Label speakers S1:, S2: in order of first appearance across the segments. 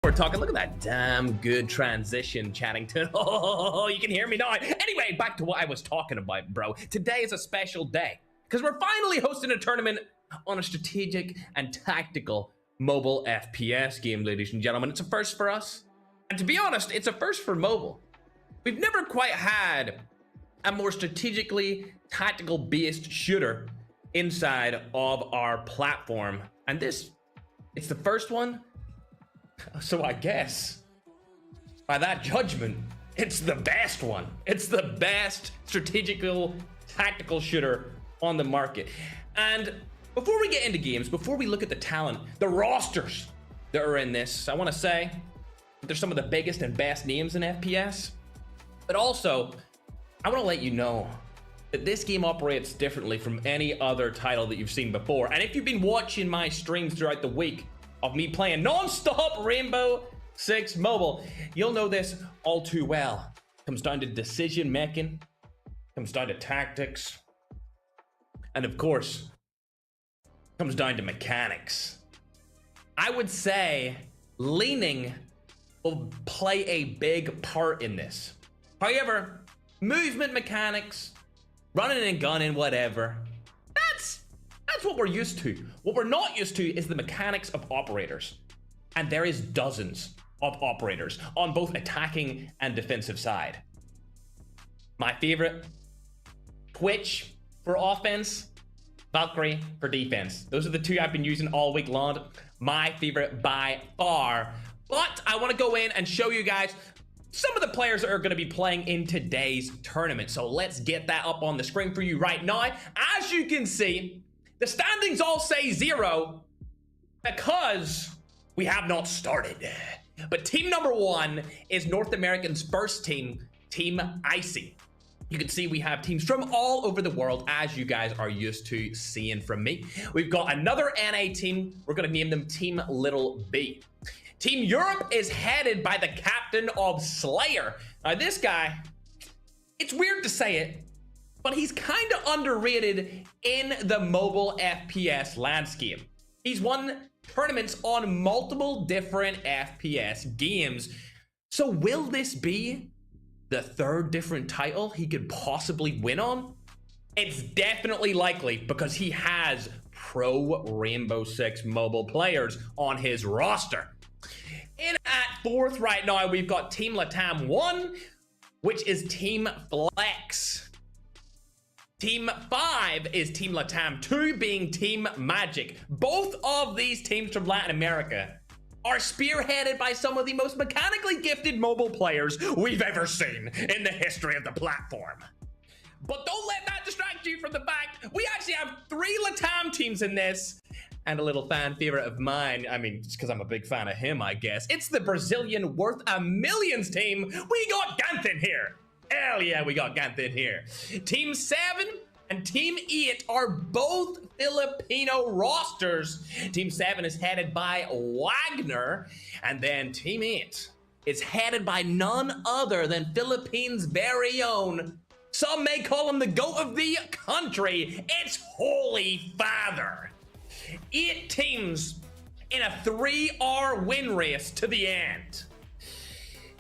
S1: We're talking, look at that damn good transition, Chattington. Oh, you can hear me now. Anyway, back to what I was talking about, bro. Today is a special day because we're finally hosting a tournament on a strategic and tactical mobile FPS game, ladies and gentlemen. It's a first for us. And to be honest, it's a first for mobile. We've never quite had a more strategically tactical based shooter inside of our platform. And this, it's the first one. So I guess by that judgment, it's the best one. It's the best strategical tactical shooter on the market. And before we get into games, before we look at the talent, the rosters that are in this, I want to say that they're some of the biggest and best names in FPS. But also, I want to let you know that this game operates differently from any other title that you've seen before. And if you've been watching my streams throughout the week of me playing non-stop Rainbow Six Mobile, you'll know this all too well. It comes down to decision making, comes down to tactics, and of course, comes down to mechanics. I would say leaning will play a big part in this. However, movement mechanics, running and gunning, whatever, that's what we're used to. What we're not used to is the mechanics of operators. And there is dozens of operators on both attacking and defensive side. My favorite, Twitch for offense, Valkyrie for defense. Those are the two I've been using all week long. My favorite by far. But I want to go in and show you guys some of the players that are going to be playing in today's tournament. So let's get that up on the screen for you right now. As you can see, the standings all say 0 because we have not started. But team number 1 is North American's first team, Team Icy. You can see we have teams from all over the world, as you guys are used to seeing from me. We've got another NA team. We're going to name them Team Little B. Team Europe is headed by the captain of Slayer. Now this guy, it's weird to say it, but he's kind of underrated in the mobile FPS landscape. He's won tournaments on multiple different FPS games. So will this be the third different title he could possibly win on? It's definitely likely because he has pro Rainbow Six Mobile players on his roster. In at 4th right now, we've got Team Latam 1, which is Team Flex. Team 5 is Team Latam 2, being Team Magic. Both of these teams from Latin America are spearheaded by some of the most mechanically gifted mobile players we've ever seen in the history of the platform. But don't let that distract you from the fact we actually have 3 Latam teams in this, and a little fan favorite of mine, I mean, just because I'm a big fan of him, I guess. It's the Brazilian Worth a Millions team. We got Ganthin here. Hell yeah, we got Ganthin here. Team 7 and Team 8 are both Filipino rosters. Team 7 is headed by Wagner, and then Team 8 is headed by none other than Philippines' very own, some may call him the GOAT of the country, it's Holy Father. 8 teams in a 3R win race to the end.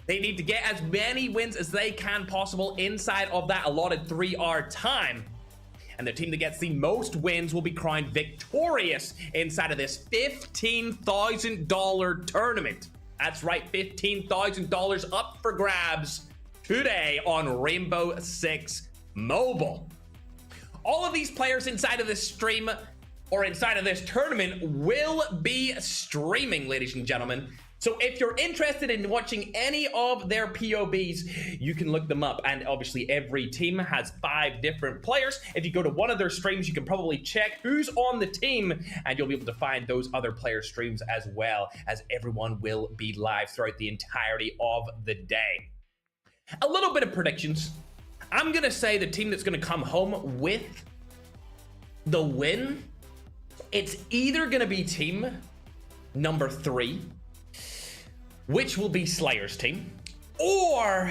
S1: They need to get as many wins as they can possible inside of that allotted 3R time. And the team that gets the most wins will be crowned victorious inside of this $15,000 tournament. That's right, $15,000 up for grabs today on Rainbow Six Mobile. All of these players inside of this stream or inside of this tournament will be streaming, ladies and gentlemen. So if you're interested in watching any of their POBs, you can look them up. And obviously every team has 5 different players. If you go to one of their streams, you can probably check who's on the team and you'll be able to find those other player streams as well, as everyone will be live throughout the entirety of the day. A little bit of predictions. I'm gonna say the team that's gonna come home with the win, it's either gonna be team number 3, which will be Slayer's team, or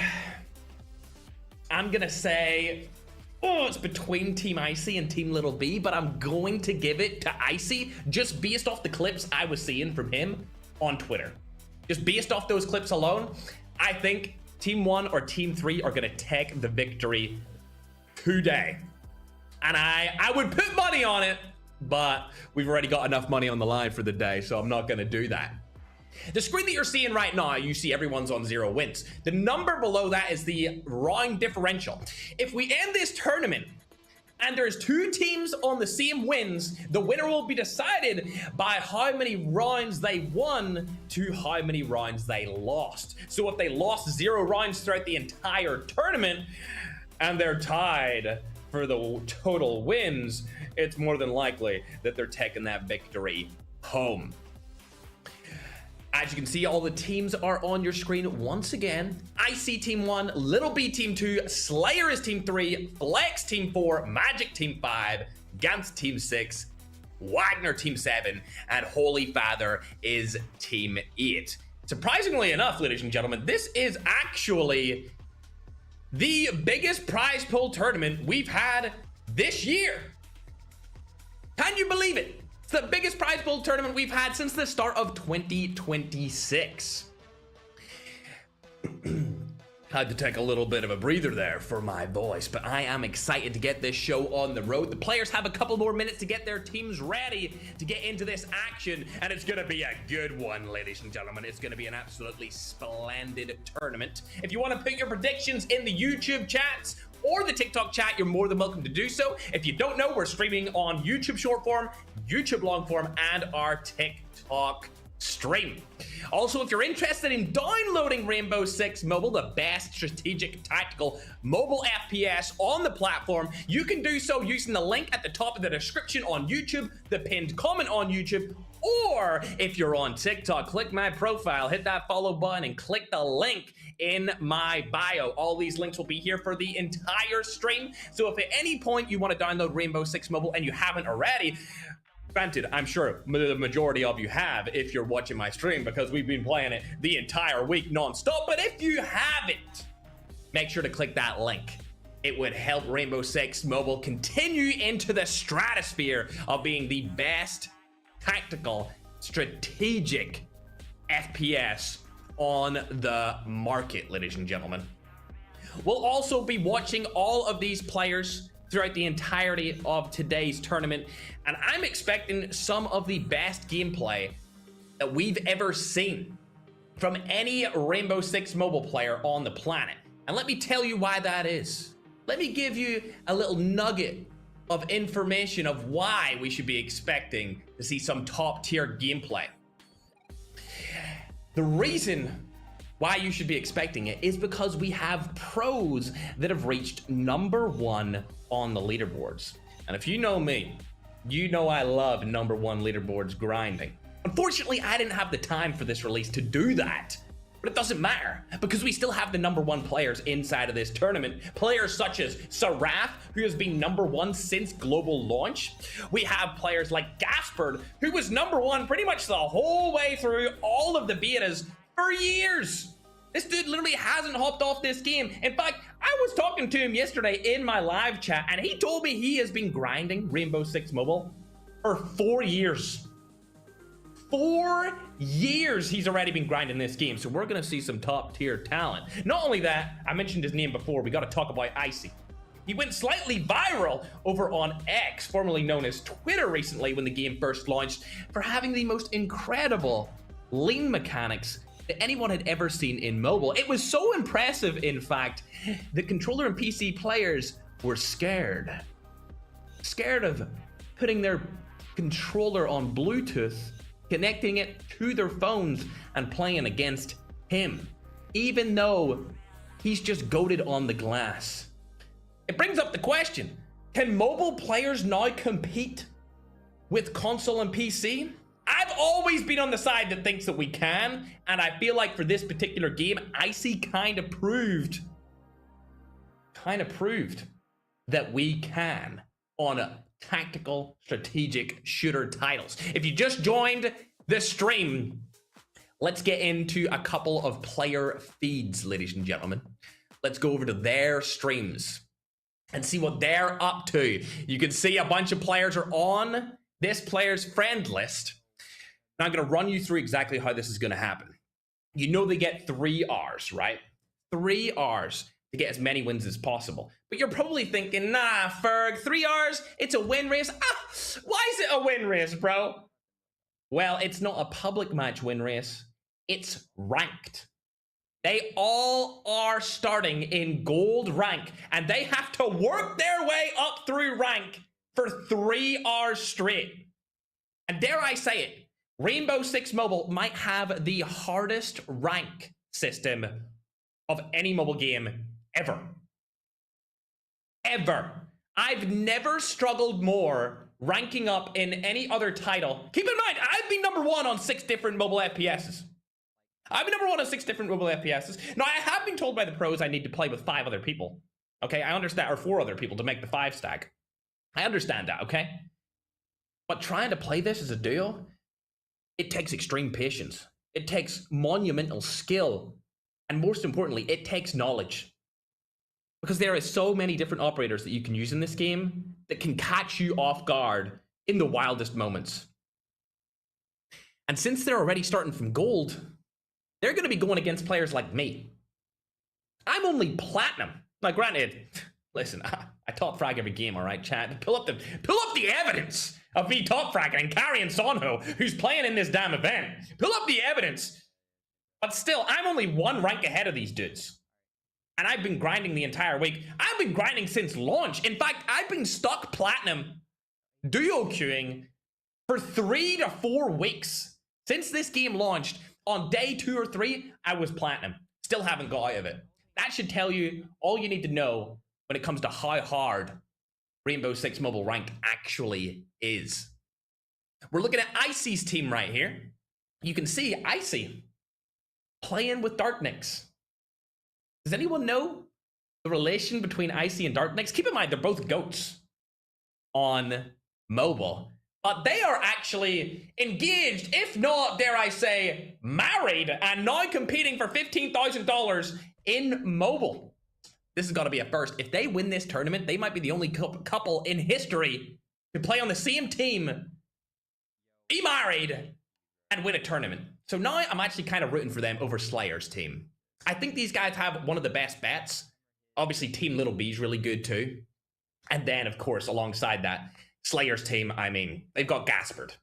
S1: I'm gonna say, it's between Team Icy and Team Little B, but I'm going to give it to Icy just based off the clips I was seeing from him on Twitter. just based off those clips alone, I think Team 1 or Team 3 are going to take the victory today. And I would put money on it, but we've already got enough money on the line for the day, so I'm not going to do that. The screen that you're seeing right now, you see everyone's on 0 wins. The number below that is the round differential. If we end this tournament and there's 2 teams on the same wins, the winner will be decided by how many rounds they won to how many rounds they lost. So if they lost 0 rounds throughout the entire tournament and they're tied for the total wins, it's more than likely that they're taking that victory home. As you can see, all the teams are on your screen once again. I see Team 1, Little B Team 2, Slayer is Team 3, Flex Team 4, Magic Team 5, Gantz Team 6, Wagner Team 7, and Holy Father is Team 8. Surprisingly enough, ladies and gentlemen, this is actually the biggest prize pool tournament we've had this year. Can you believe it? It's the biggest prize pool tournament we've had since the start of 2026. Had to take a little bit of a breather there for my voice, but I am excited to get this show on the road. The players have a couple more minutes to get their teams ready to get into this action, and it's going to be a good one, ladies and gentlemen. It's going to be an absolutely splendid tournament. If you want to put your predictions in the YouTube chats or the TikTok chat, you're more than welcome to do so. If you don't know, we're streaming on YouTube short form, YouTube long form, and our TikTok stream. Also, if you're interested in downloading Rainbow Six Mobile, the best strategic tactical mobile FPS on the platform, you can do so using the link at the top of the description on YouTube, the pinned comment on YouTube, or if you're on TikTok, click my profile, hit that follow button, and click the link in my bio. All these links will be here for the entire stream. So if at any point you want to download Rainbow Six Mobile and you haven't already, granted, I'm sure the majority of you have if you're watching my stream because we've been playing it the entire week non-stop, but if you haven't, make sure to click that link. It would help Rainbow Six Mobile continue into the stratosphere of being the best tactical, strategic FPS on the market, ladies and gentlemen. We'll also be watching all of these players throughout the entirety of today's tournament, and I'm expecting some of the best gameplay that we've ever seen from any Rainbow Six Mobile player on the planet. And let me tell you why that is. Let me give you a little nugget of information of why we should be expecting to see some top tier gameplay. The reason why you should be expecting it is because we have pros that have reached #1 on the leaderboards. And if you know me, you know I love #1 leaderboards grinding. Unfortunately, I didn't have the time for this release to do that. But it doesn't matter, because we still have the #1 players inside of this tournament. Players such as Seraph, who has been #1 since global launch. We have players like Gaspard, who was #1 pretty much the whole way through all of the betas for years. This dude literally hasn't hopped off this game. In fact, I was talking to him yesterday in my live chat, and he told me he has been grinding Rainbow Six Mobile for 4 years. 4 years he's already been grinding this game, so we're gonna see some top tier talent. Not only that, I mentioned his name before, we gotta talk about Icy. He went slightly viral over on X, formerly known as Twitter, recently when the game first launched, for having the most incredible lean mechanics that anyone had ever seen in mobile. It was so impressive, in fact, the controller and PC players were scared. Scared of putting their controller on Bluetooth, connecting it to their phones, and playing against him, even though he's just goated on the glass. It brings up the question, can mobile players now compete with console and PC? I've always been on the side that thinks that we can, and I feel like for this particular game, Icy kind of proved that we can on a tactical strategic shooter titles. If you just joined the stream, let's get into a couple of player feeds, ladies and gentlemen. Let's go over to their streams and see what they're up to. You can see a bunch of players are on this player's friend list. Now I'm going to run you through exactly how this is going to happen. you know they get 3 Rs, right? 3 Rs to get as many wins as possible. But you're probably thinking, nah, Ferg, 3 Rs, it's a win race. Why is it a win race, bro? Well, it's not a public match win race. It's ranked. They all are starting in gold rank, and they have to work their way up through rank for 3 Rs straight. And dare I say it, Rainbow Six Mobile might have the hardest rank system of any mobile game ever. Ever. I've never struggled more ranking up in any other title. Keep in mind, I've been #1 on 6 different mobile FPSs. I've been #1 on 6 different mobile FPSs. Now, I have been told by the pros I need to play with 5 other people. Okay, I understand, or 4 other people to make the 5 stack. I understand that, okay? But trying to play this as a duo, it takes extreme patience. It takes monumental skill. And most importantly, it takes knowledge. Because there are so many different operators that you can use in this game that can catch you off guard in the wildest moments. And since they're already starting from gold, they're going to be going against players like me. I'm only platinum. Now, granted, listen, I top frag every game, all right, chat? Pull up the evidence of me top fragging and carrying Sonho, who's playing in this damn event. Pull up the evidence. But still, I'm only 1 rank ahead of these dudes. And I've been grinding the entire week. I've been grinding since launch. In fact, I've been stuck platinum duo queuing for 3 to 4 weeks. Since this game launched, on day 2 or 3, I was platinum. Still haven't got out of it. That should tell you all you need to know when it comes to how hard Rainbow Six Mobile ranked actually is. We're looking at Icy's team right here. You can see Icy playing with Darknix. Does anyone know the relation between Icy and Darknix? Keep in mind, they're both GOATs on mobile. But they are actually engaged, if not, dare I say, married, and now competing for $15,000 in mobile. This has got to be a first. If they win this tournament, they might be the only couple in history to play on the same team, be married, and win a tournament. So now I'm actually kind of rooting for them over Slayer's team. I think these guys have one of the best bets. Obviously, Team Little B's really good too. And then, of course, alongside that, Slayer's team, I mean, they've got Gaspard.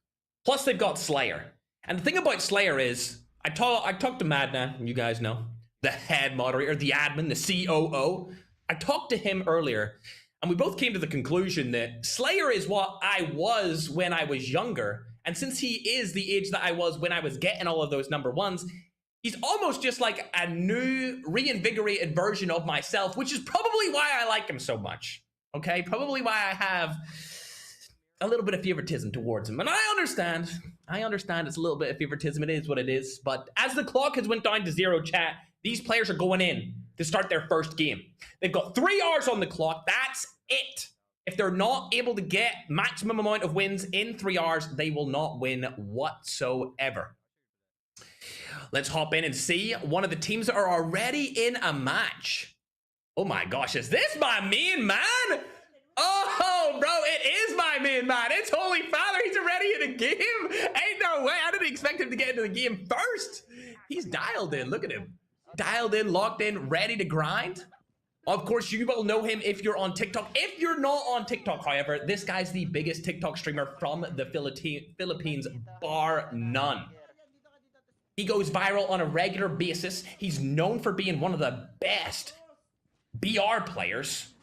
S1: Plus, they've got Slayer. And the thing about Slayer is, I talked to Madna, you guys know, the head moderator, the admin, the COO. I talked to him earlier, and we both came to the conclusion that Slayer is what I was when I was younger. And since he is the age that I was when I was getting all of those #1s, he's almost just like a new, reinvigorated version of myself, which is probably why I like him so much. Okay? Probably why I have a little bit of favoritism towards him. And I understand it's a little bit of favoritism. It is what it is. But as the clock has went down to 0, chat, these players are going in to start their first game. They've got 3 hours on the clock. That's it. If they're not able to get maximum amount of wins in 3 hours, they will not win whatsoever. Let's hop in and see one of the teams that are already in a match. Oh my gosh, is this my main man? Oh, bro, it is my main man. It's Holy Father. He's already in a game. Ain't no way. I didn't expect him to get into the game first. He's dialed in. Look at him. Dialed in, locked in, ready to grind. Of course, you will know him if you're on TikTok. If you're not on TikTok, however, this guy's the biggest TikTok streamer from the Philippines, bar none. He goes viral on a regular basis. He's known for being one of the best BR players.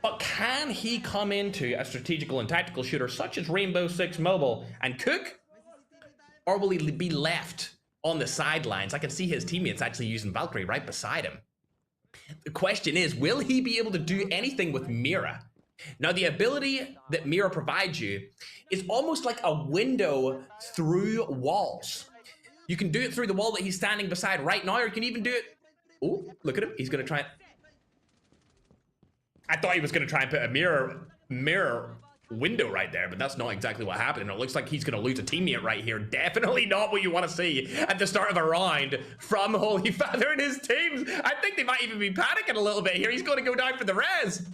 S1: But can he come into a strategical and tactical shooter such as Rainbow Six Mobile and cook? Or will he be left on the sidelines? I can see his teammates actually using Valkyrie right beside him. The question is, will he be able to do anything with Mira? Now, the ability that Mira provides you is almost like a window through walls. You can do it through the wall that he's standing beside right now, or you can even do it... Oh, look at him. He's going to try it. I thought he was going to try and put a mirror window right there, but that's not exactly what happened. And it looks like he's going to lose a teammate right here. Definitely not what you want to see at the start of a round from Holy Father and his teams. I think they might even be panicking a little bit here. He's going to go down for the res.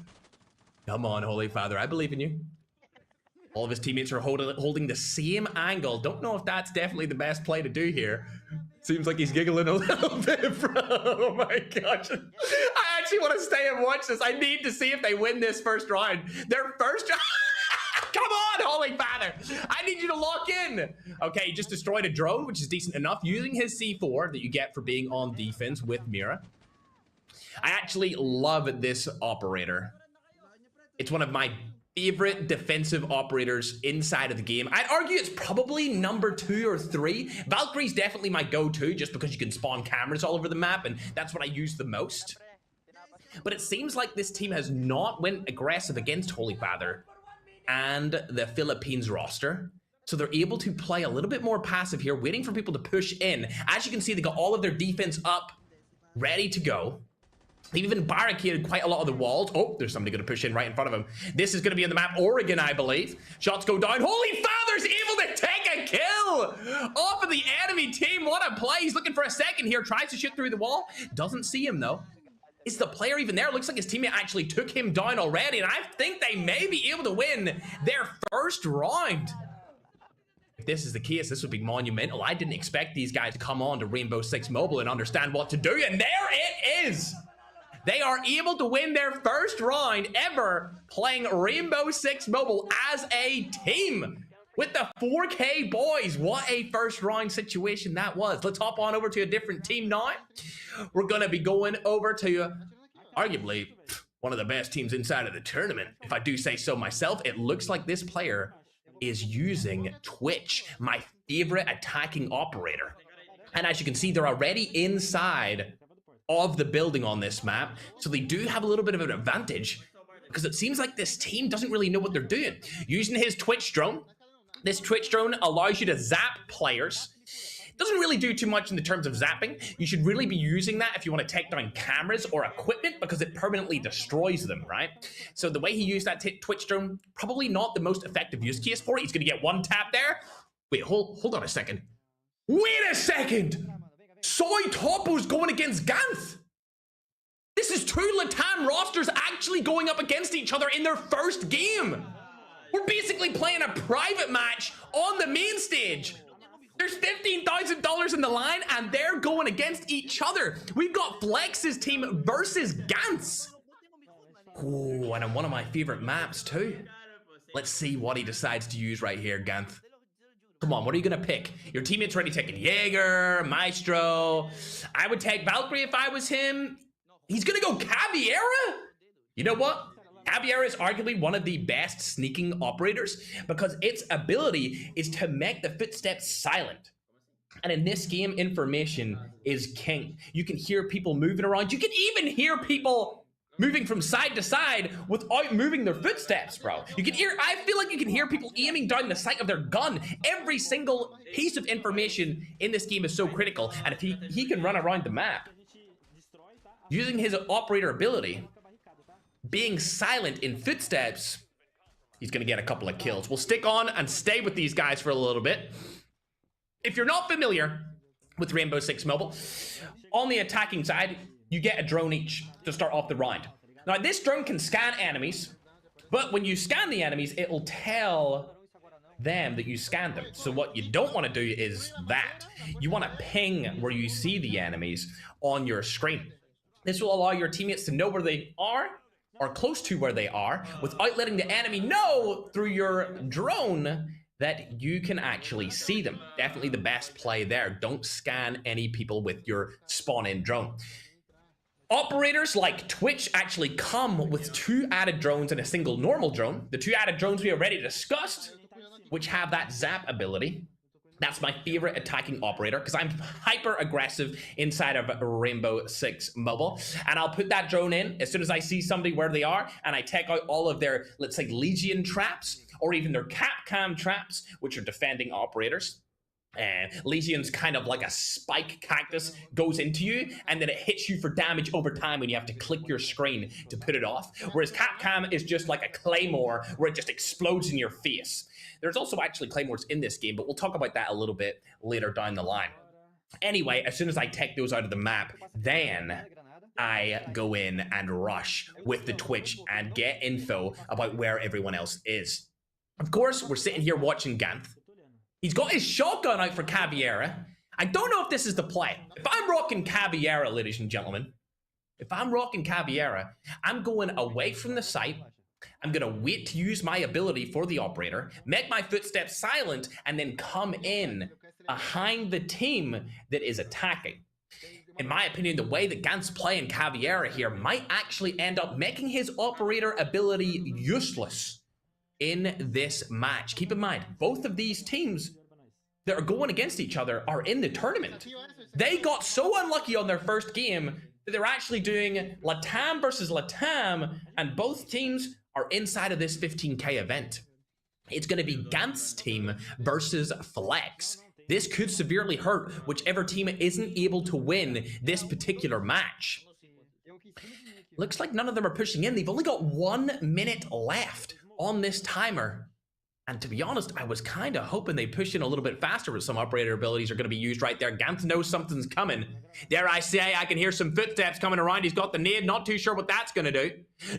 S1: Come on, Holy Father. I believe in you. All of his teammates are holding the same angle. Don't know if that's definitely the best play to do here. Seems like he's giggling a little bit, bro. Oh my gosh. I actually want to stay and watch this. I need to see if they win this first round. Their first Come on, Holy Father. I need you to lock in. Okay, he just destroyed a drone, which is decent enough, using his C4 that you get for being on defense with Mira. I actually love this operator. It's one of my favorite defensive operators inside of the game. I'd argue it's probably number 2 or 3. Valkyrie's definitely my go-to just because you can spawn cameras all over the map, and that's what I use the most. But it seems like this team has not went aggressive against Holy Father and the Philippines roster. So they're able to play a little bit more passive here, waiting for people to push in. As you can see, they got all of their defense up, ready to go. They've even barricaded quite a lot of the walls. Oh, there's somebody going to push in right in front of him. This is going to be on the map Oregon, I believe. Shots go down. Holy Father's able to take a kill off of the enemy team. What a play. He's looking for a second here. Tries to shoot through the wall. Doesn't see him, though. Is the player even there? Looks like his teammate actually took him down already, and I think they may be able to win their first round. If this is the case, this would be monumental. I didn't expect these guys to come on to Rainbow Six Mobile and understand what to do, and there it is. They are able to win their first round ever playing Rainbow Six Mobile as a team with the 4K boys. What a first round situation that was. Let's hop on over to a different team now. We're going to be going over to arguably one of the best teams inside of the tournament. If I do say so myself, it looks like this player is using Twitch, my favorite attacking operator. And as you can see, they're already inside of the building on this map, so they do have a little bit of an advantage because it seems like this team doesn't really know what they're doing. Using his Twitch drone, this Twitch drone allows you to zap players. Doesn't really do too much in the terms of zapping. You should really be using that if you want to take down cameras or equipment because it permanently destroys them, right? So the way he used that Twitch drone, probably not the most effective use case for it. He's going to get one tap there. Wait, hold on a second. Wait a second! Soy Topo's going against Ganth. This is 2 Latam rosters actually going up against each other in their first game. We're basically playing a private match on the main stage. There's $15,000 in the line, and they're going against each other. We've got Flex's team versus Ganth's. Oh, and on one of my favorite maps too. Let's see what he decides to use right here, Ganth. Come on, what are you going to pick? Your teammate's already taking Jaeger, Maestro. I would take Valkyrie if I was him. He's going to go Caveira? You know what? Caveira is arguably one of the best sneaking operators because its ability is to make the footsteps silent. And in this game, information is king. You can hear people moving around. You can even hear people moving from side to side without moving their footsteps, bro. You can hear, I feel like you can hear people aiming down the sight of their gun. Every single piece of information in this game is so critical. And if he can run around the map, using his operator ability, being silent in footsteps, he's gonna get a couple of kills. We'll stick on and stay with these guys for a little bit. If you're not familiar with Rainbow Six Mobile, on the attacking side, you get a drone each to start off the round. Now, this drone can scan enemies, but when you scan the enemies, it'll tell them that you scanned them. So what you don't want to do is that. You want to ping where you see the enemies on your screen. This will allow your teammates to know where they are, or close to where they are, without letting the enemy know through your drone that you can actually see them. Definitely the best play there. Don't scan any people with your spawn-in drone. Operators like Twitch actually come with 2 added drones and a single normal drone. The 2 added drones we already discussed, which have that zap ability. That's my favorite attacking operator because I'm hyper aggressive inside of Rainbow Six Mobile. And I'll put that drone in as soon as I see somebody where they are, and I take out all of their, let's say, Legion traps or even their Capcom traps, which are defending operators. Legion's kind of like a spike cactus, goes into you and then it hits you for damage over time when you have to click your screen to put it off. Whereas Capcom is just like a claymore where it just explodes in your face. There's also actually claymores in this game, but we'll talk about that a little bit later down the line. Anyway, as soon as I take those out of the map, then I go in and rush with the Twitch and get info about where everyone else is. Of course, we're sitting here watching Ganth. He's got his shotgun out for Caveira. I don't know if this is the play. If I'm rocking Caballera, ladies and gentlemen, if I'm rocking Caballera, I'm going away from the site. I'm going to wait to use my ability for the operator, make my footsteps silent, and then come in behind the team that is attacking. In my opinion, the way that Gant's playing Caballera here might actually end up making his operator ability useless in this match. Keep in mind, both of these teams that are going against each other are in the tournament. They got so unlucky on their first game that they're actually doing Latam versus Latam, and both teams are inside of this 15K event. It's going to be Gant's team versus Flex. This could severely hurt whichever team isn't able to win this particular match. Looks like none of them are pushing in. They've only got 1 minute left on this timer. And to be honest, I was kind of hoping they push in a little bit faster, but some operator abilities are going to be used right there. Gant knows something's coming. Dare I say, I can hear some footsteps coming around. He's got the nade. Not too sure what that's going to do.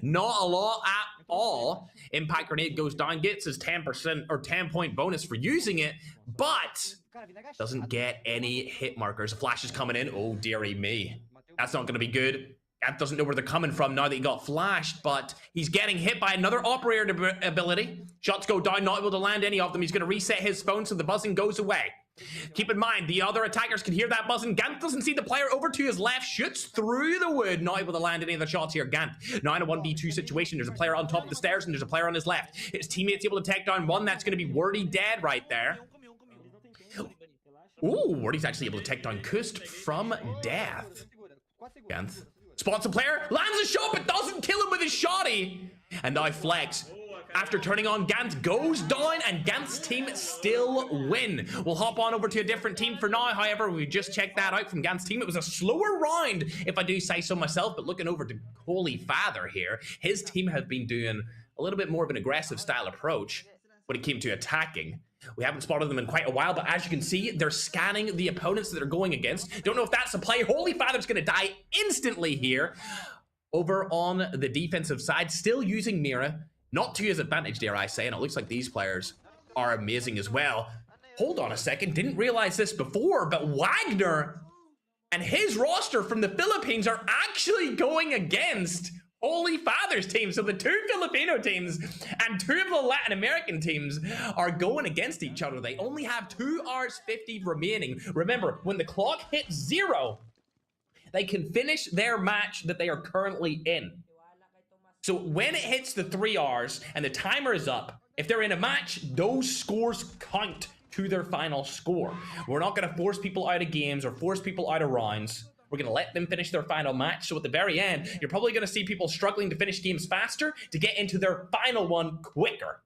S1: Not a lot at all. Impact grenade goes down, gets his 10% or 10-point bonus for using it, but doesn't get any hit markers. Flash is coming in. Oh, dearie me. That's not going to be good. Gant doesn't know where they're coming from now that he got flashed, but he's getting hit by another operator ability. Shots go down, not able to land any of them. He's going to reset his phone so the buzzing goes away. Keep in mind, the other attackers can hear that buzzing. Gant doesn't see the player over to his left, shoots through the wood, not able to land any of the shots here. Gant, now in a 1v2 situation, there's a player on top of the stairs and there's a player on his left. His teammate's able to take down one. That's going to be Wordy dead right there. Ooh, Wordy's actually able to take down Kust from death. Gant spots a player, lands a shot, but doesn't kill him with his shotty. And now Flex, after turning on Gant, goes down, and Gant's team still win. We'll hop on over to a different team for now. However, we just checked that out from Gant's team. It was a slower round, if I do say so myself, but looking over to Holy Father here, his team have been doing a little bit more of an aggressive style approach when it came to attacking. We haven't spotted them in quite a while, but as you can see, they're scanning the opponents that they're going against. Don't know if that's a play. Holy Father's going to die instantly here. Over on the defensive side, still using Mira. Not to his advantage, dare I say, and it looks like these players are amazing as well. Hold on a second, didn't realize this before, but Wagner and his roster from the Philippines are actually going against Holy Father's team. So the two Filipino teams and two of the Latin American teams are going against each other. They only have 2 hours 50 remaining. Remember, when the clock hits 0, they can finish their match that they are currently in. So when it hits the 3 hours and the timer is up, if they're in a match, those scores count to their final score. We're not going to force people out of games or force people out of rounds. We're going to let them finish their final match. So at the very end, you're probably going to see people struggling to finish games faster to get into their final one quicker.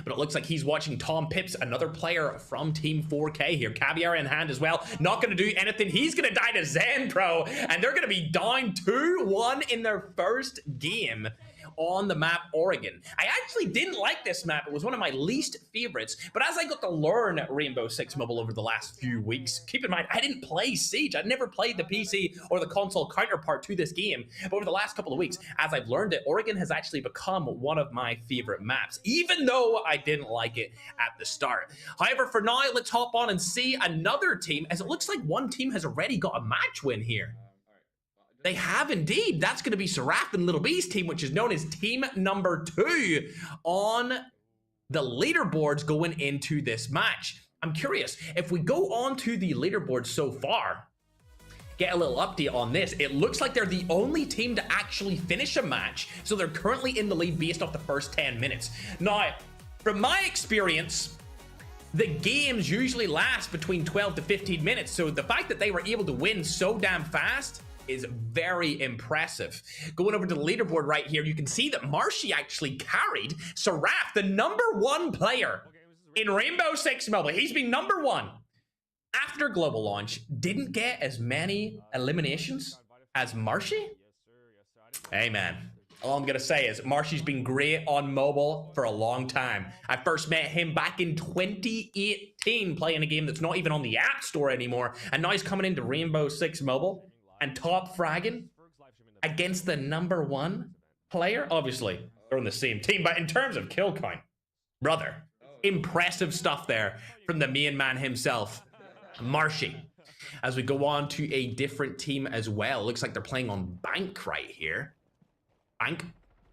S1: But it looks like he's watching Tom Pips, another player from Team 4K here. Caviar in hand as well. Not going to do anything. He's going to die to Zen Pro. And they're going to be down 2-1 in their first game on the map Oregon. I actually didn't like this map. It was one of my least favorites, but as I got to learn Rainbow Six Mobile over the last few weeks, keep in mind, I didn't play Siege. I'd never played the PC or the console counterpart to this game, but over the last couple of weeks, as I've learned it, Oregon has actually become one of my favorite maps, even though I didn't like it at the start. However, for now, let's hop on and see another team, as it looks like one team has already got a match win here. They have indeed. That's going to be Seraph and Little B's team, which is known as team number 2 on the leaderboards going into this match. I'm curious, if we go on to the leaderboard so far, get a little update on this, it looks like they're the only team to actually finish a match. So they're currently in the lead based off the first 10 minutes. Now, from my experience, the games usually last between 12 to 15 minutes. So the fact that they were able to win so damn fast is very impressive. Going over to the leaderboard right here, you can see that Marshy actually carried Seraph, the #1 player in Rainbow Six Mobile. He's been #1 after global launch. Didn't get as many eliminations as Marshy. Hey man, all I'm gonna say is Marshy's been great on mobile for a long time. I first met him back in 2018 playing a game that's not even on the App Store anymore, and now he's coming into Rainbow Six Mobile and top fragging against the #1 player. Obviously, they're on the same team, but in terms of kill count, brother, impressive stuff there from the main man himself. Marshy. As we go on to a different team as well. Looks like they're playing on Bank right here. Bank,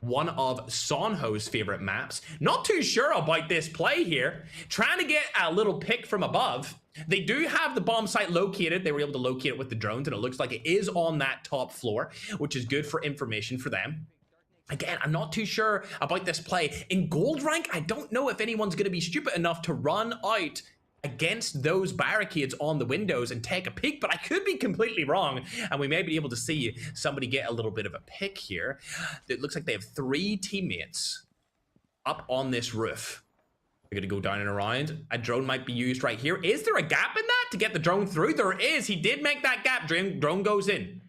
S1: one of Sonho's favorite maps. Not too sure about this play here. Trying to get a little pick from above. They do have the bomb site located. They were able to locate it with the drones, and it looks like it is on that top floor, which is good for information for them. Again, I'm not too sure about this play. In gold rank, I don't know if anyone's going to be stupid enough to run out against those barricades on the windows and take a peek, but I could be completely wrong, and we may be able to see somebody get a little bit of a pick here. It looks like they have 3 teammates up on this roof. They're going to go down and around. A drone might be used right here. Is there a gap in that to get the drone through? There is. He did make that gap. Drone goes in.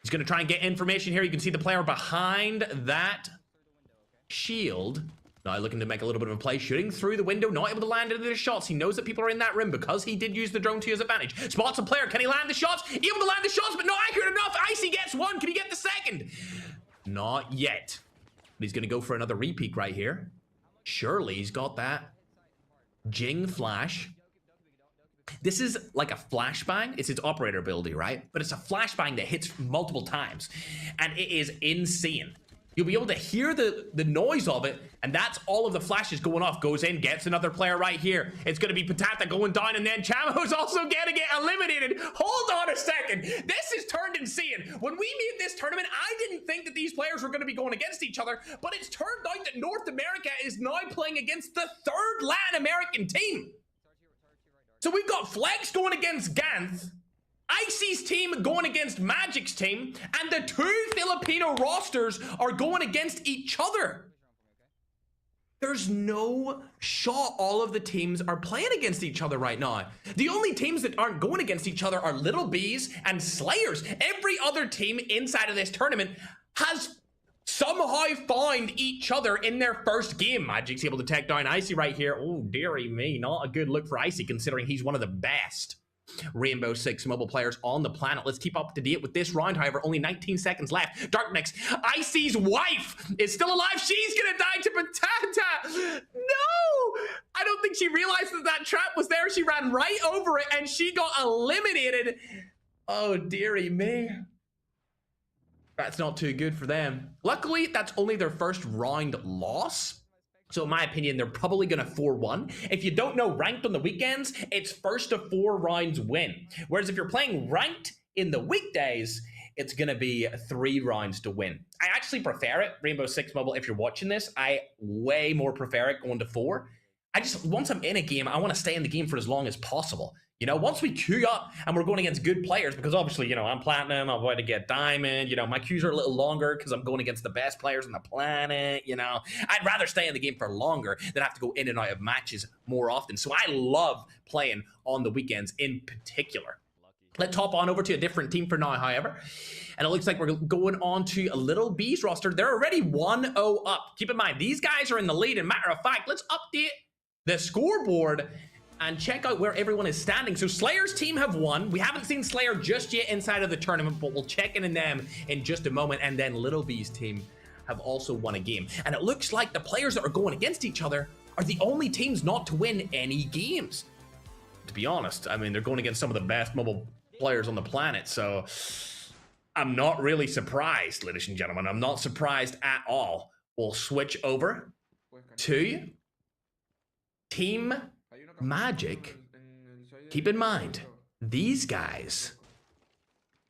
S1: He's going to try and get information here. You can see the player behind that shield. Now looking to make a little bit of a play, shooting through the window, not able to land into the shots. He knows that people are in that room because he did use the drone to his advantage. Spots a player. Can he land the shots? Able to land the shots, but not accurate enough. Icy gets one. Can he get the second? Not yet. But he's going to go for another repeat right here. Surely he's got that. Jing flash. This is like a flashbang. It's its operator ability, right? But it's a flashbang that hits multiple times. And it is insane. You'll be able to hear the noise of it, and that's all of the flashes going off. Goes in, gets another player right here. It's going to be Patata going down, and then Chamo's also going to get eliminated. Hold on a second. This is turned insane. When we made this tournament, I didn't think that these players were going to be going against each other, but it's turned out that North America is now playing against the 3rd Latin American team. So we've got Flex going against Ganth, Icy's team going against Magic's team, and the 2 Filipino rosters are going against each other. There's no shot all of the teams are playing against each other right now. The only teams that aren't going against each other are Little Bees and Slayers. Every other team inside of this tournament has somehow found each other in their first game. Magic's able to take down Icy right here. Oh, dearie me, not a good look for Icy considering he's one of the best Rainbow Six Mobile players on the planet. Let's keep up to date with this round. However, only 19 seconds left. Darknix, Icy's wife is still alive. She's gonna die to Patata. No, I don't think she realized that that trap was there. She ran right over it and she got eliminated. Oh, dearie me. That's not too good for them. Luckily, that's only their first round loss. So in my opinion, they're probably going to 4-1. If you don't know ranked on the weekends, it's first to 4 rounds win. Whereas if you're playing ranked in the weekdays, it's going to be 3 rounds to win. I actually prefer it, Rainbow Six Mobile. If you're watching this, I way more prefer it going to 4. Once I'm in a game, I want to stay in the game for as long as possible. You know, once we queue up and we're going against good players, because obviously, you know, I'm platinum, I'm going to get diamond, you know, my queues are a little longer because I'm going against the best players on the planet, you know. I'd rather stay in the game for longer than have to go in and out of matches more often. So I love playing on the weekends in particular. Let's hop on over to a different team for now, however. And it looks like we're going on to a Little Bees roster. They're already 1-0 up. Keep in mind, these guys are in the lead. And matter of fact, let's update the scoreboard and check out where everyone is standing. So Slayer's team have won. We haven't seen Slayer just yet inside of the tournament, but we'll check in on them in just a moment. And then Little B's team have also won a game. And it looks like the players that are going against each other are the only teams not to win any games. To be honest, I mean, they're going against some of the best mobile players on the planet. So I'm not really surprised, ladies and gentlemen. I'm not surprised at all. We'll switch over to Team Magic. Keep in mind, these guys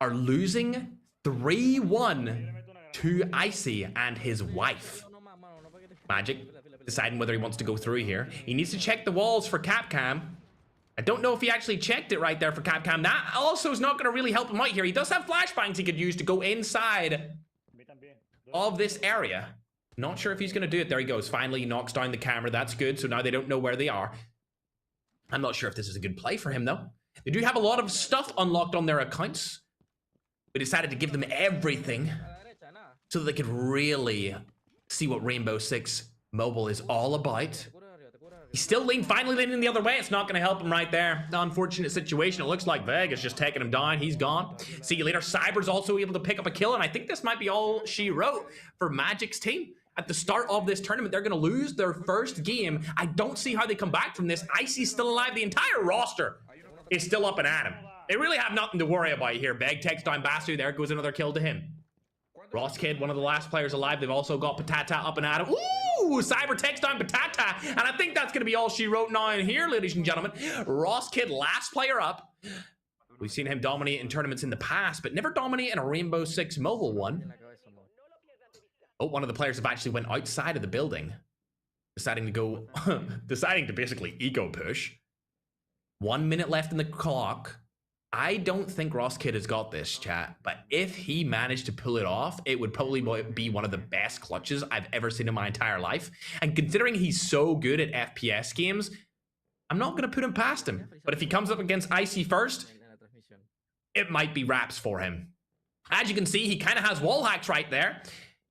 S1: are losing 3-1 to Icy and his wife. Magic deciding whether he wants to go through here. He needs to check the walls for Capcom. I don't know if he actually checked it right there for Capcom. That also is not going to really help him out here. He does have flashbangs he could use to go inside of this area. Not sure if he's going to do it. There he goes. Finally, he knocks down the camera. That's good. So now they don't know where they are. I'm not sure if this is a good play for him, though. They do have a lot of stuff unlocked on their accounts. We decided to give them everything so that they could really see what Rainbow Six Mobile is all about. He's still finally leaning the other way. It's not going to help him right there. Unfortunate situation. It looks like Vegas just taking him down. He's gone. See you later. Cyber's also able to pick up a kill, and I think this might be all she wrote for Magic's team. At the start of this tournament, they're going to lose their first game. I don't see how they come back from this. Icy's still alive. The entire roster is still up and at him. They really have nothing to worry about here. Beg takes down Basu. There goes another kill to him. Ross Kid, one of the last players alive. They've also got Patata up and at him. Ooh, Cyber takes down Patata. And I think that's going to be all she wrote now in here, ladies and gentlemen. Ross Kid, last player up. We've seen him dominate in tournaments in the past, but never dominate in a Rainbow Six Mobile one. Oh, one of the players have actually went outside of the building. Deciding to basically eco push. 1 minute left in the clock. I don't think Ross Kid has got this, chat, but if he managed to pull it off, it would probably be one of the best clutches I've ever seen in my entire life. And considering he's so good at FPS games, I'm not going to put him past him. But if he comes up against Icy first, it might be wraps for him. As you can see, he kind of has wall hacks right there.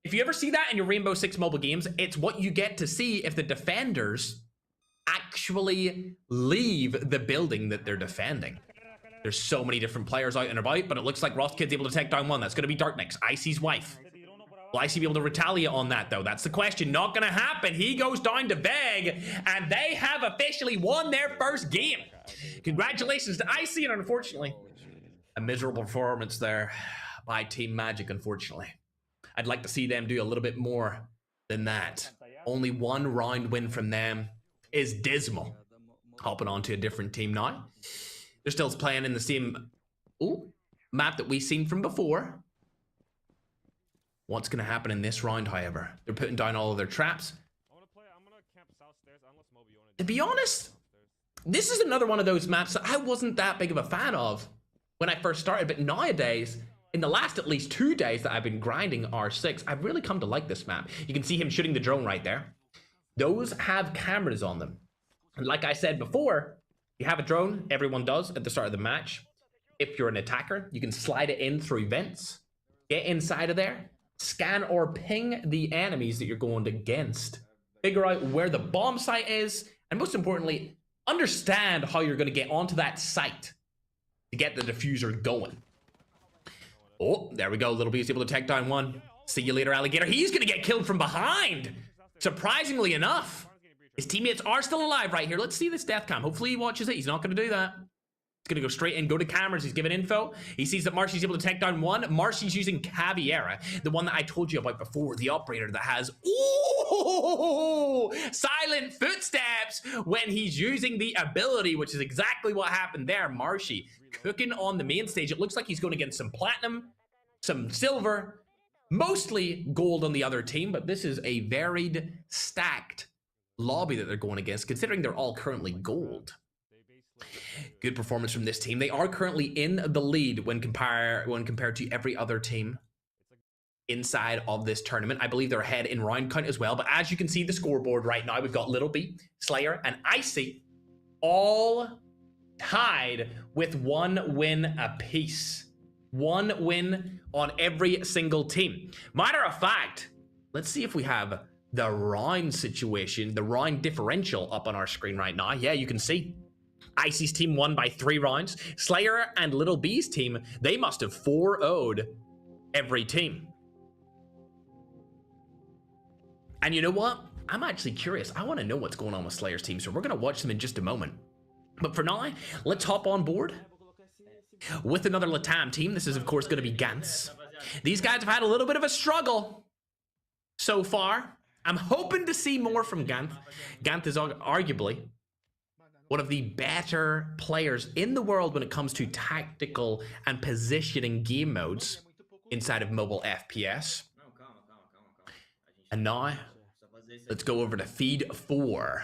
S1: If you ever see that in your Rainbow Six Mobile games, it's what you get to see if the defenders actually leave the building that they're defending. There's so many different players out and about, but it looks like Ross Kid's able to take down one. That's going to be Darknix, Icy's wife. Will Icy be able to retaliate on that, though? That's the question. Not going to happen. He goes down to Veg, and they have officially won their first game. Congratulations to Icy, and unfortunately, a miserable performance there by Team Magic, unfortunately. I'd like to see them do a little bit more than that. Only one round win from them is dismal. Hopping on to a different team now. They're still playing in the same map that we've seen from before. What's going to happen in this round, however? They're putting down all of their traps. To be honest, this is another one of those maps that I wasn't that big of a fan of when I first started, but nowadays, in the last at least 2 days that I've been grinding R6, I've really come to like this map. You can see him shooting the drone right there. Those have cameras on them. And like I said before, you have a drone, everyone does at the start of the match. If you're an attacker, you can slide it in through vents, get inside of there, scan or ping the enemies that you're going against, figure out where the bomb site is, and most importantly, understand how you're going to get onto that site to get the diffuser going. Oh, there we go. Little B's able to take down one. See you later, alligator. He's going to get killed from behind. Surprisingly enough, his teammates are still alive right here. Let's see this death cam. Hopefully he watches it. He's not going to do that. He's going to go straight in, go to cameras. He's giving info. He sees that Marcy's able to take down one. Marcy's using Caviera, the one that I told you about before, the operator that has silent footsteps when he's using the ability, which is exactly what happened there. Marcy cooking on the main stage. It looks like he's going against some platinum, some silver, mostly gold on the other team, but this is a varied, stacked lobby that they're going against, considering they're all currently gold. Good performance from this team. They are currently in the lead when compared to every other team inside of this tournament. I believe they're ahead in round count as well, but as you can see the scoreboard right now, we've got Little B, Slayer, and Icy all tied with 1 win apiece. 1 win on every single team. Matter of fact, let's see if we have the round situation, the round differential up on our screen right now. Yeah, you can see Icy's team won by 3 rounds. Slayer and Little B's team, they must have 4-0'd every team. And you know what? I'm actually curious. I want to know what's going on with Slayer's team, so we're going to watch them in just a moment. But for now, let's hop on board with another Latam team. This is, of course, going to be Gantz. These guys have had a little bit of a struggle so far. I'm hoping to see more from Ganth. Ganth is arguably one of the better players in the world when it comes to tactical and positioning game modes inside of mobile FPS. And now, let's go over to Feed 4,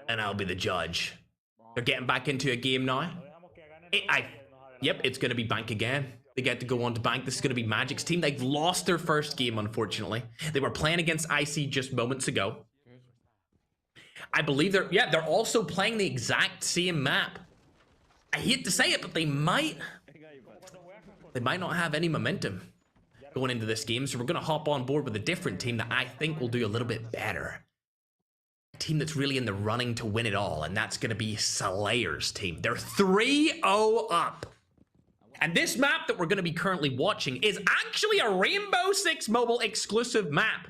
S1: and I'll be the judge. They're getting back into a game now. Yep, it's going to be Bank again. They get to go on to Bank. This is going to be Magic's team. They've lost their first game, unfortunately. They were playing against IC just moments ago. I believe they're also playing the exact same map. I hate to say it, but they might not have any momentum going into this game. So we're going to hop on board with a different team that I think will do a little bit better. A team that's really in the running to win it all, and that's going to be Slayer's team. They're 3-0 up. And this map that we're going to be currently watching is actually a Rainbow Six Mobile exclusive map.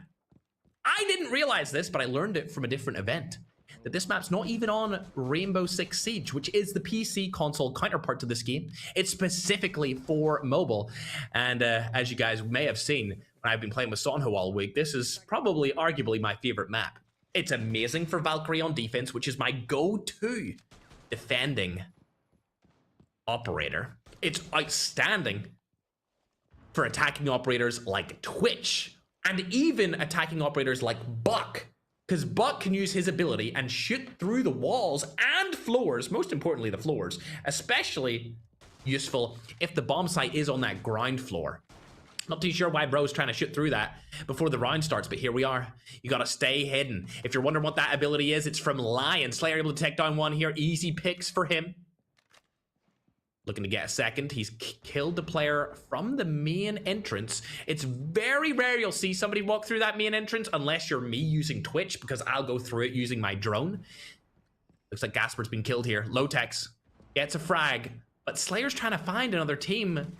S1: I didn't realize this, but I learned it from a different event. that this map's not even on Rainbow Six Siege, which is the PC console counterpart to this game. It's specifically for mobile. And as you guys may have seen, when I've been playing with Sonho all week, this is probably arguably my favorite map. It's amazing for Valkyrie on defense, which is my go-to defending operator. It's outstanding for attacking operators like Twitch, and even attacking operators like Buck, because Buck can use his ability and shoot through the walls and floors, most importantly the floors, especially useful if the bomb site is on that ground floor. Not too sure why bro's trying to shoot through that before the round starts, but here we are. You gotta stay hidden. If you're wondering what that ability is, it's from Lion. Slayer able to take down one here. Easy picks for him. Looking to get a second. He's killed the player from the main entrance. It's very rare you'll see somebody walk through that main entrance unless you're me using Twitch, because I'll go through it using my drone. Looks like Gasper's been killed here. Lotex gets a frag, but Slayer's trying to find another team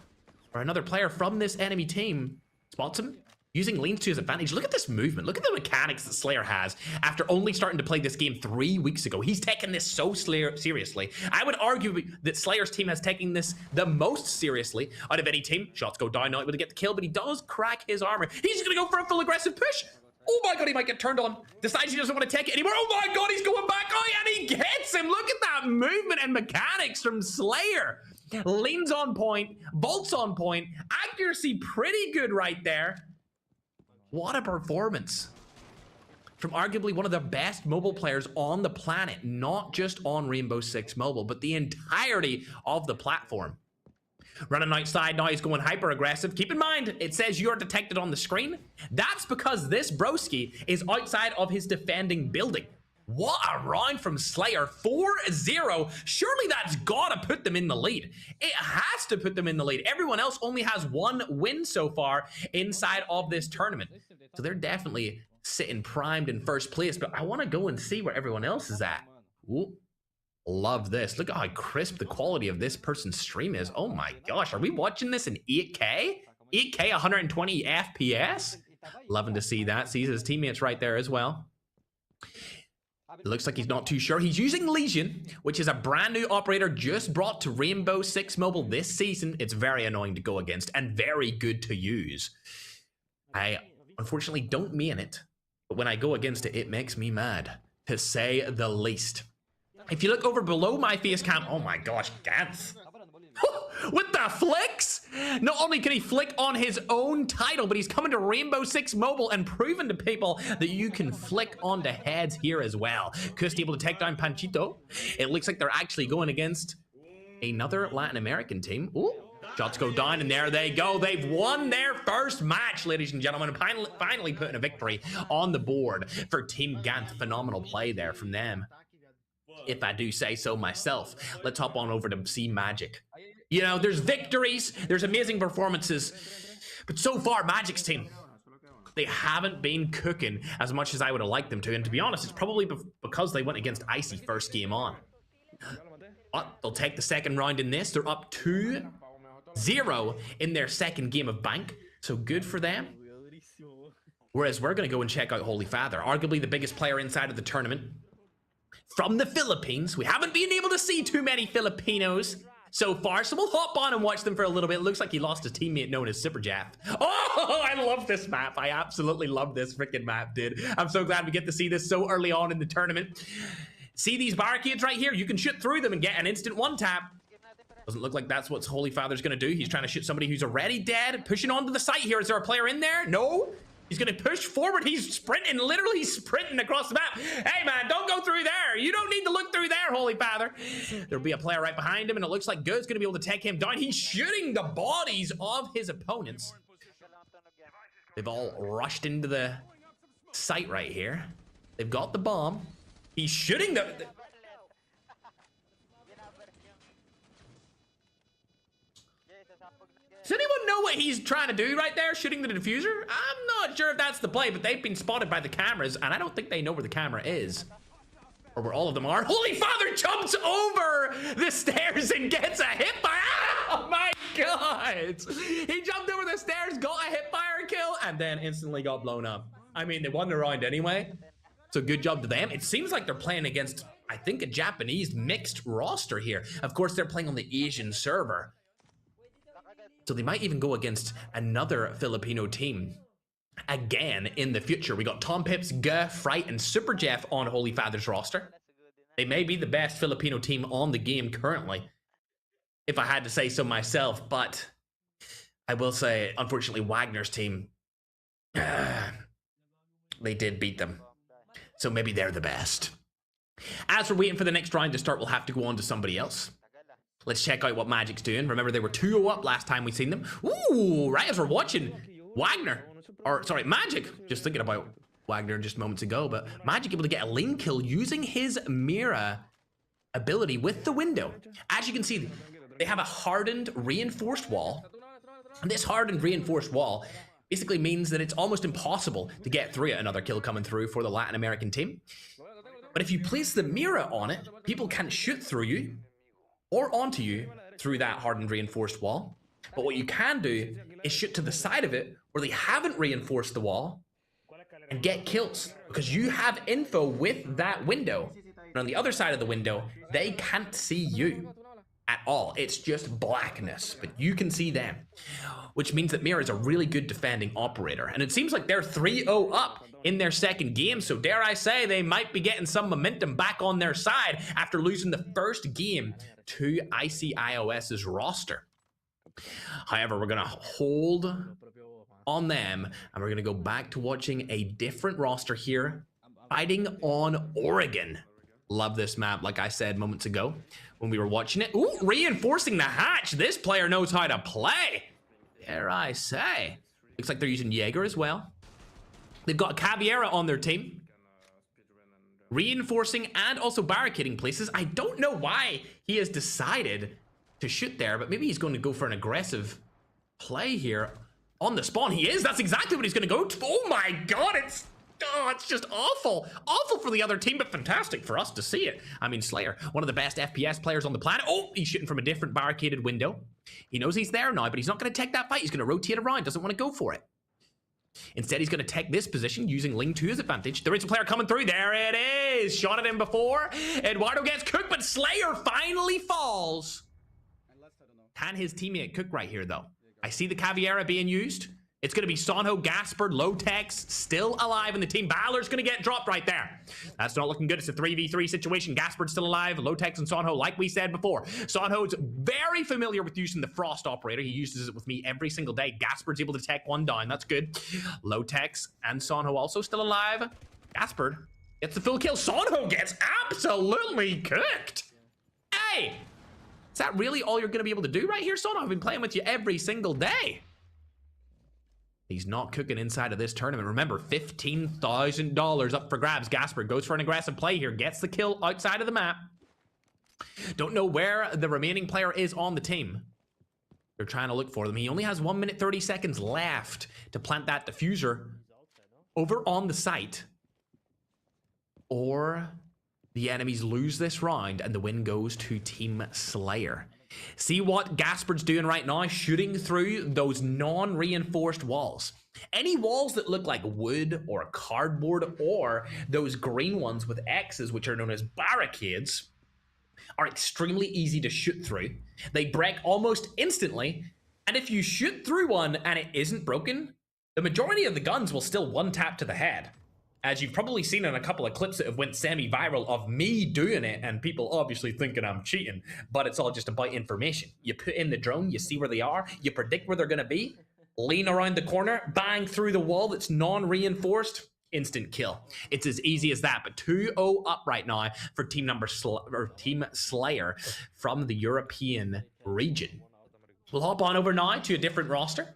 S1: or another player from this enemy team. Spots him. Using leans to his advantage. Look at this movement. Look at the mechanics that Slayer has after only starting to play this game 3 weeks ago. He's taken this so seriously. I would argue that Slayer's team has taken this the most seriously out of any team. Shots go down, not able to get the kill, but he does crack his armor. He's going to go for a full aggressive push. Oh my god, he might get turned on. Decides he doesn't want to take it anymore. Oh my god, he's going back. Oh, and he gets him. Look at that movement and mechanics from Slayer. Leans on point, bolts on point, accuracy pretty good right there. What a performance from arguably one of the best mobile players on the planet, not just on Rainbow Six Mobile, but the entirety of the platform. Running outside now, he's going hyper aggressive. Keep in mind, it says you're detected on the screen. That's because this broski is outside of his defending building. What a round from Slayer, 4-0. Surely that's gotta put them in the lead. It has to put them in the lead. Everyone else only has 1 win so far inside of this tournament. So they're definitely sitting primed in first place, but I wanna go and see where everyone else is at. Ooh, love this. Look at how crisp the quality of this person's stream is. Oh my gosh, are we watching this in 8K? 8K, 120 FPS? Loving to see that. Sees his teammates right there as well. It looks like he's not too sure. He's using Legion, which is a brand new operator just brought to Rainbow Six Mobile this season. It's very annoying to go against and very good to use. I unfortunately don't mean it, but when I go against it, it makes me mad, to say the least. If you look over below my face cam, oh my gosh, Gantz. With the flicks! Not only can he flick on his own title, but he's coming to Rainbow Six Mobile and proving to people that you can flick onto heads here as well. Kusti able to take down Panchito. It looks like they're actually going against another Latin American team. Ooh, shots go down, and there they go. They've won their first match, ladies and gentlemen, and finally putting a victory on the board for Team Gantt. Phenomenal play there from them, if I do say so myself. Let's hop on over to see Magic. You know, there's victories, there's amazing performances, but so far, Magic's team, they haven't been cooking as much as I would have liked them to, and to be honest, it's probably because they went against Icy first game on. They'll take the second round in this. They're up 2-0 in their second game of Bank, so good for them. Whereas we're going to go and check out Holy Father, arguably the biggest player inside of the tournament. From the Philippines. We haven't been able to see too many Filipinos so far, so we'll hop on and watch them for a little bit. It looks like he lost a teammate known as Superjaff. Oh, I love this map. I absolutely love this freaking map, dude. I'm so glad we get to see this so early on in the tournament. See these barricades right here? You can shoot through them and get an instant one-tap. Doesn't look like that's what Holy Father's going to do. He's trying to shoot somebody who's already dead. Pushing onto the site here. Is there a player in there? No. He's going to push forward. He's sprinting, literally sprinting across the map. Hey, man, don't go through there. You don't need to look through there, Holy Father. There'll be a player right behind him, and it looks like Good's going to be able to take him down. He's shooting the bodies of his opponents. They've all rushed into the site right here. They've got the bomb. He's shooting the... Does anyone know what he's trying to do right there, shooting the diffuser? I'm not sure if that's the play, but they've been spotted by the cameras, and I don't think they know where the camera is. Or where all of them are. Holy Father jumps over the stairs and gets a hit by... Oh my god! He jumped over the stairs, got a hit fire kill, and then instantly got blown up. I mean, they won the round anyway. So good job to them. It seems like they're playing against, I think, a Japanese mixed roster here. Of course, they're playing on the Asian server. So they might even go against another Filipino team again in the future. We got Tom Pips, Guh, Fright, and Super Jeff on Holy Father's roster. They may be the best Filipino team on the game currently, if I had to say so myself, but I will say, unfortunately, Wagner's team, they did beat them. So maybe they're the best. As we're waiting for the next round to start, we'll have to go on to somebody else. Let's check out what Magic's doing. Remember, they were 2-0 up last time we seen them. Ooh, right as we're watching Wagner, or sorry, Magic, just thinking about Wagner just moments ago, but Magic able to get a lane kill using his Mira ability with the window. As you can see, they have a hardened, reinforced wall. And this hardened, reinforced wall basically means that it's almost impossible to get through it. Another kill coming through for the Latin American team. But if you place the Mira on it, people can't shoot through you or onto you through that hardened, reinforced wall. But what you can do is shoot to the side of it where they haven't reinforced the wall and get kills, because you have info with that window. And on the other side of the window, they can't see you at all. It's just blackness, but you can see them, which means that Mira is a really good defending operator. And it seems like they're 3-0 up in their second game, so dare I say they might be getting some momentum back on their side after losing the first game to ICIOS's roster. However, we're going to hold on them, and we're going to go back to watching a different roster here, fighting on Oregon. Love this map, like I said moments ago when we were watching it. Ooh, reinforcing the hatch. This player knows how to play, dare I say. Looks like they're using Jaeger as well. They've got Caviera on their team, reinforcing and also barricading places. I don't know why he has decided to shoot there, but maybe he's going to go for an aggressive play here on the spawn. He is. That's exactly what he's going to go to. Oh my god, it's just awful. Awful for the other team, but fantastic for us to see it. I mean, Slayer, one of the best FPS players on the planet. Oh, he's shooting from a different barricaded window. He knows he's there now, but he's not going to take that fight. He's going to rotate around. Doesn't want to go for it. Instead, he's going to take this position using Ling to his advantage. There is a player coming through. There it is. Shot at him before. Eduardo gets cooked, but Slayer finally falls. Can his teammate cook right here, though? I see the Caviera being used. It's going to be Sonho, Gaspard, Lotex still alive in the team. Balor's going to get dropped right there. That's not looking good. It's a 3v3 situation. Gaspard's still alive. Lotex and Sonho, like we said before. Sonho's very familiar with using the Frost operator. He uses it with me every single day. Gaspard's able to take one down. That's good. Lotex and Sonho also still alive. Gaspard gets the full kill. Sonho gets absolutely cooked. Hey, is that really all you're going to be able to do right here, Sonho? I've been playing with you every single day. He's not cooking inside of this tournament. Remember, $15,000 up for grabs. Gaspard goes for an aggressive play here. Gets the kill outside of the map. Don't know where the remaining player is on the team. They're trying to look for them. He only has 1 minute 30 seconds left to plant that diffuser over on the site. Or the enemies lose this round and the win goes to Team Slayer. See what Gaspard's doing right now, shooting through those non-reinforced walls. Any walls that look like wood or cardboard, or those green ones with X's, which are known as barricades, are extremely easy to shoot through. They break almost instantly, and if you shoot through one and it isn't broken, the majority of the guns will still one-tap to the head. As you've probably seen in a couple of clips that have went semi-viral of me doing it, and people obviously thinking I'm cheating, but it's all just about information. You put in the drone, you see where they are, you predict where they're going to be, lean around the corner, bang through the wall that's non-reinforced, instant kill. It's as easy as that. But 2-0 up right now for Team Slayer from the European region. We'll hop on over now to a different roster.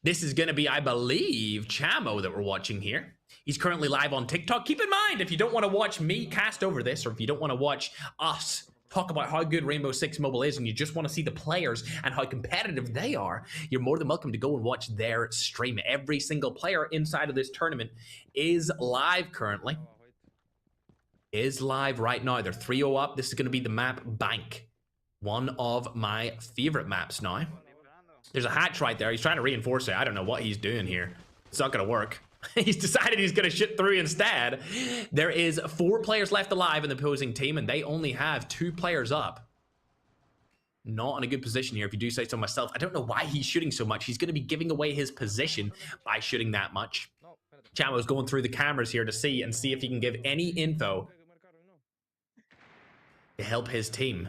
S1: This is going to be, I believe, Chamo that we're watching here. He's currently live on TikTok. Keep in mind, if you don't want to watch me cast over this, or if you don't want to watch us talk about how good Rainbow Six Mobile is, and you just want to see the players and how competitive they are, you're more than welcome to go and watch their stream. Every single player inside of this tournament is live currently. Is live right now. They're 3-0 up. This is going to be the map Bank. One of my favorite maps now. There's a hatch right there. He's trying to reinforce it. I don't know what he's doing here. It's not going to work. He's decided he's going to shoot through instead. There is 4 players left alive in the opposing team, and they only have 2 players up. Not in a good position here, if you do say so myself. I don't know why he's shooting so much. He's going to be giving away his position by shooting that much. Chamo's going through the cameras here to see if he can give any info to help his team.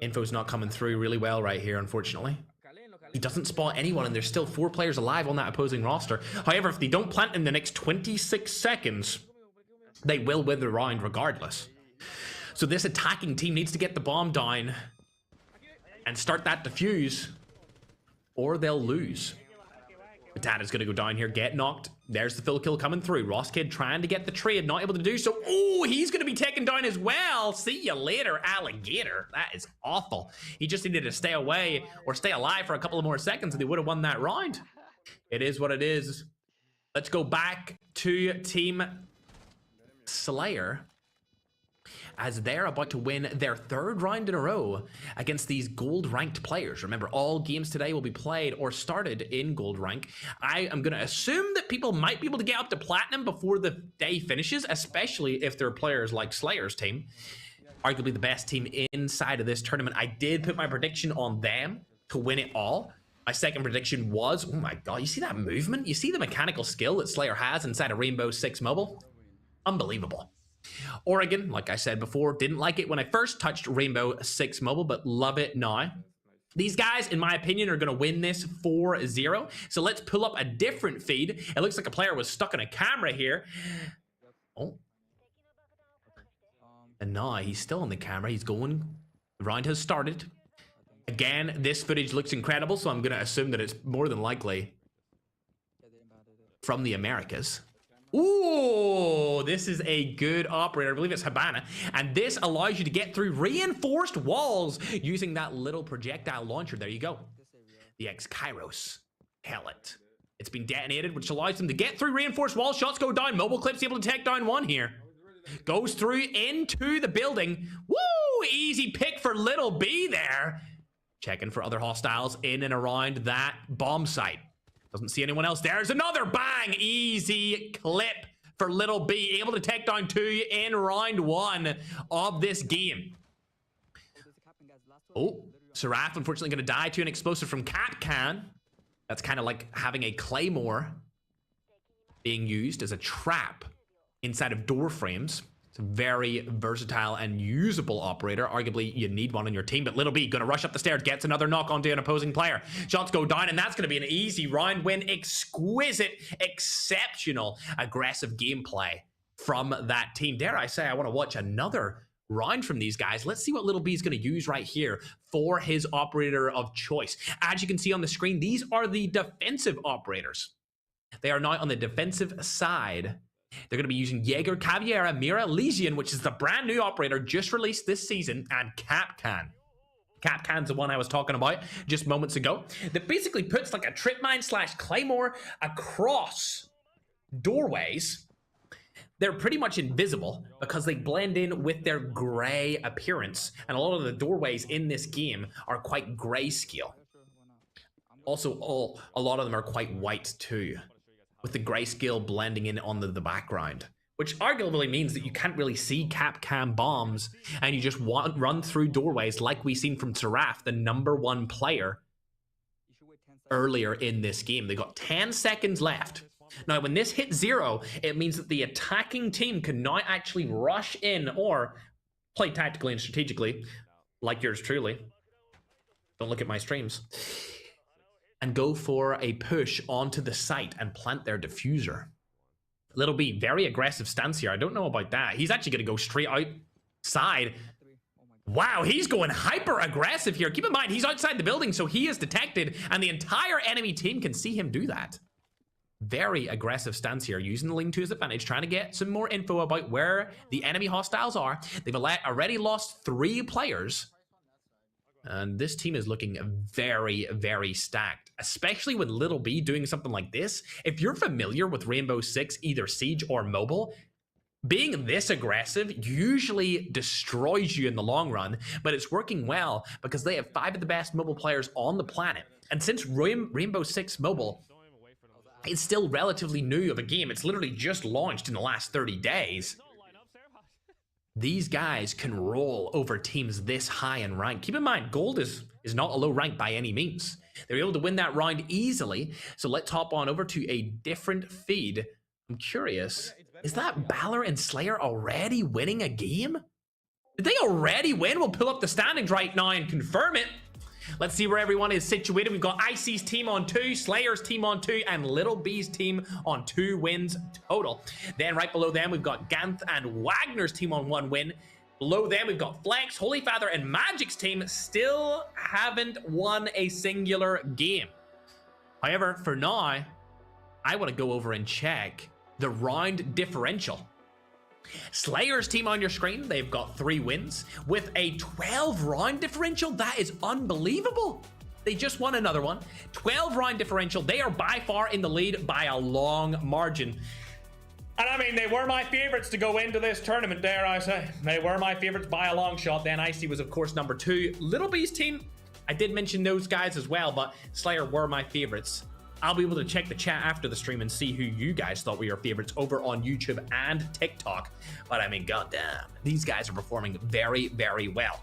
S1: Info's not coming through really well right here, unfortunately. He doesn't spot anyone, and there's still 4 players alive on that opposing roster. However, if they don't plant in the next 26 seconds, they will win the round regardless. So this attacking team needs to get the bomb down and start that defuse, or they'll lose. Batata's gonna go down here, get knocked. There's the full kill coming through. Ross Kid trying to get the trade, not able to do so. Oh, he's gonna be taken down as well. See you later, alligator. That is awful. He just needed to stay away or stay alive for a couple of more seconds and they would have won that round. It is what it is. Let's go back to Team Slayer, as they're about to win their 3rd round in a row against these gold ranked players. Remember, all games today will be played or started in gold rank. I am going to assume that people might be able to get up to platinum before the day finishes, especially if they're players like Slayer's team, arguably the best team inside of this tournament. I did put my prediction on them to win it all. My second prediction was, oh my god, you see that movement? You see the mechanical skill that Slayer has inside of Rainbow Six Mobile? Unbelievable. Oregon, like I said before, didn't like it when I first touched Rainbow Six Mobile, but love it now. These guys, in my opinion, are going to win this 4-0. So let's pull up a different feed. It looks like a player was stuck in a camera here. Oh. And now he's still on the camera. He's going. The round has started. Again, this footage looks incredible, so I'm going to assume that it's more than likely from the Americas. Ooh, this is a good operator. I believe it's Habana. And this allows you to get through reinforced walls using that little projectile launcher. There you go. The X-Kairos pellet. It's been detonated, which allows them to get through reinforced walls. Shots go down. Mobile Clip's able to take down one here. Goes through into the building. Woo! Easy pick for Little B there. Checking for other hostiles in and around that bomb site. Doesn't see anyone else. There's another bang. Easy clip for Little B. Able to take down 2 in round 1 of this game. Oh, Seraph unfortunately going to die to an explosive from Capcan. That's kind of like having a claymore being used as a trap inside of door frames. It's a very versatile and usable operator. Arguably, you need one on your team, but Little B gonna rush up the stairs, gets another knock onto an opposing player. Shots go down, and that's gonna be an easy round win. Exquisite, exceptional, aggressive gameplay from that team. Dare I say, I want to watch another round from these guys. Let's see what Little B is going to use right here for his operator of choice. As you can see on the screen, these are the defensive operators. They are now on the defensive side. They're going to be using Jaeger, Caviera, Mira, Legion, which is the brand new operator just released this season, and Capcan. Capcan's the one I was talking about just moments ago. That basically puts like a trip mine / claymore across doorways. They're pretty much invisible because they blend in with their gray appearance. And a lot of the doorways in this game are quite grayscale. Also, a lot of them are quite white too, with the grayscale blending in on the background, which arguably means that you can't really see Capcan bombs and you just run through doorways like we've seen from Seraph, the #1 player earlier in this game. They got 10 seconds left. Now, when this hits 0, it means that the attacking team can now actually rush in or play tactically and strategically, like yours truly. Don't look at my streams. And go for a push onto the site and plant their diffuser. Little B, very aggressive stance here. I don't know about that. He's actually going to go straight outside. Wow, he's going hyper aggressive here. Keep in mind, he's outside the building, so he is detected, and the entire enemy team can see him do that. Very aggressive stance here, using the lean to his advantage, trying to get some more info about where the enemy hostiles are. They've already lost 3 players. And this team is looking very, very stacked, especially with Little B doing something like this. If you're familiar with Rainbow Six, either Siege or Mobile, being this aggressive usually destroys you in the long run, but it's working well because they have 5 of the best mobile players on the planet. And since Rainbow Six Mobile It's still relatively new of a game. It's literally just launched in the last 30 days. These guys can roll over teams this high in rank. Keep in mind, gold is not a low rank by any means. They're able to win that round easily. So let's hop on over to a different feed. I'm curious, is that Balor and Slayer already winning a game? Did they already win? We'll pull up the standings right now and confirm it. Let's see where everyone is situated. We've got Icy's team on 2, Slayer's team on 2, and Little B's team on 2 wins total. Then right below them, we've got Ganth and Wagner's team on 1 win. Below them, we've got Flex, Holy Father, and Magic's team still haven't won a singular game. However, for now, I want to go over and check the round differential. Slayer's team on your screen, they've got 3 wins with a 12 round differential. That is unbelievable. They just won another one. 12 round differential. They are by far in the lead by a long margin. And I mean, they were my favorites to go into this tournament, dare I say. They were my favorites by a long shot. Then Icy was, of course, number 2. Little B's team, I did mention those guys as well, but Slayer were my favorites. I'll be able to check the chat after the stream and see who you guys thought were your favorites over on YouTube and TikTok. But I mean, goddamn, these guys are performing very, very well.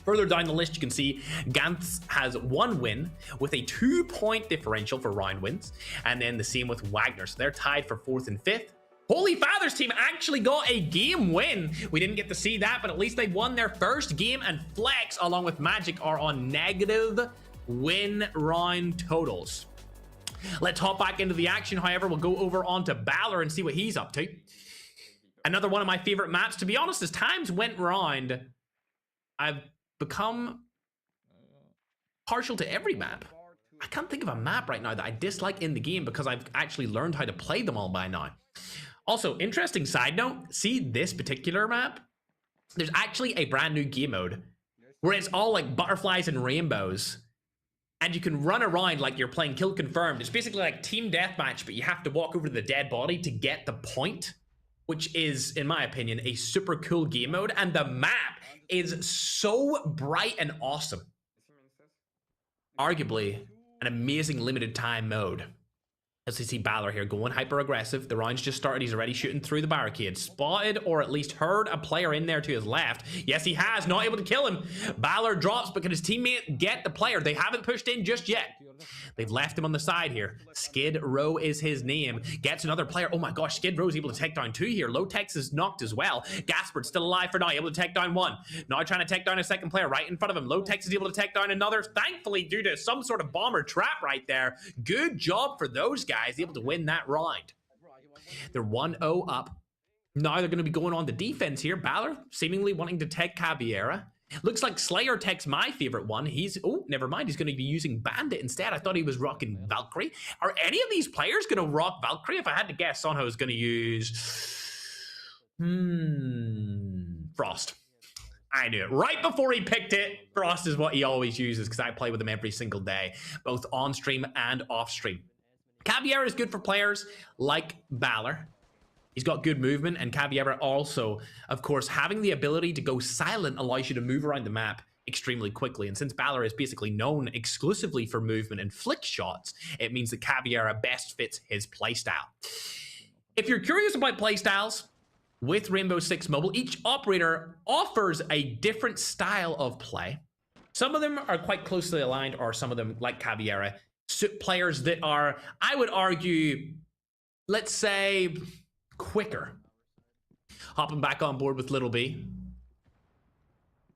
S1: Further down the list, you can see Gantz has 1 win with a 2-point differential for round wins. And then the same with Wagner. So they're tied for 4th and 5th. Holy Father's team actually got a game win. We didn't get to see that, but at least they won their first game. And Flex, along with Magic, are on negative win round totals. Let's hop back into the action. However, we'll go over onto Balor and see what he's up to. Another one of my favorite maps. To be honest, as times went round, I've become partial to every map. I can't think of a map right now that I dislike in the game because I've actually learned how to play them all by now. Also, interesting side note, see this particular map? There's actually a brand new game mode where it's all like butterflies and rainbows. And you can run around like you're playing Kill Confirmed. It's basically like team deathmatch, but you have to walk over to the dead body to get the point, which is, in my opinion, a super cool game mode. And the map is so bright and awesome. Arguably, an amazing limited time mode. As we see Balor here going hyper aggressive. The round's just started. He's already shooting through the barricade. Spotted or at least heard a player in there to his left. Yes, he has. Not able to kill him. Balor drops, but can his teammate get the player? They haven't pushed in just yet. They've left him on the side here. Skid Row is his name. Gets another player. Oh my gosh, Skid Row's able to take down 2 here. Low Tex is knocked as well. Gaspard's still alive for now. Able to take down 1. Now trying to take down a second player right in front of him. Low Tex is able to take down another. Thankfully, due to some sort of bomber trap right there. Good job for those guys. Able to win that round. They're 1-0 up. Now they're going to be going on the defense here. Balor seemingly wanting to take Caviera. Looks like Slayer takes my favorite one. Oh, never mind. He's going to be using Bandit instead. I thought he was rocking Valkyrie. Are any of these players going to rock Valkyrie? If I had to guess, Sonho is going to use Frost. I knew it. Right before he picked it, Frost is what he always uses because I play with him every single day, both on stream and off stream. Caviera is good for players like Balor. He's got good movement, and Caviera also, of course, having the ability to go silent allows you to move around the map extremely quickly. And since Balor is basically known exclusively for movement and flick shots, it means that Caviera best fits his playstyle. If you're curious about playstyles, with Rainbow Six Mobile, each operator offers a different style of play. Some of them are quite closely aligned, or some of them, like Caviera, suit players that are, I would argue, let's say, quicker. Hopping back on board with Little B.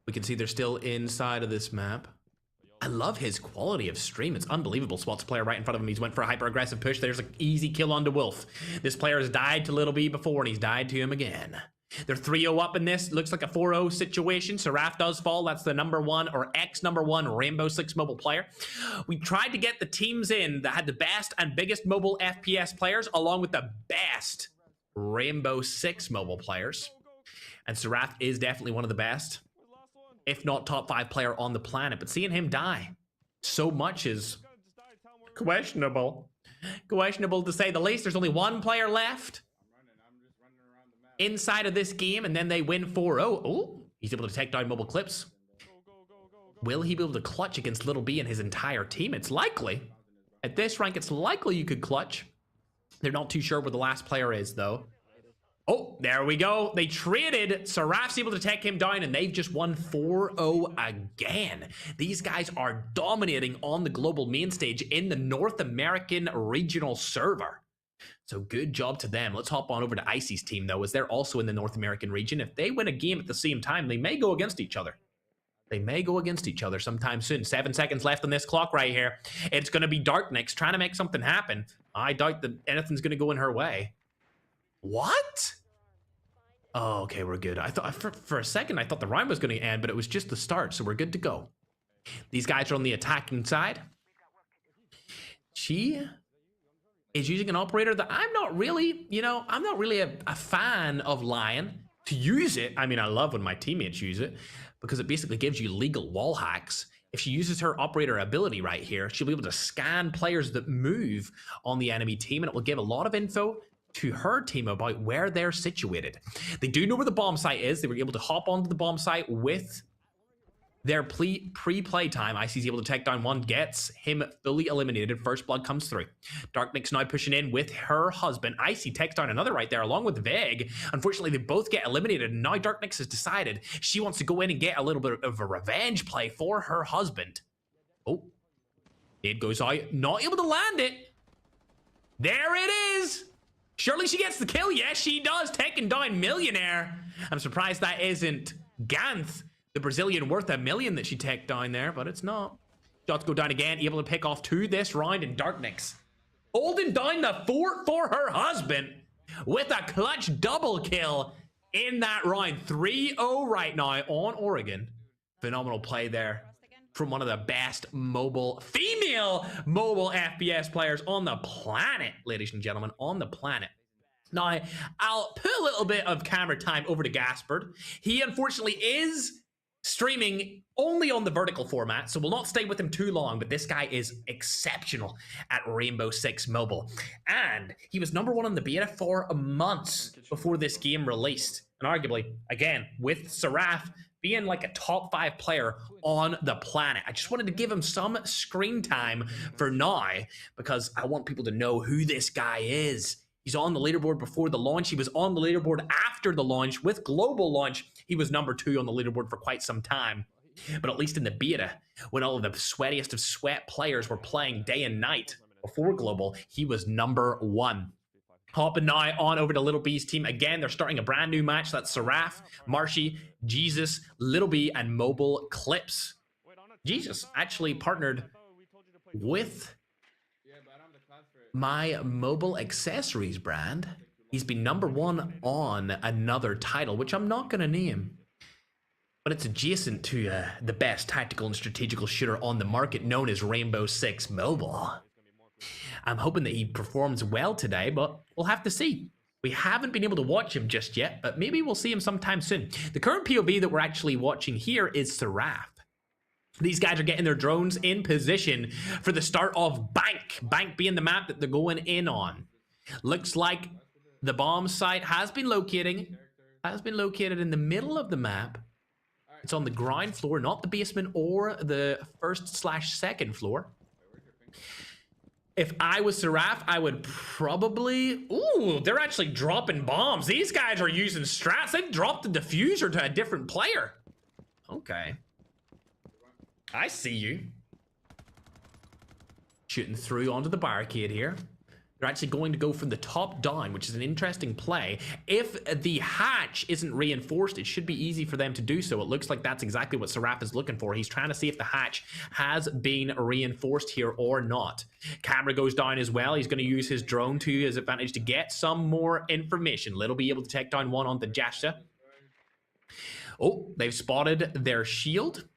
S1: We can see they're still inside of this map. I love his quality of stream. It's unbelievable. Spots a player right in front of him. He's went for a hyper-aggressive push. There's an easy kill onto Wolf. This player has died to Little B before, and he's died to him again. They're 3-0 up in this. Looks like a 4-0 situation. Seraph does fall. That's the #1 or ex-#1 Rainbow Six Mobile player. We tried to get the teams in that had the best and biggest mobile FPS players, along with the best Rainbow Six Mobile players. And Seraph is definitely one of the best, if not top 5 player on the planet. But seeing him die so much is questionable. Questionable to say the least. There's only 1 player left inside of this game, and then they win 4-0. Oh, he's able to take down Mobile Clips. Will he be able to clutch against Little B and his entire team? It's likely. At this rank, it's likely you could clutch. They're not too sure where the last player is, though. Oh, there we go. They traded. Seraph's able to take him down, and they've just won 4-0 again. These guys are dominating on the global main stage in the North American regional server. So good job to them. Let's hop on over to Icy's team, though, as they're also in the North American region. If they win a game at the same time, they may go against each other. They may go against each other sometime soon. 7 seconds left on this clock right here. It's going to be Darknix trying to make something happen. I doubt that anything's going to go in her way. What? Oh, okay, we're good. I thought for a second I thought the round was going to end, but it was just the start, so we're good to go. These guys are on the attacking side. She is using an operator that I'm not really, I'm not really a fan of Lion. To use it, I mean, I love when my teammates use it because it basically gives you legal wall hacks. If she uses her operator ability right here, she'll be able to scan players that move on the enemy team, and it will give a lot of info to her team about where they're situated. They do know where the bomb site is. They were able to hop onto the bomb site with their pre-play time. Icy's able to take down one, gets him fully eliminated. First blood comes through. Darknix now pushing in with her husband. Icy takes down another right there along with Veg. Unfortunately, they both get eliminated. And now Darknix has decided she wants to go in and get a little bit of a revenge play for her husband. Oh, it goes out. Not able to land it. There it is. Surely she gets the kill. Yes, she does. Taking down Millionaire. I'm surprised that isn't Ganth, the Brazilian worth $1 million that she take down there, but it's not. Shots go down again. Able to pick off 2 this round, and Darknix holding down the fort for her husband with a clutch double kill in that round. 3-0 right now on Oregon. Phenomenal play there from one of the best female mobile FPS players on the planet, ladies and gentlemen, on the planet. Now, I'll put a little bit of camera time over to Gaspard. He unfortunately is streaming only on the vertical format, so we'll not stay with him too long, but this guy is exceptional at Rainbow Six Mobile. And he was #1 on the beta for months before this game released. And arguably, again, with Seraph being like a top 5 player on the planet. I just wanted to give him some screen time for now because I want people to know who this guy is. He's on the leaderboard before the launch. He was on the leaderboard after the launch. With global launch, he was #2 on the leaderboard for quite some time. But at least in the beta, when all of the sweatiest of sweat players were playing day and night before global, he was #1. Hopping now on over to Little B's team. Again, they're starting a brand new match. That's Seraph, Marshy, Jesus, Little B, and Mobile Clips. Jesus actually partnered with my mobile accessories brand. He's been #1 on another title, which I'm not going to name. But it's adjacent to the best tactical and strategical shooter on the market, known as Rainbow Six Mobile. I'm hoping that he performs well today, but we'll have to see. We haven't been able to watch him just yet, but maybe we'll see him sometime soon. The current POV that we're actually watching here is Seraph. These guys are getting their drones in position for the start of Bank. Bank being the map that they're going in on. Looks like the bomb site has been located in the middle of the map. It's on the ground floor, not the basement or the 1/2nd floor. If I was Seraph, I would probably... Ooh, they're actually dropping bombs. These guys are using strats. They've dropped the diffuser to a different player. Okay. I see you. Shooting through onto the barricade here. They're actually going to go from the top down, which is an interesting play. If the hatch isn't reinforced, it should be easy for them to do so. It looks like that's exactly what Seraph is looking for. He's trying to see if the hatch has been reinforced here or not. Camera goes down as well. He's going to use his drone to his advantage to get some more information. Little be able to take down one on the Jasha. Oh, they've spotted their shield.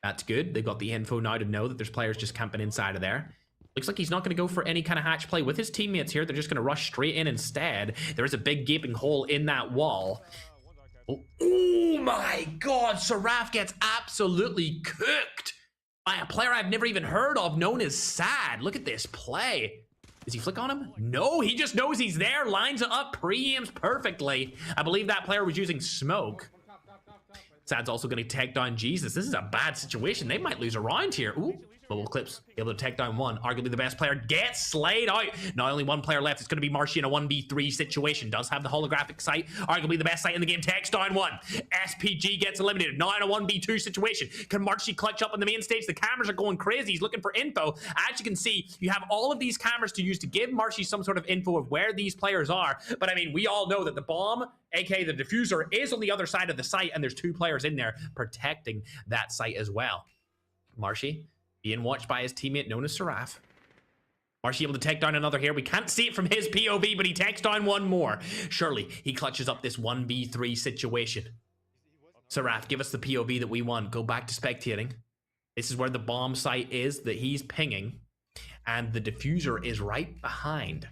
S1: That's good. They've got the info now to know that there's players just camping inside of there. Looks like he's not going to go for any kind of hatch play with his teammates here. They're just going to rush straight in instead. There is a big gaping hole in that wall. Oh my god, Seraph gets absolutely cooked by a player I've never even heard of, known as Sad. Look at this play. Does he flick on him? No, he just knows he's there, lines it up, pre-aims perfectly. I believe that player was using smoke. Sad's also going to take down Jesus. This is a bad situation. They might lose a round here. Ooh, Mobile Clips able to take down one. Arguably the best player gets slayed out. Now only one player left. It's going to be Marshy in a 1v3 situation. Does have the holographic sight. Arguably the best sight in the game. Takes down one. SPG gets eliminated. Now in a 1v2 situation. Can Marshy clutch up on the main stage? The cameras are going crazy. He's looking for info. As you can see, you have all of these cameras to use to give Marshy some sort of info of where these players are. But I mean, we all know that the bomb, aka the diffuser, is on the other side of the site, and there's two players in there protecting that site as well. Marshy being watched by his teammate known as Seraph. Marshy able to take down another here. We can't see it from his POV, but he takes down one more. Surely he clutches up this 1v3 situation. Seraph, give us the POV that we want. Go back to spectating. This is where the bomb site is that he's pinging, and the diffuser is right behind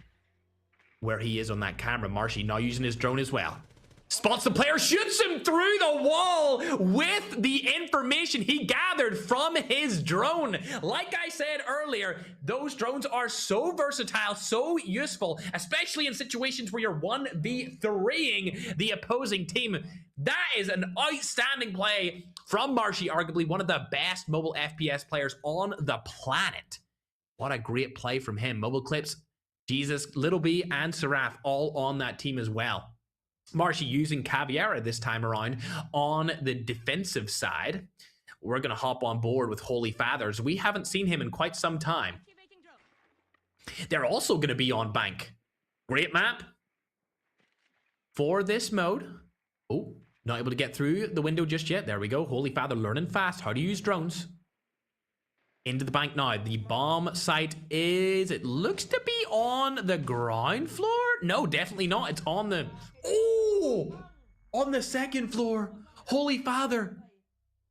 S1: where he is on that camera. Marshy now using his drone as well. Spots the player, shoots him through the wall with the information he gathered from his drone. Like I said earlier, those drones are so versatile, so useful, especially in situations where you're 1v3ing the opposing team. That is an outstanding play from Marshy, arguably one of the best mobile FPS players on the planet. What a great play from him. Mobile Clips, Jesus, Little B, and Seraph all on that team as well. Marshy using Caviera this time around on the defensive side. We're going to hop on board with Holy Fathers. We haven't seen him in quite some time. They're also going to be on Bank. Great map for this mode. Oh, not able to get through the window just yet. There we go. Holy Father learning fast how to use drones. Into the bank now. The bomb site is, it looks to be on the ground floor. No, definitely not. It's on the, oh, on the second floor. Holy Father.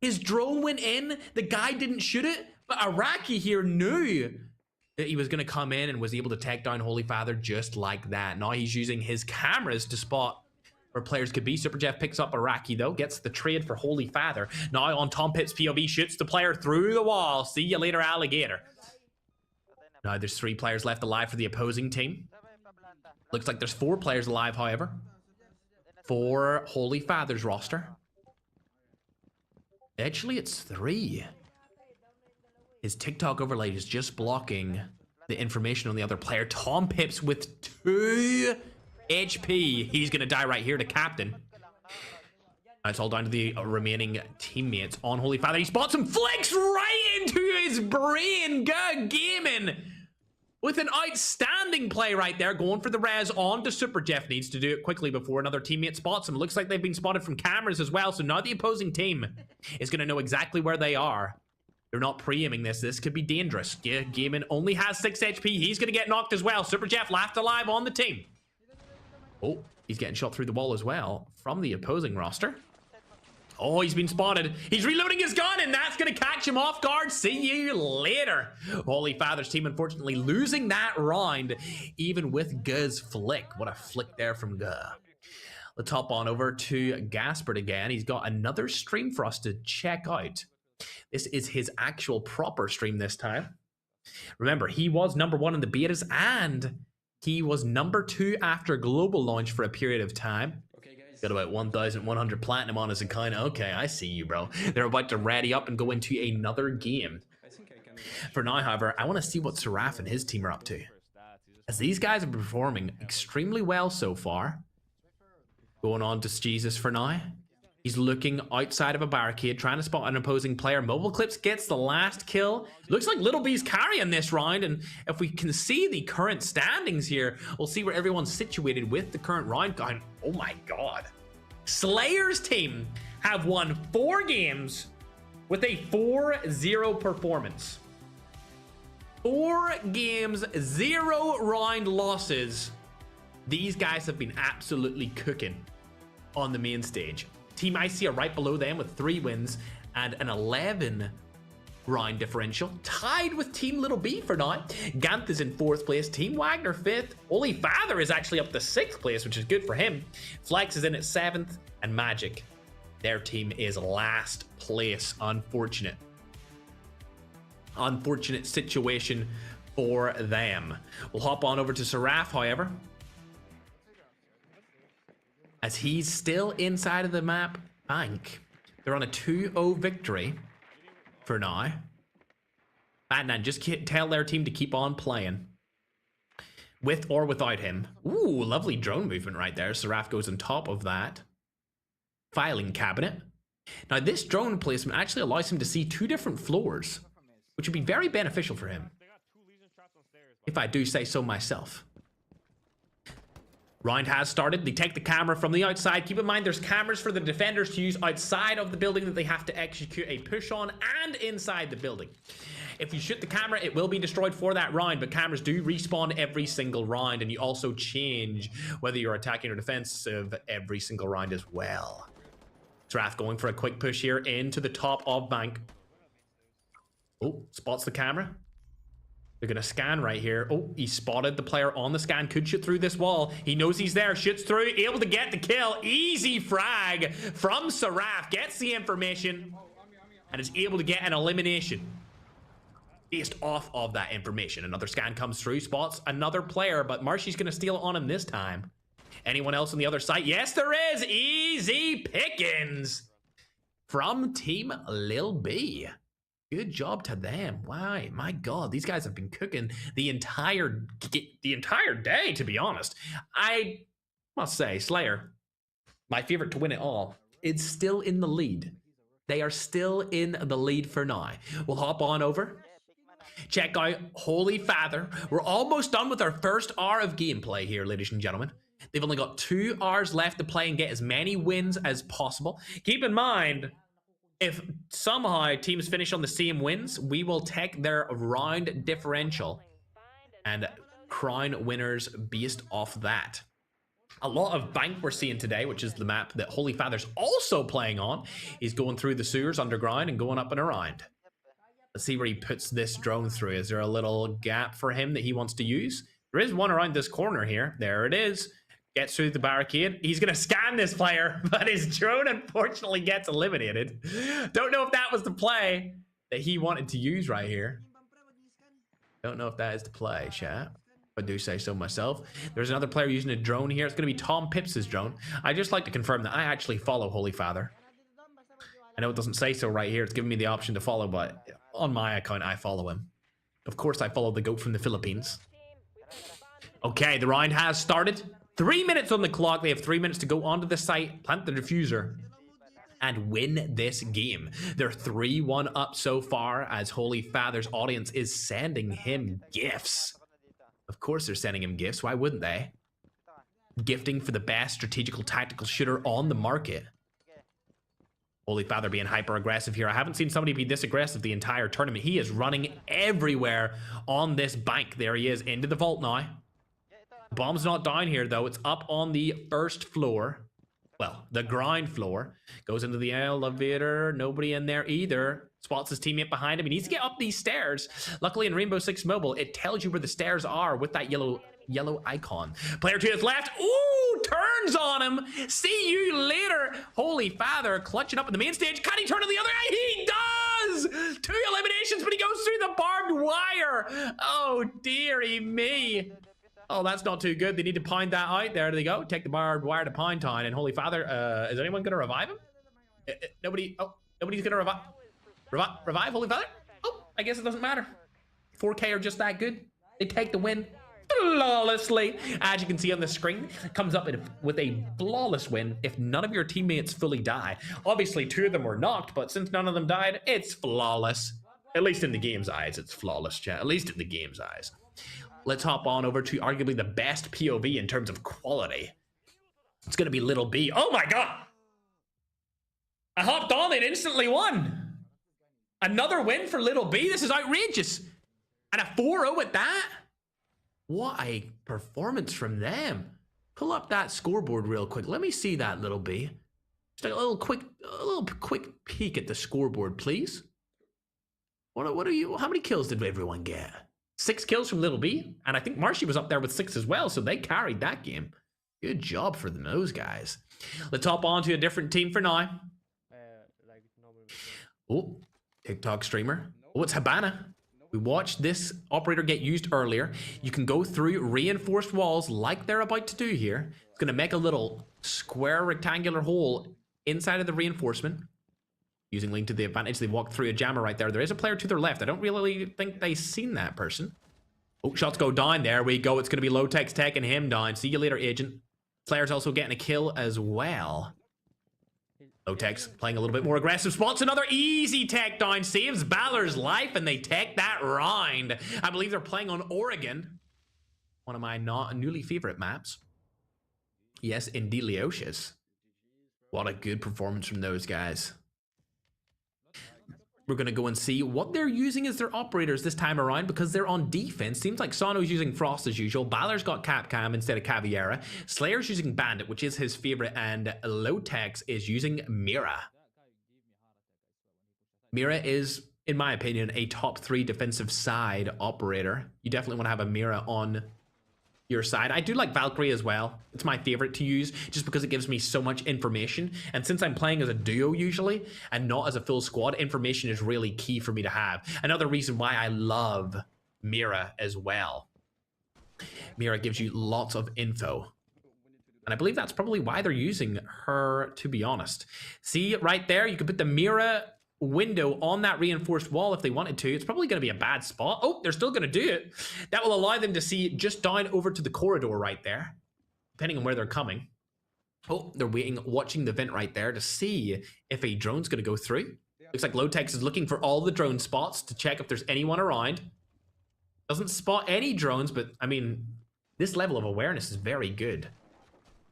S1: His drone went in. The guy didn't shoot it, but Iraqi here knew that he was going to come in and was able to take down Holy Father just like that. Now he's using his cameras to spot where players could be. Super Jeff picks up Iraqi though, gets the trade for Holy Father. Now on Tom Pip's POV, shoots the player through the wall. See you later, alligator. Now there's 3 players left alive for the opposing team. Looks like there's 4 players alive, however, for Holy Father's roster. Actually, it's 3. His TikTok overlay is just blocking the information on the other player. Tom Pips with 2 HP. He's gonna die right here to Captain. It's all down to the remaining teammates on Holy Father. He spots him, flicks right into his brain. Good gaming. With an outstanding play right there, going for the res on to Super Jeff. Needs to do it quickly before another teammate spots him. Looks like they've been spotted from cameras as well, so now the opposing team is gonna know exactly where they are. They're not pre-aiming this. This could be dangerous. Yeah, Gaming only has 6 HP. He's gonna get knocked as well. Super Jeff left alive on the team. Oh, he's getting shot through the wall as well from the opposing roster. Oh, he's been spotted. He's reloading his gun, and that's going to catch him off guard. See you later. Holy Father's team, unfortunately, losing that round, even with Guz's flick. What a flick there from Guz. Let's hop on over to Gaspard again. He's got another stream for us to check out. This is his actual proper stream this time. Remember, he was #1 in the betas, and he was #2 after global launch for a period of time. Okay, guys. Got about 1,100 platinum on his account. Okay, I see you, bro. They're about to ready up and go into another game. For now, however, I want to see what Seraph and his team are up to, as these guys are performing extremely well so far. Going on to Jesus for now. He's looking outside of a barricade, trying to spot an opposing player. Mobile Clips gets the last kill. Looks like Little B's carrying this round, and if we can see the current standings here, we'll see where everyone's situated with the current round count. Oh my god. Slayer's team have won 4 games with a 4-0 performance. 4 games, 0 round losses. These guys have been absolutely cooking on the main stage. Team IC are right below them with 3 wins and an 11 round differential, tied with Team Little B for now. Ganth is in 4th place, Team Wagner 5th. Holy Father is actually up to 6th place, which is good for him. Flex is in at 7th, and Magic, their team is last place. Unfortunate situation for them. We'll hop on over to Seraph, however, as he's still inside of the map bank. They're on a 2-0 victory for now. Batman, just tell their team to keep on playing. With or without him. Ooh, lovely drone movement right there. Seraph goes on top of that filing cabinet. Now, this drone placement actually allows him to see 2 different floors, which would be very beneficial for him, if I do say so myself. Round has started. They take the camera from the outside. Keep in mind, there's cameras for the defenders to use outside of the building that they have to execute a push on, and inside the building. If you shoot the camera, it will be destroyed for that round, but cameras do respawn every single round, and you also change whether you're attacking or defensive every single round as well. Strath going for a quick push here into the top of bank. Oh, spots the camera. They're going to scan right here. Oh, he spotted the player on the scan. Could shoot through this wall. He knows he's there. Shoots through. Able to get the kill. Easy frag from Seraph. Gets the information and is able to get an elimination based off of that information. Another scan comes through. Spots another player, but Marshy's going to steal it on him this time. Anyone else on the other side? Yes, there is. Easy pickings from Team Lil B. Good job to them. Wow, my God, these guys have been cooking the entire day, to be honest. I must say, Slayer, my favorite to win it all, is still in the lead. They are still in the lead for now. We'll hop on over. Check out Holy Father. We're almost done with our first hour of gameplay here, ladies and gentlemen. They've only got 2 hours left to play and get as many wins as possible. Keep in mind, if somehow teams finish on the same wins, we will take their round differential and crown winners based off that. A lot of bank we're seeing today, which is the map that Holy Father's also playing on, is going through the sewers underground and going up and around. Let's see where he puts this drone through. Is there a little gap for him that he wants to use? There is one around this corner here. There it is. Gets through the barricade. He's going to scan this player, but his drone unfortunately gets eliminated. Don't know if that was the play that he wanted to use right here. Don't know if that is the play, chat. I do say so myself. There's another player using a drone here. It's going to be Tom Pips' drone. I just like to confirm that I actually follow Holy Father. I know it doesn't say so right here. It's giving me the option to follow, but on my account, I follow him. Of course, I follow the goat from the Philippines. Okay, the round has started. 3 minutes on the clock. They have 3 minutes to go onto the site, plant the diffuser, and win this game. They're 3-1 up so far as Holy Father's audience is sending him gifts. Of course they're sending him gifts. Why wouldn't they? Gifting for the best strategical tactical shooter on the market. Holy Father being hyper aggressive here. I haven't seen somebody be this aggressive the entire tournament. He is running everywhere on this bank. There he is into the vault now. Bomb's not down here, though. It's up on the first floor. Well, the ground floor. Goes into the elevator. Nobody in there either. Spots his teammate behind him. He needs to get up these stairs. Luckily, in Rainbow Six Mobile, it tells you where the stairs are with that yellow icon. Player to his left. Ooh, turns on him. See you later. Holy Father clutching up in the main stage. Can he turn to the other? He does! 2 eliminations, but he goes through the barbed wire. Oh, dearie me. Oh, that's not too good. They need to pound that out. There they go. Take the barbed wire to Pound Town. And Holy Father, is anyone going to revive him? Nobody. Oh, nobody's going to revive Holy Father? Oh, I guess it doesn't matter. 4K are just that good. They take the win flawlessly. As you can see on the screen, it comes up with a flawless win if none of your teammates fully die. Obviously, 2 of them were knocked, but since none of them died, it's flawless. At least in the game's eyes, it's flawless, chat. At least in the game's eyes. Let's hop on over to arguably the best POV in terms of quality. It's going to be Little B. Oh my God! I hopped on and instantly won. Another win for Little B. This is outrageous. And a 4-0 at that? What a performance from them. Pull up that scoreboard real quick. Let me see that, Little B. Just a little quick peek at the scoreboard, please. What are you? How many kills did everyone get? 6 kills from Little B, and I think Marshy was up there with 6 as well, so they carried that game. Good job for those guys. Let's hop on to a different team for now. Oh, TikTok streamer. Oh, it's Habana. We watched this operator get used earlier. You can go through reinforced walls like they're about to do here. It's going to make a little square rectangular hole inside of the reinforcement. Using lean to the advantage. They walk through a jammer right there. There is a player to their left. I don't really think they've seen that person. Oh, shots go down. There we go. It's going to be Low-Tech's taking him down. See you later, Agent. Player's also getting a kill as well. Low-Tech's playing a little bit more aggressive. Spots another easy tech down. Saves Balor's life, and they take that round. I believe they're playing on Oregon. One of my newly favorite maps. Yes, in Delicious. What a good performance from those guys. We're going to go and see what they're using as their operators this time around because they're on defense. Seems like Sano's using Frost as usual. Balor's got Capcom instead of Caviera. Slayer's using Bandit, which is his favorite, and Low-Tech's is using Mira. Mira is, in my opinion, a top 3 defensive side operator. You definitely want to have a Mira on your side. I do like Valkyrie as well. It's my favorite to use just because it gives me so much information. And since I'm playing as a duo usually and not as a full squad, information is really key for me to have. Another reason why I love Mira as well. Mira gives you lots of info. And I believe that's probably why they're using her, to be honest. See right there, you can put the Mira window on that reinforced wall if they wanted to. It's probably going to be a bad spot. Oh, they're still going to do it. That will allow them to see just down over to the corridor right there, depending on where they're coming. Oh, they're waiting, watching the vent right there to see if a drone's going to go through. Looks like Low-Tech's is looking for all the drone spots to check if there's anyone around. Doesn't spot any drones, but I mean, this level of awareness is very good.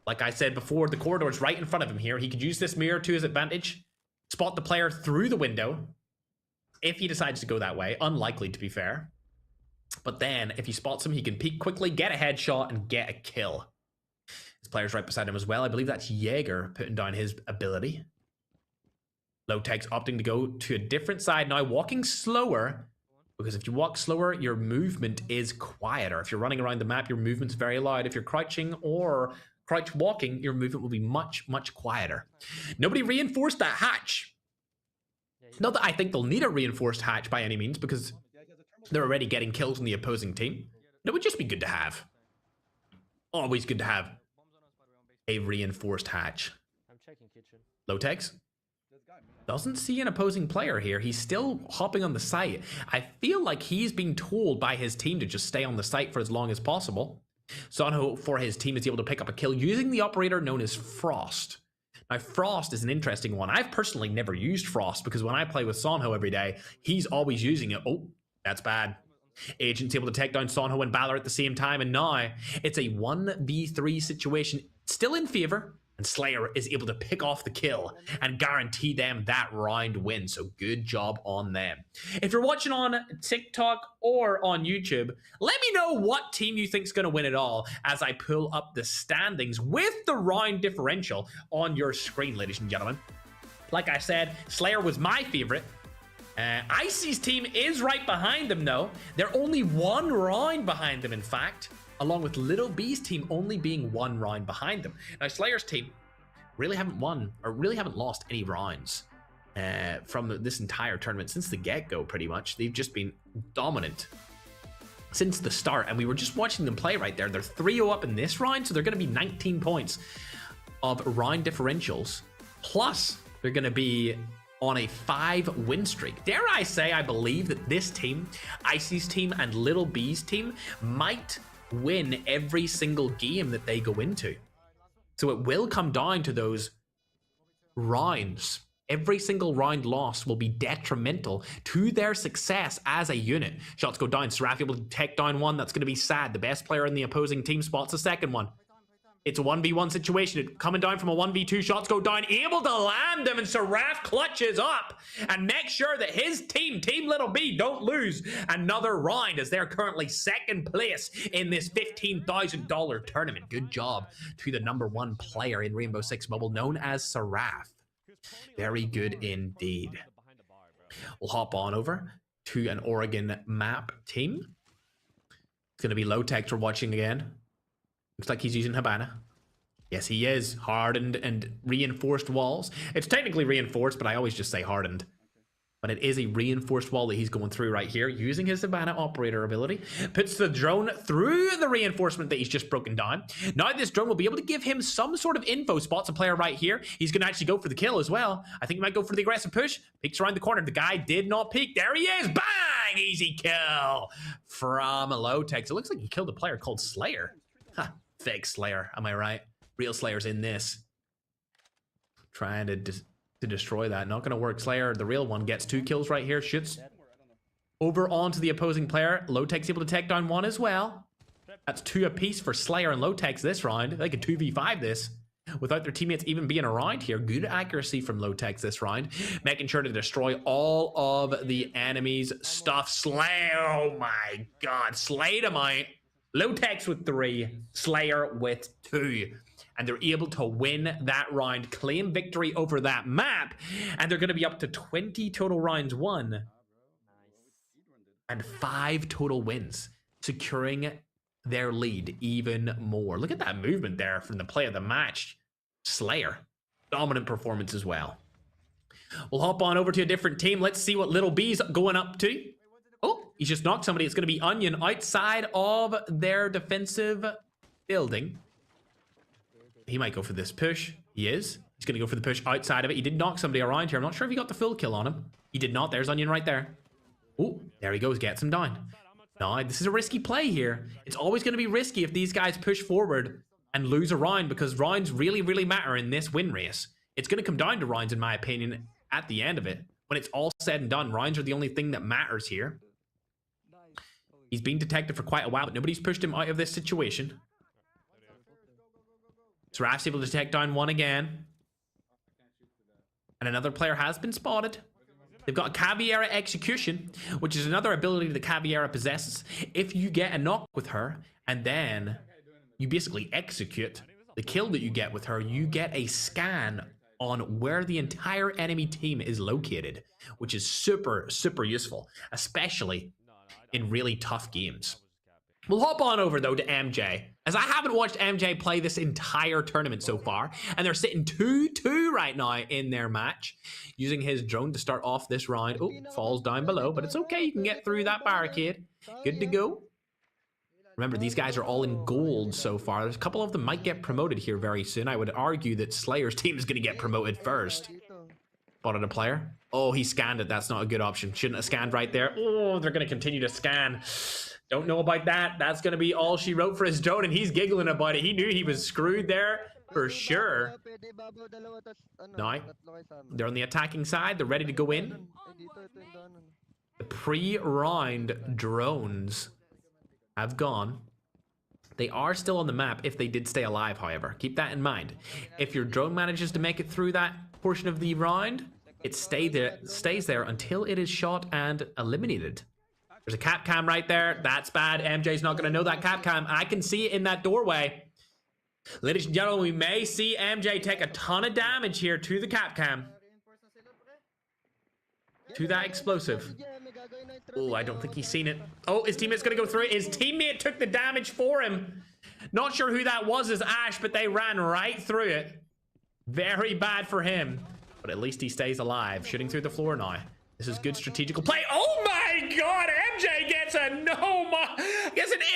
S1: Like I said before, the corridor's right in front of him here. He could use this mirror to his advantage. Spot the player through the window if he decides to go that way. Unlikely, to be fair. But then, if he spots him, he can peek quickly, get a headshot, and get a kill. This player's right beside him as well. I believe that's Jaeger putting down his ability. Low-Tech's opting to go to a different side now, walking slower. Because if you walk slower, your movement is quieter. If you're running around the map, your movement's very loud. If you're crouching or crouch walking, your movement will be much, much quieter. Nobody reinforced that hatch. Not that I think they'll need a reinforced hatch by any means, because they're already getting kills on the opposing team. It would just be good to have. Always good to have a reinforced hatch. Low-Tech's doesn't see an opposing player here. He's still hopping on the site. I feel like he's being told by his team to just stay on the site for as long as possible. Sonho, for his team, is able to pick up a kill using the operator known as Frost. Now, Frost is an interesting one. I've personally never used Frost because when I play with Sonho every day, he's always using it. Oh, that's bad. Agent's able to take down Sonho and Balor at the same time, and now it's a 1v3 situation, still in favor, and Slayer is able to pick off the kill and guarantee them that round win. So good job on them. If you're watching on TikTok or on YouTube, let me know what team you think is going to win it all as I pull up the standings with the round differential on your screen, ladies and gentlemen. Like I said, Slayer was my favorite. Icy's team is right behind them, though. They're only 1 round behind them, in fact, along with Little B's team only being 1 round behind them. Now, Slayer's team really haven't won, or really haven't lost any rounds from this entire tournament since the get-go, pretty much. They've just been dominant since the start, and we were just watching them play right there. They're 3-0 up in this round, so they're going to be 19 points of round differentials, plus they're going to be on a 5-win streak. Dare I say, I believe that this team, Icy's team and Little B's team, might win every single game that they go into. So it will come down to those rounds. Every single round lost will be detrimental to their success as a unit. Shots go down. Seraph able to take down one. That's going to be sad. The best player in the opposing team spots a second one. It's a 1v1 situation. Coming down from a 1v2. Shots go down. Able to land them, and Seraph clutches up and makes sure that his team, Team Little B, don't lose another round as they're currently 2nd place in this $15,000 tournament. Good job to the #1 player in Rainbow Six Mobile, known as Seraph. Very good indeed. We'll hop on over to an Oregon map team. It's going to be Low-Tech we're watching again. Looks like he's using Habana. Yes, he is. Hardened and reinforced walls. It's technically reinforced, but I always just say hardened. but it is a reinforced wall that he's going through right here, using his Savannah operator ability. Puts the drone through the reinforcement that he's just broken down. Now this drone will be able to give him some sort of info. Spots a player right here. He's going to actually go for the kill as well. I think he might go for the aggressive push. Peeks around the corner. The guy did not peek. There he is. Bang! Easy kill from Lowtex. It looks like he killed a player called Slayer. Huh. Fake Slayer, am I right? Real Slayer's in this. Trying to destroy that. Not going to work. Slayer, the real one, gets 2 kills right here. Shoots over onto the opposing player. Lowtex able to take down 1 as well. That's 2 apiece for Slayer and Lowtex this round. They could 2v5 this without their teammates even being around here. Good accuracy from Lowtex this round. Making sure to destroy all of the enemy's stuff. Slay, oh my god. Slayed him out. Lowtex with 3. Slayer with 2. And they're able to win that round, claim victory over that map, and they're going to be up to 20 total rounds won and 5 total wins, securing their lead even more. Look at that movement there from the play of the match. Slayer, dominant performance as well. We'll hop on over to a different team. Let's see what Little B's going up to. Oh, he's just knocked somebody. It's going to be Onion outside of their defensive building. He might go for this push. He is. He's going to go for the push outside of it. He did knock somebody around here. I'm not sure if he got the full kill on him. He did not. There's Onion right there. Oh, there he goes. Gets him down. No, this is a risky play here. It's always going to be risky if these guys push forward and lose a round, because rounds really, really matter in this win race. It's going to come down to rounds, in my opinion, at the end of it. When it's all said and done, rounds are the only thing that matters here. He's been detected for quite a while, but nobody's pushed him out of this situation. So Raf's able to take down 1 again. And another player has been spotted. They've got a Caviera Execution, which is another ability that Caviera possesses. If you get a knock with her, and then you basically execute the kill that you get with her, you get a scan on where the entire enemy team is located, which is super, super useful, especially in really tough games. We'll hop on over, though, to MJ, as I haven't watched MJ play this entire tournament so far, and they're sitting 2-2 right now in their match, using his drone to start off this round. Oh, falls down below, but it's okay. You can get through that barricade. Good to go. Remember, these guys are all in gold so far. There's a couple of them might get promoted here very soon. I would argue that Slayer's team is going to get promoted first. Spotted a player. Oh, he scanned it. That's not a good option. Shouldn't have scanned right there. Oh, they're going to continue to scan. Don't know about that. That's going to be all she wrote for his drone, and he's giggling about it. He knew he was screwed there for sure. Now, they're on the attacking side. They're ready to go in. The pre-round drones have gone. They are still on the map if they did stay alive, however. Keep that in mind. If your drone manages to make it through that portion of the round, it stays there until it is shot and eliminated. There's a cap cam right there. That's bad. MJ's not going to know that cap cam. I can see it in that doorway. Ladies and gentlemen, we may see MJ take a ton of damage here to the cap cam. To that explosive. Oh, I don't think he's seen it. Oh, his teammate's going to go through it. His teammate took the damage for him. Not sure who that was as Ash, but they ran right through it. Very bad for him. But at least he stays alive. Shooting through the floor now. This is good strategical play. Oh my god, MJ gets an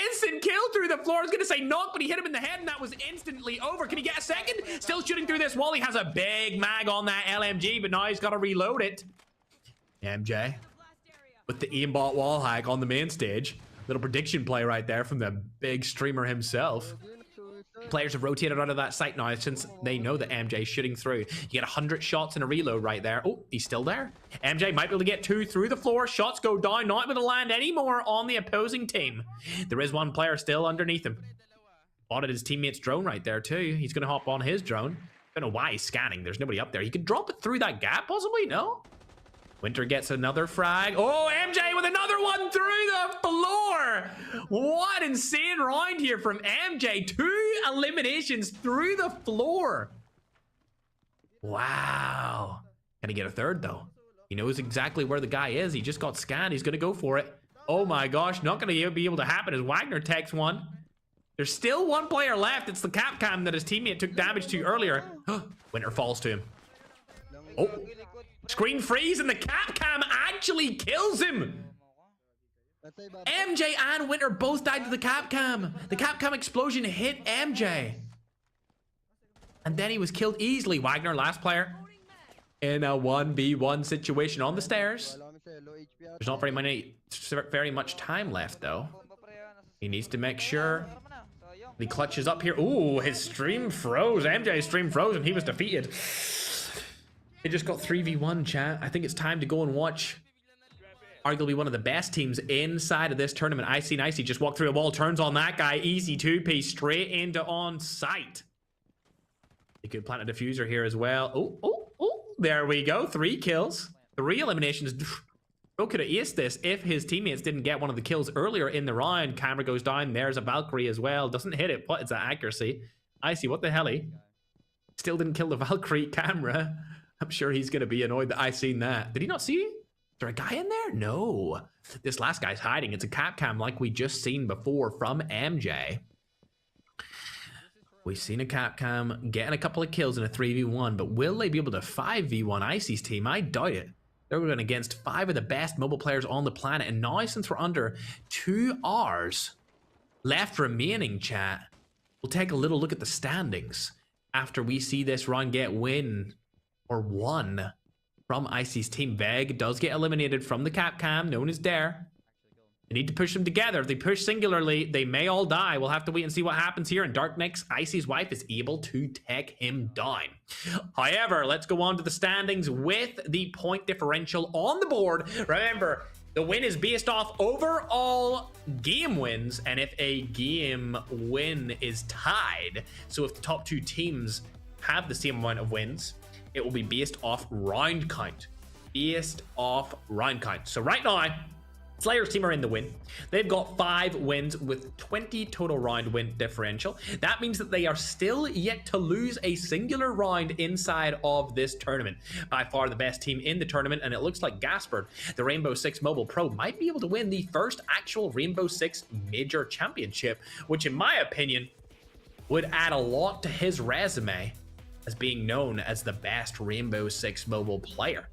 S1: instant kill through the floor. I was going to say knock, but he hit him in the head, and that was instantly over. Can he get a second? Still shooting through this wall. He has a big mag on that LMG, but now he's got to reload it. MJ with the aimbot wall hack on the main stage. Little prediction play right there from the big streamer himself. Players have rotated out of that site now since they know that MJ's shooting through. You get 100 shots in a reload right there. Oh, he's still there. MJ might be able to get 2 through the floor. Shots go down. Not able to land anymore on the opposing team. There is one player still underneath him. Spotted his teammate's drone right there too. He's going to hop on his drone. Don't know why he's scanning. There's nobody up there. He could drop it through that gap possibly. No? Winter gets another frag. Oh, MJ with another one through the floor. What insane round here from MJ. 2 eliminations through the floor. Wow. Can he get a third, though? He knows exactly where the guy is. He just got scanned. He's going to go for it. Oh, my gosh. Not going to be able to happen as Wagner takes one. There's still one player left. It's the Capcom that his teammate took damage to earlier. Winter falls to him. Oh. Screen freeze and the Capcom actually kills him. MJ and Winter both died to the Capcom. The Capcom explosion hit MJ. And then he was killed easily. Wagner, last player. In a 1v1 situation on the stairs. There's not very much time left, though. He needs to make sure he clutches up here. Ooh, his stream froze. MJ's stream froze and he was defeated. He just got 3v1, chat. I think it's time to go and watch arguably one of the best teams inside of this tournament. Icy just walked through a wall, turns on that guy. Easy 2-piece straight into on site. He could plant a diffuser here as well. Oh. There we go. 3 kills. 3 eliminations. Bro could have aced this if his teammates didn't get one of the kills earlier in the round. Camera goes down. There's a Valkyrie as well. Doesn't hit it. What is that accuracy? Icy, what the hell? Still didn't kill the Valkyrie. Camera. I'm sure he's going to be annoyed that I seen that. Did he not see you? Is there a guy in there? No. This last guy's hiding. It's a Capcom like we just seen before from MJ. We've seen a Capcom getting a couple of kills in a 3v1, but will they be able to 5v1 Icy's team? I doubt it. They're going against 5 of the best mobile players on the planet, and now since we're under 2 hours left remaining, chat, we'll take a little look at the standings after we see this round get win or won from Icy's team. Veg does get eliminated from the Capcom, known as Dare. They need to push them together. If they push singularly, they may all die. We'll have to wait and see what happens here. And Dark Nyx, Icy's wife, is able to take him down. However, let's go on to the standings with the point differential on the board. Remember, the win is based off overall game wins. And if a game win is tied, so if the top 2 teams have the same amount of wins, it will be based off round count. So right now, Slayer's team are in the win. They've got 5 wins with 20 total round win differential. That means that they are still yet to lose a singular round inside of this tournament. By far the best team in the tournament, and it looks like Gaspard, the Rainbow Six Mobile Pro, might be able to win the first actual Rainbow Six Major Championship, which in my opinion would add a lot to his resume as being known as the best Rainbow Six Mobile player.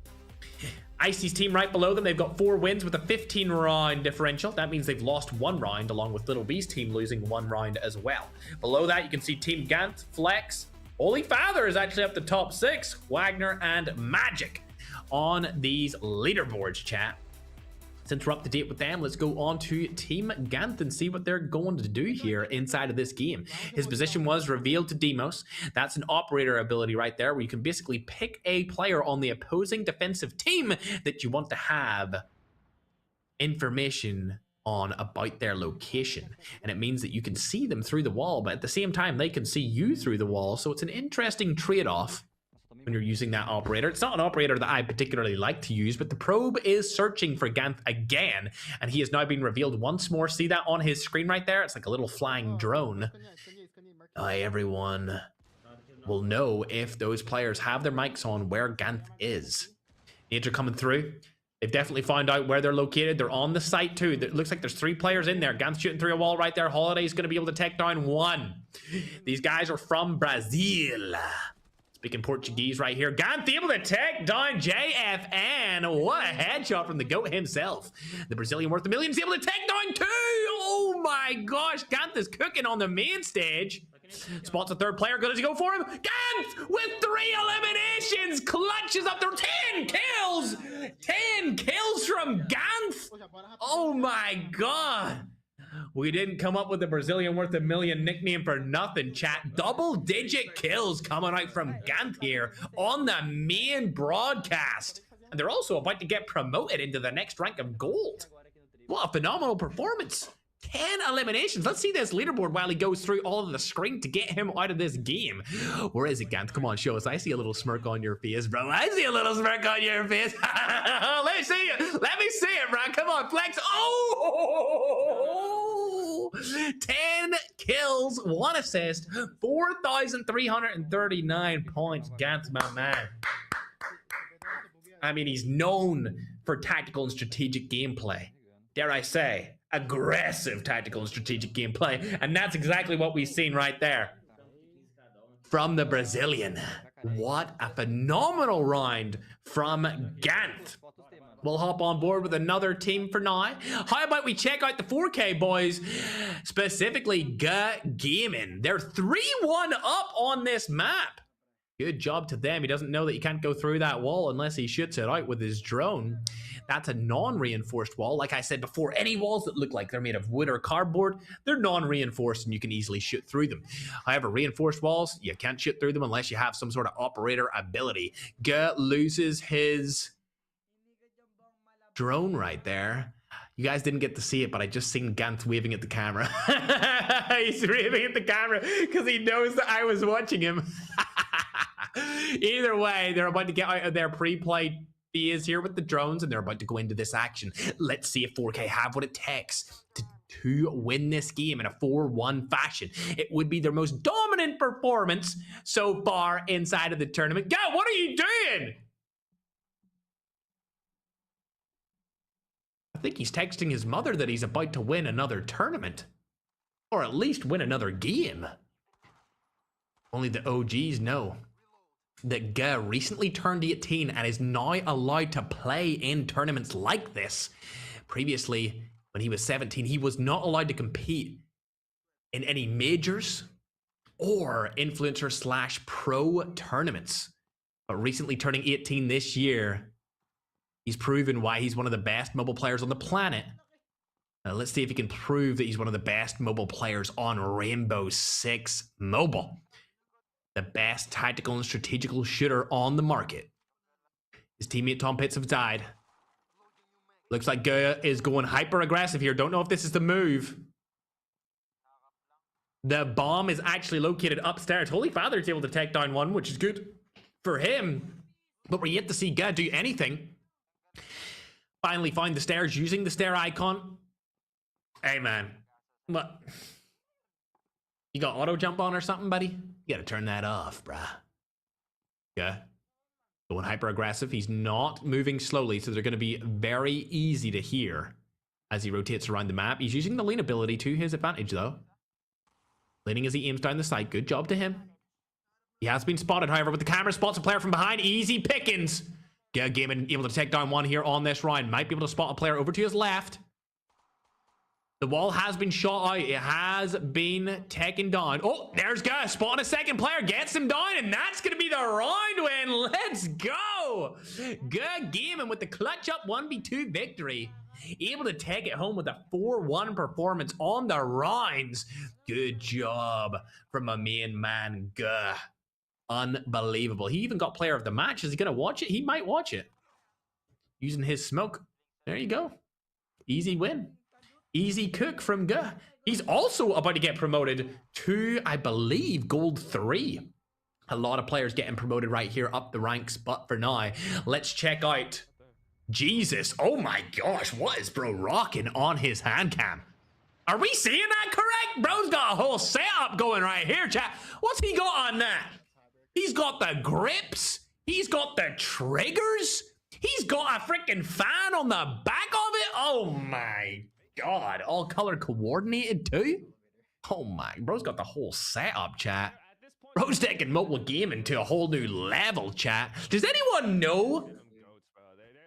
S1: Icy's team right below them, they've got 4 wins with a 15 round differential. That means they've lost 1 round, along with Little B's team losing 1 round as well. Below that, you can see Team Gant, Flex, Holy Father is actually up to top 6, Wagner, and Magic on these leaderboards, chat. Since we're up to date with them, let's go on to Team Gant and see what they're going to do here inside of this game. His position was revealed to Demos. That's an operator ability right there, where you can basically pick a player on the opposing defensive team that you want to have information on about their location. And it means that you can see them through the wall, but at the same time, they can see you through the wall. So it's an interesting trade-off when you're using that operator. It's not an operator that I particularly like to use, but the probe is searching for Ganth again, and he has now been revealed once more. See that on his screen right there? It's like a little flying drone. Everyone will know if those players have their mics on where Ganth is. Nature coming through. They've definitely found out where they're located. They're on the site too. It looks like there's 3 players in there. Ganth shooting through a wall right there. Holiday's going to be able to take down 1. These guys are from Brazil. Speaking Portuguese right here. Ganth able to take down JFN. What a headshot from the GOAT himself. The Brazilian worth $1 million is able to take down 2. Oh my gosh. Ganth is cooking on the main stage. Spots a 3rd player. Good as you go for him. Ganth with 3 eliminations. Clutches up there. 10 kills. 10 kills from Ganth. Oh my god. We didn't come up with the Brazilian worth $1 million nickname for nothing, chat. Double-digit kills coming out from Ganth here on the main broadcast. And they're also about to get promoted into the next rank of gold. What a phenomenal performance. 10 eliminations. Let's see this leaderboard while he goes through all of the screen to get him out of this game. Where is it, Ganth? Come on, show us. I see a little smirk on your face, bro. I see a little smirk on your face. Let me see it. Let me see it, bro. Come on, flex. Oh! 10 kills, 1 assist, 4,339 points. Ganth, my man. I mean, he's known for tactical and strategic gameplay. Dare I say, aggressive tactical and strategic gameplay. And that's exactly what we've seen right there from the Brazilian. What a phenomenal round from Ganth.
S2: We'll hop on board with another team for now. How about we check out the 4K boys, specifically Gaming. They're 3-1 up on this map. Good job to them. He doesn't know that you can't go through that wall unless he shoots it out with his drone. That's a non-reinforced wall. Like I said before, any walls that look like they're made of wood or cardboard, they're non-reinforced and you can easily shoot through them. However, reinforced walls, you can't shoot through them unless you have some sort of operator ability. Loses his drone right there. You guys didn't get to see it, but I just seen Gantz waving at the camera. He's waving at the camera because he knows that I was watching him. Either way, they're about to get out of their pre-play phase here with the drones, and they're about to go into this action. Let's see if 4K have what it takes to win this game in a 4-1 fashion. It would be their most dominant performance so far inside of the tournament. God, what are you doing? I think he's texting his mother that he's about to win another tournament. Or at least win another game. Only the OGs know that Ga recently turned 18 and is now allowed to play in tournaments like this. Previously, when he was 17, he was not allowed to compete in any majors or influencer/pro tournaments. But recently turning 18 this year, he's proven why he's one of the best mobile players on the planet. Let's see if he can prove that he's one of the best mobile players on Rainbow Six Mobile. The best tactical and strategical shooter on the market. His teammate Tom Pitts have died. Looks like Goya is going hyper aggressive here. Don't know if this is the move. The bomb is actually located upstairs. Holy Father is able to take down one, which is good for him. But we're yet to see Goya do anything. Finally find the stairs using the stair icon. Hey man, what? You got auto jump on or something, buddy? You gotta turn that off, bruh. Yeah. Going hyper aggressive. He's not moving slowly, so they're gonna be very easy to hear as he rotates around the map. He's using the lean ability to his advantage, though. Leaning as he aims down the sight. Good job to him. He has been spotted, however, with the camera spots a player from behind. Easy pickings. Yeah, Gaming able to take down one here on this round. Might be able to spot a player over to his left. The wall has been shot out. It has been taken down. Oh, there's Gus. Spotting a second player. Gets him down, and that's going to be the round win. Let's go. Good Gaming with the clutch up 1v2 victory. Able to take it home with a 4-1 performance on the rounds. Good job from my main man, Guh. Unbelievable. He even got player of the match. Is he going to watch it? He might watch it. Using his smoke. There you go. Easy win. Easy cook from Guh. He's also about to get promoted to, I believe, Gold 3. A lot of players getting promoted right here up the ranks, but for now, let's check out Jesus. Oh my gosh, what is bro rocking on his hand cam? Are we seeing that correct? Bro's got a whole setup going right here, chat. What's he got on that? He's got the grips. He's got the triggers. He's got a freaking fan on the back of it. Oh my God, all color coordinated too? Oh my, bro's got the whole setup, chat. Bro's taking mobile gaming to a whole new level, chat. Does anyone know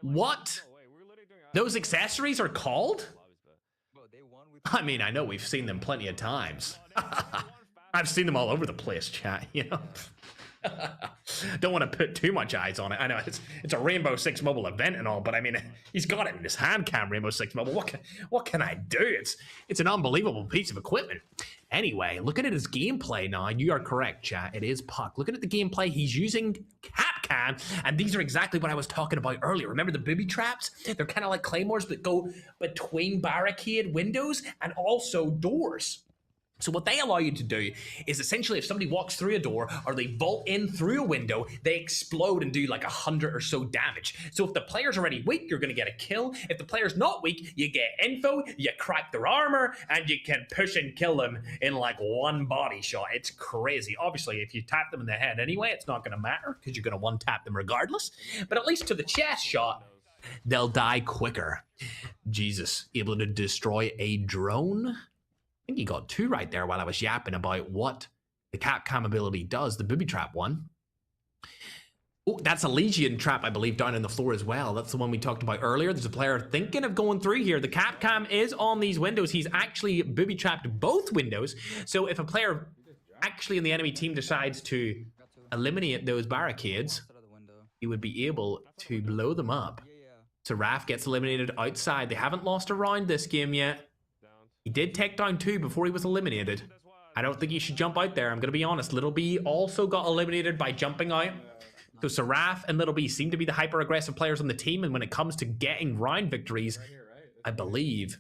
S2: what those accessories are called? I mean, I know we've seen them plenty of times. I've seen them all over the place, chat, you know? Don't want to put too much eyes on it. I know it's a Rainbow Six Mobile event and all, but I mean, he's got it in his hand cam, Rainbow Six Mobile. What can I do? It's an unbelievable piece of equipment. Anyway, looking at his gameplay now, you are correct, chat. It is Puck. Looking at the gameplay, he's using Capcam, and these are exactly what I was talking about earlier. Remember the booby traps? They're kind of like claymores that go between barricade windows and also doors. So what they allow you to do is essentially if somebody walks through a door or they vault in through a window, they explode and do like 100 or so damage. So if the player's already weak, you're going to get a kill. If the player's not weak, you get info, you crack their armor, and you can push and kill them in like one body shot. It's crazy. Obviously, if you tap them in the head anyway, it's not going to matter because you're going to one-tap them regardless. But at least to the chest shot, they'll die quicker. Jesus, able to destroy a drone? I think he got two right there while I was yapping about what the Capcom ability does, the booby trap one. Oh, that's a Legion trap, I believe, down on the floor as well. That's the one we talked about earlier. There's a player thinking of going through here. The Capcom is on these windows. He's actually booby-trapped both windows. So if a player actually in the enemy team decides to eliminate those barricades, he would be able to blow them up. So Raf gets eliminated outside. They haven't lost a round this game yet. He did take down 2 before he was eliminated. I don't think he should jump out there. I'm going to be honest. Little B also got eliminated by jumping out. So Seraph and Little B seem to be the hyper-aggressive players on the team, and when it comes to getting round victories, I believe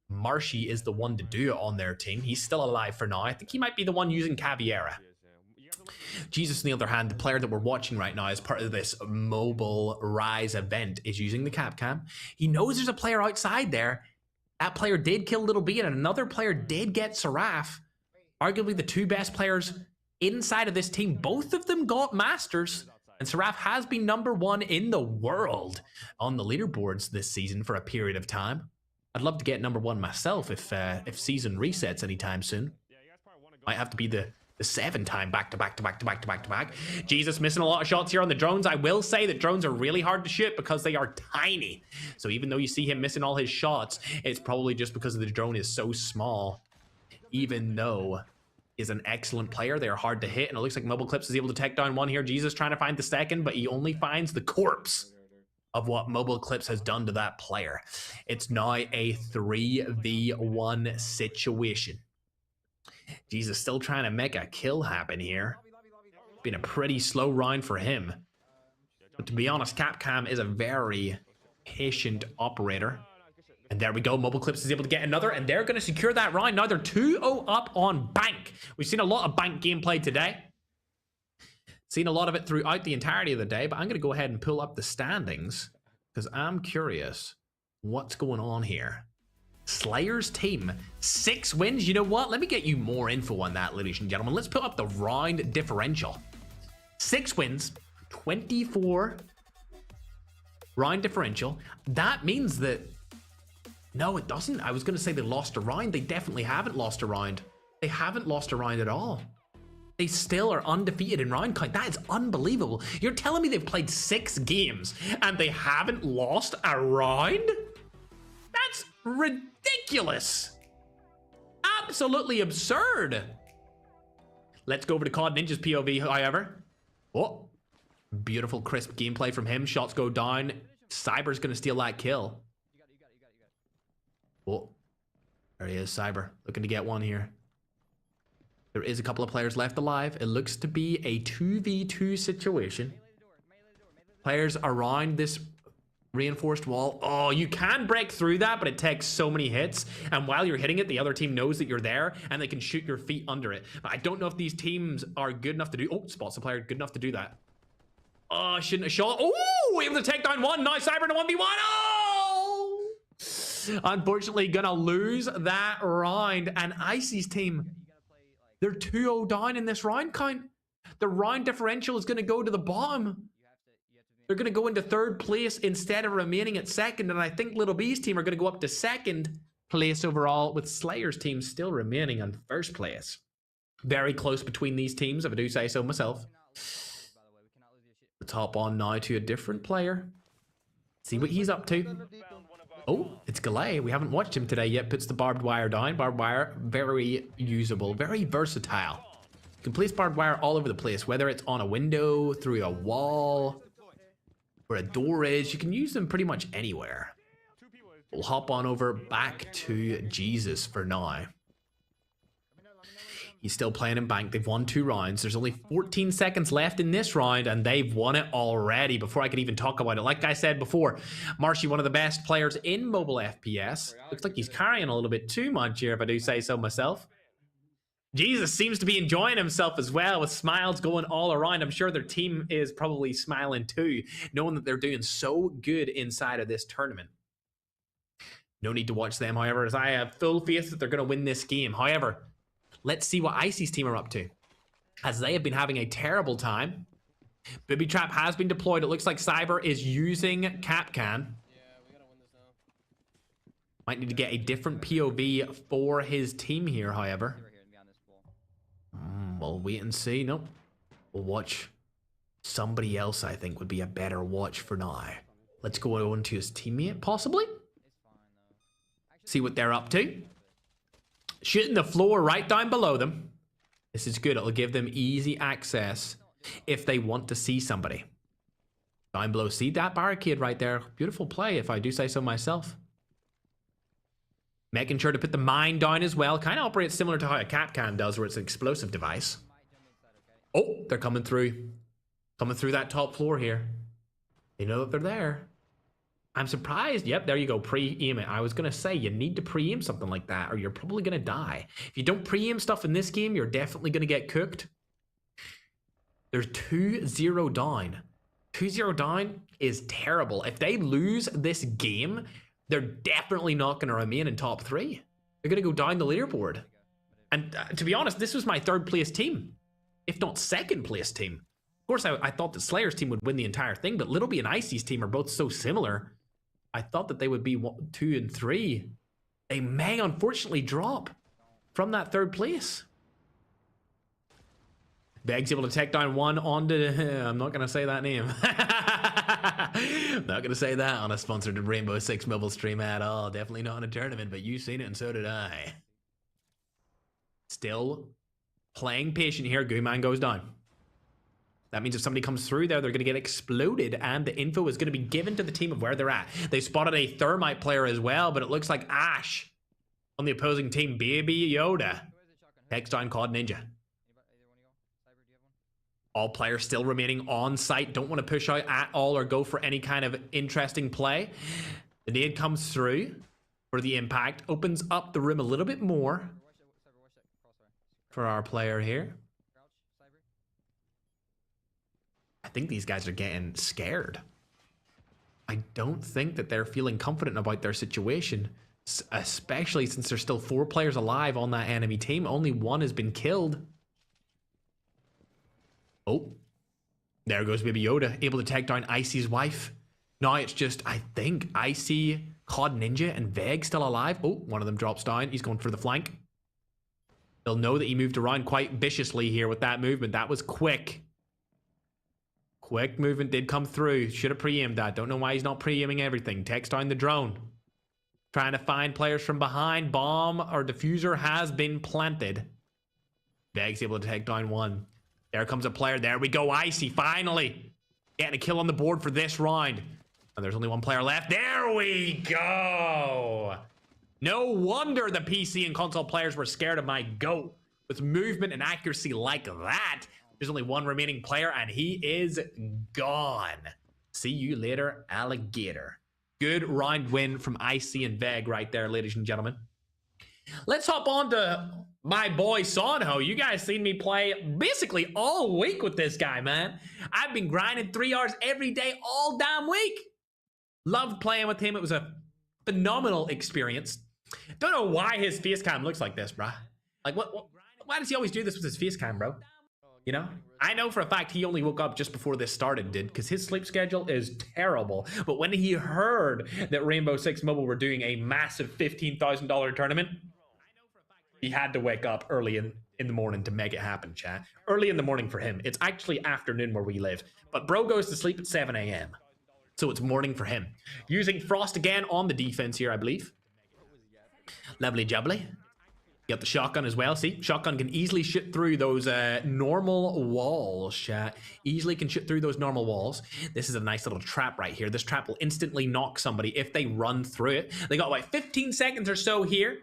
S2: Marshy is the one to do it on their team. He's still alive for now. I think he might be the one using Caviera. Jesus, on the other hand, the player that we're watching right now as part of this Mobile Rise event is using the Capcom. He knows there's a player outside there. That player did kill Little B, and another player did get Seraph. Arguably the 2 best players inside of this team. Both of them got Masters. And Seraph has been #1 in the world on the leaderboards this season for a period of time. I'd love to get #1 myself if season resets anytime soon. Might have to be the 7-time back-to-back. Jesus missing a lot of shots here on the drones. I will say that drones are really hard to shoot because they are tiny. So even though you see him missing all his shots, it's probably just because the drone is so small. Even though is an excellent player. They are hard to hit, and it looks like Mobile Clips is able to take down one here. Jesus trying to find the second, but he only finds the corpse of what Mobile Clips has done to that player. It's now a 3v1 situation. Jesus still trying to make a kill happen here. Been a pretty slow round for him. But to be honest, Capcom is a very patient operator. And there we go, Mobile Clips is able to get another, and they're going to secure that round. Now they're 2-0 up on Bank. We've seen a lot of Bank gameplay today. Seen a lot of it throughout the entirety of the day, but I'm going to go ahead and pull up the standings because I'm curious what's going on here. Slayer's team, 6 wins. You know what? Let me get you more info on that, ladies and gentlemen. Let's put up the round differential. 6 wins, 24 round differential. That means that... No, it doesn't. I was going to say they lost a round. They definitely haven't lost a round. They haven't lost a round at all. They still are undefeated in round count. That is unbelievable. You're telling me they've played 6 games and they haven't lost a round? That's ridiculous. Absolutely absurd. Let's go over to COD Ninja's POV, however. Oh, beautiful, crisp gameplay from him. Shots go down. Cyber's going to steal that kill. Oh, there he is, Cyber, looking to get one here. There is a couple of players left alive. It looks to be a 2v2 situation. Players around this reinforced wall. Oh, you can break through that, but it takes so many hits. And while you're hitting it, the other team knows that you're there, and they can shoot your feet under it. But I don't know if these teams are good enough to do... Oh, spots the player good enough to do that. Oh, shouldn't have shot. Oh, able to take down one. Now Cyber in a 1v1. Oh! Unfortunately, gonna lose that round. And Icy's team, they're 2-0 down in this round count. The round differential is gonna go to the bottom. They're gonna go into 3rd place instead of remaining at 2nd. And I think Little B's team are gonna go up to 2nd place overall, with Slayer's team still remaining on 1st place. Very close between these teams, if I do say so myself. Let's hop on now to a different player. See what he's up to. Oh, it's Galay. We haven't watched him today yet. Puts the barbed wire down. Barbed wire, very usable, very versatile. You can place barbed wire all over the place, whether it's on a window, through a wall, where a door is. You can use them pretty much anywhere. We'll hop on over back to Jesus for now. He's still playing in Bank. They've won 2 rounds. There's only 14 seconds left in this round, and they've won it already before I could even talk about it. Like I said before, Marshy, one of the best players in mobile FPS. Looks like he's carrying a little bit too much here, if I do say so myself. Jesus seems to be enjoying himself as well, with smiles going all around. I'm sure their team is probably smiling too, knowing that they're doing so good inside of this tournament. No need to watch them, however, as I have full faith that they're going to win this game. However, let's see what Icy's team are up to, as they have been having a terrible time. Booby Trap has been deployed. It looks like Cyber is using Capcan.
S3: Yeah, we gotta win this now.
S2: Might need to get a different POV for his team here, however. We'll wait and see. Nope. We'll watch Somebody else, I think, would be a better watch for now. Let's go on to his teammate, possibly. See what they're up to. Shooting the floor right down below them. This is good. It'll give them easy access if they want to see somebody. Down below. See that barricade right there? Beautiful play, if I do say so myself. Making sure to put the mine down as well. Kind of operates similar to how a Capcan does, where it's an explosive device. Oh, they're coming through. Coming through that top floor here. They know that they're there. I'm surprised. Yep, there you go. Pre-aim it. I was going to say, you need to pre-aim something like that, or you're probably going to die. If you don't pre-aim stuff in this game, you're definitely going to get cooked. There's 2-0 down. 2-0 down is terrible. If they lose this game, they're definitely not going to remain in top 3. They're going to go down the leaderboard. And to be honest, this was my 3rd place team, if not 2nd place team. Of course, I thought that Slayer's team would win the entire thing, but Littleby and Icy's team are both so similar. I thought that they would be 2 and 3. They may unfortunately drop from that 3rd place. Beg's able to take down one onto... I'm not going to say that name. I'm not going to say that on a sponsored Rainbow Six Mobile stream at all. Definitely not in a tournament, but you've seen it and so did I. Still playing patient here. Gooman goes down. That means if somebody comes through there, they're going to get exploded, and the info is going to be given to the team of where they're at. They spotted a Thermite player as well, but it looks like Ash on the opposing team. Baby Yoda takes down COD Ninja. All players still remaining on site. Don't want to push out at all or go for any kind of interesting play. The nade comes through for the impact. Opens up the room a little bit more for our player here. I think these guys are getting scared. I don't think that they're feeling confident about their situation, especially since there's still 4 players alive on that enemy team. Only 1 has been killed. Oh, there goes Baby Yoda, able to take down Icy's wife. Now it's just, I think, Icy, COD Ninja, and Veg still alive. Oh, one of them drops down. He's going for the flank. They'll know that he moved around quite viciously here with that movement. That was quick. Quick movement did come through. Should have pre-aimed that. Don't know why he's not pre-aiming everything. Takes down the drone. Trying to find players from behind. Bomb or diffuser has been planted. Veg's able to take down one. There comes a player. There we go. Icy finally getting a kill on the board for this round. And there's only 1 player left. There we go. No wonder the PC and console players were scared of my GOAT. With movement and accuracy like that. There's only 1 remaining player, and he is gone. See you later, alligator. Good round win from Icy and Veg right there, ladies and gentlemen. Let's hop on to my boy Sonho. You guys seen me play basically all week with this guy, man. I've been grinding 3 hours every day all damn week. Loved playing with him. It was a phenomenal experience. Don't know why his face cam looks like this, bruh. Like, why does he always do this with his face cam, bro? You know, I know for a fact he only woke up just before this started, because his sleep schedule is terrible. But when he heard that Rainbow Six Mobile were doing a massive $15,000 tournament, he had to wake up early in the morning to make it happen, chat. Early in the morning for him. It's actually afternoon where we live. But bro goes to sleep at 7 a.m. So it's morning for him. Using Frost again on the defense here, I believe. Lovely jubbly. Got the shotgun as well. See, shotgun can easily shoot through those normal walls, chat. Easily can shoot through those normal walls. This is a nice little trap right here. This trap will instantly knock somebody if they run through it. They got about 15 seconds or so here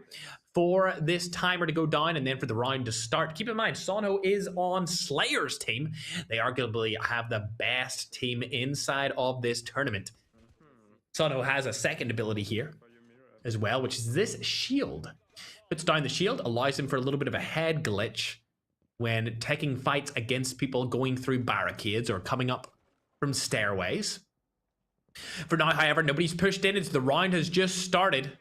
S2: for this timer to go down and then for the round to start. Keep in mind, Sonho is on Slayer's team. They arguably have the best team inside of this tournament. Sonho has a second ability here as well, which is this shield. Puts down the shield, allows him for a little bit of a head glitch when taking fights against people going through barricades or coming up from stairways. For now, however, nobody's pushed in. The round has just started.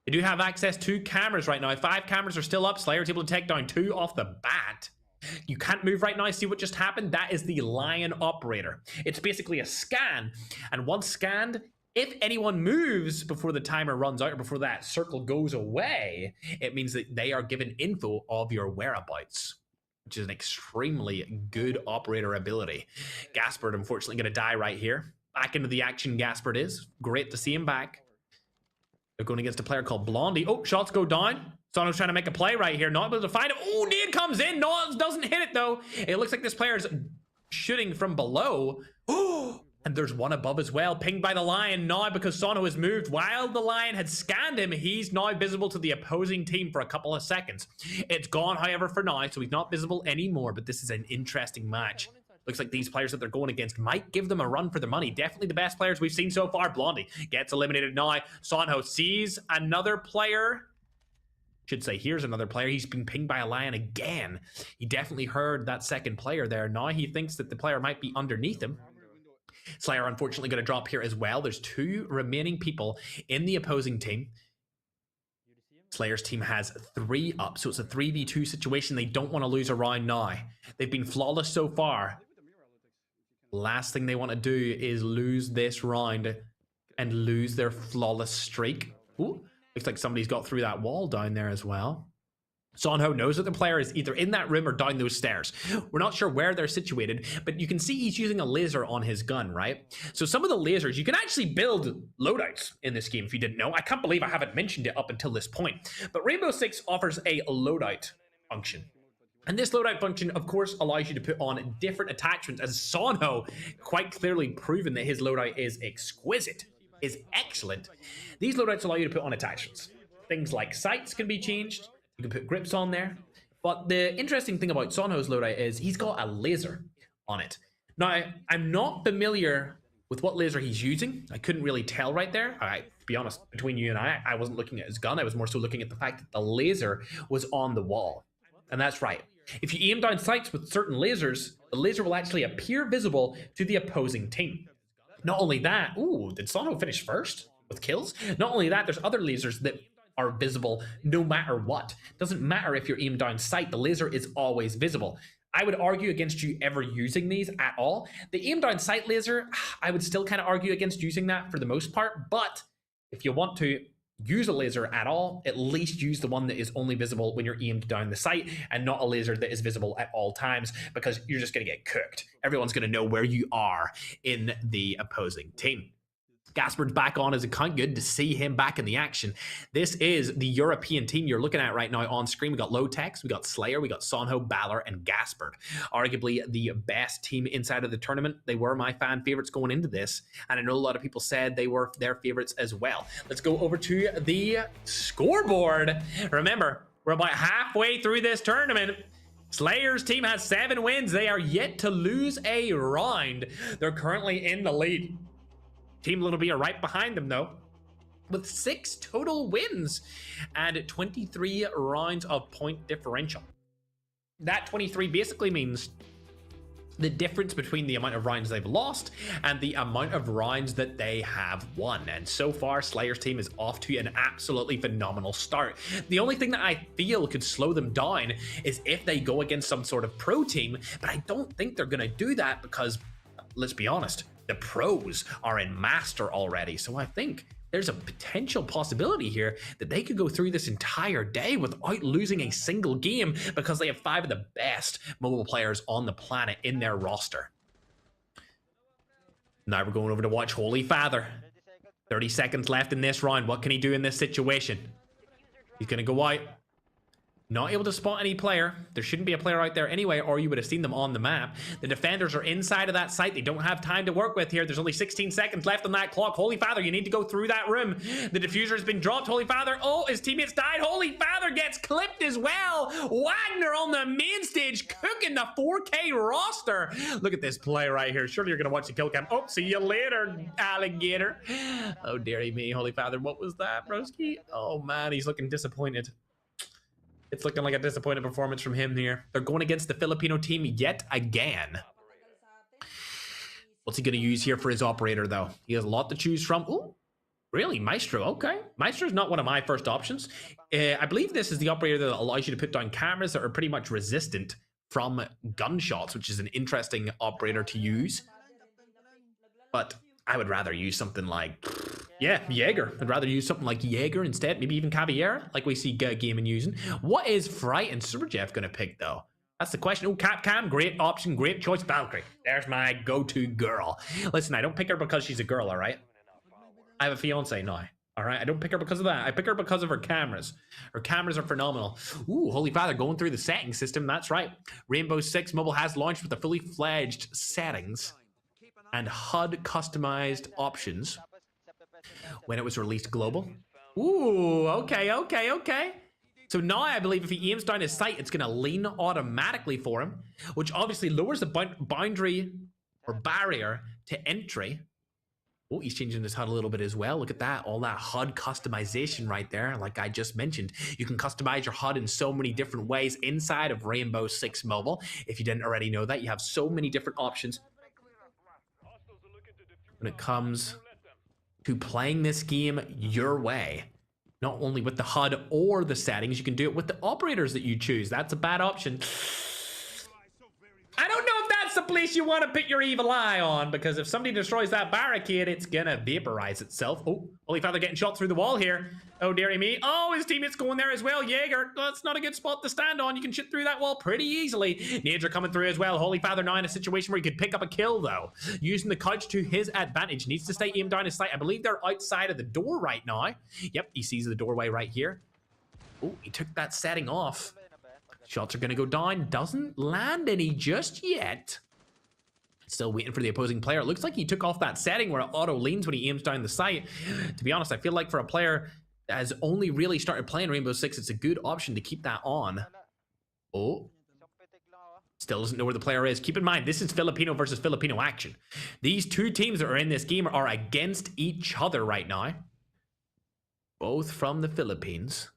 S2: They do have access to cameras right now. 5 cameras are still up. Slayer's able to take down 2 off the bat. You can't move right now. See what just happened? That is the Lion Operator. It's basically a scan. And once scanned, if anyone moves before the timer runs out or before that circle goes away, it means that they are given info of your whereabouts. which is an extremely good operator ability. Gaspard, unfortunately, going to die right here. Back into the action, Gaspard is. Great to see him back. They're going against a player called Blondie. Oh, shots go down. Sono's trying to make a play right here. Not able to find him. Oh, nade comes in. No, doesn't hit it, though. It looks like this player is shooting from below. Oh, and there's one above as well. Pinged by the Lion now because Sono has moved. While the Lion had scanned him, he's now visible to the opposing team for a couple of seconds. It's gone, however, for now, so he's not visible anymore. But this is an interesting match. Looks like these players that they're going against might give them a run for their money. Definitely the best players we've seen so far. Blondie gets eliminated now. Sono sees another player. Should say, here's another player. He's been pinged by a Lion again. He definitely heard that second player there. Now he thinks that the player might be underneath him. Slayer, unfortunately, going to drop here as well. There's 2 remaining people in the opposing team. Slayer's team has 3 up, so it's a 3v2 situation. They don't want to lose a round now. They've been flawless so far. Last thing they want to do is lose this round and lose their flawless streak. Ooh, looks like somebody's got through that wall down there as well. Sono knows that the player is either in that room or down those stairs. We're not sure where they're situated, but you can see he's using a laser on his gun, right? So some of the lasers, you can actually build loadouts in this game if you didn't know. I can't believe I haven't mentioned it up until this point. But Rainbow Six offers a loadout function. And this loadout function, of course, allows you to put on different attachments, as Sono quite clearly proven that his loadout is exquisite, is excellent. These loadouts allow you to put on attachments. Things like sights can be changed. You can put grips on there. But the interesting thing about Sono's loadout is he's got a laser on it. Now, I'm not familiar with what laser he's using. I couldn't really tell right there. To be honest, between you and I wasn't looking at his gun. I was more so looking at the fact that the laser was on the wall. And that's right. If you aim down sights with certain lasers, the laser will actually appear visible to the opposing team. Not only that, ooh, did Sono finish first with kills? Not only that, there's other lasers that are visible no matter what. Doesn't matter if you're aimed down sight, the laser is always visible. I would argue against you ever using these at all. The aim down sight laser, I would still kind of argue against using that for the most part, but if you want to use a laser at all, at least use the one that is only visible when you're aimed down the sight and not a laser that is visible at all times, because you're just going to get cooked. Everyone's going to know where you are in the opposing team. Gaspard's back on his account. Good to see him back in the action. This is the European team you're looking at right now on screen. We got Lotex, we got Slayer, we got Sono, Balor, and Gaspard. Arguably the best team inside of the tournament. They were my fan favorites going into this, and I know a lot of people said they were their favorites as well. Let's go over to the scoreboard. Remember, we're about halfway through this tournament. Slayer's team has 7 wins. They are yet to lose a round. They're currently in the lead. Team Little B are right behind them, though, with 6 total wins and 23 rounds of point differential. That 23 basically means the difference between the amount of rounds they've lost and the amount of rounds that they have won. And so far, Slayer's team is off to an absolutely phenomenal start. The only thing that I feel could slow them down is if they go against some sort of pro team, but I don't think they're going to do that because, let's be honest, the pros are in master already. So I think there's a potential possibility here that they could go through this entire day without losing a single game because they have 5 of the best mobile players on the planet in their roster. Now we're going over to watch Holy Father. 30 seconds left in this round. What can he do in this situation? He's going to go out. Not able to spot any player. There shouldn't be a player out there anyway, or you would have seen them on the map. The defenders are inside of that site. They don't have time to work with here. There's only 16 seconds left on that clock. Holy Father, you need to go through that room. The diffuser has been dropped. Holy Father, oh, his teammates died. Holy Father gets clipped as well. Wagner on the main stage, cooking the 4K roster. Look at this play right here. Surely you're going to watch the kill cam. Oh, see you later, alligator. Oh, dearie me. Holy Father, what was that, broski? Oh, man, he's looking disappointed. It's looking like a disappointing performance from him here. They're going against the Filipino team yet again. What's he going to use here for his operator, though? He has a lot to choose from. Ooh, really? Maestro? Okay. Maestro's not one of my first options. I believe this is the operator that allows you to put down cameras that are pretty much resistant from gunshots, which is an interesting operator to use. But I would rather use something like... yeah, Jaeger. I'd rather use something like Jaeger instead. Maybe even Caviera, like we see Gaming using. What is Fright and Super Jeff going to pick, though? That's the question. Oh, Capcom, great option, great choice. Valkyrie, there's my go-to girl. Listen, I don't pick her because she's a girl, all right? I have a fiance now, all right? I don't pick her because of that. I pick her because of her cameras. Her cameras are phenomenal. Ooh, Holy Father, going through the settings system. That's right. Rainbow Six Mobile has launched with the fully fledged settings and HUD customized options when it was released global. Ooh, okay. So now I believe if he aims down his sight, it's going to lean automatically for him, which obviously lowers the boundary or barrier to entry. Oh, he's changing his HUD a little bit as well. Look at that. All that HUD customization right there. Like I just mentioned, you can customize your HUD in so many different ways inside of Rainbow Six Mobile. If you didn't already know that, you have so many different options when it comes to playing this game your way. Not only with the HUD or the settings, you can do it with the operators that you choose. That's a bad option. I don't know if that's the place you want to put your evil eye on, because if somebody destroys that barricade, it's gonna vaporize itself. Oh, Holy Father getting shot through the wall here. Oh, dearie me. Oh, his teammate's going there as well. Jaeger, that's not a good spot to stand on. You can shit through that wall pretty easily. Nades are coming through as well. Holy Father now in a situation where he could pick up a kill, though. Using the couch to his advantage. Needs to stay aimed down his sight. I believe they're outside of the door right now. Yep, he sees the doorway right here. Oh, he took that setting off. Shots are going to go down. Doesn't land any just yet. Still waiting for the opposing player. It looks like he took off that setting where it auto leans when he aims down the sight. To be honest, I feel like for a player that has only really started playing Rainbow Six, it's a good option to keep that on. Oh. Still doesn't know where the player is. Keep in mind, this is Filipino versus Filipino action. These two teams that are in this game are against each other right now. Both from the Philippines.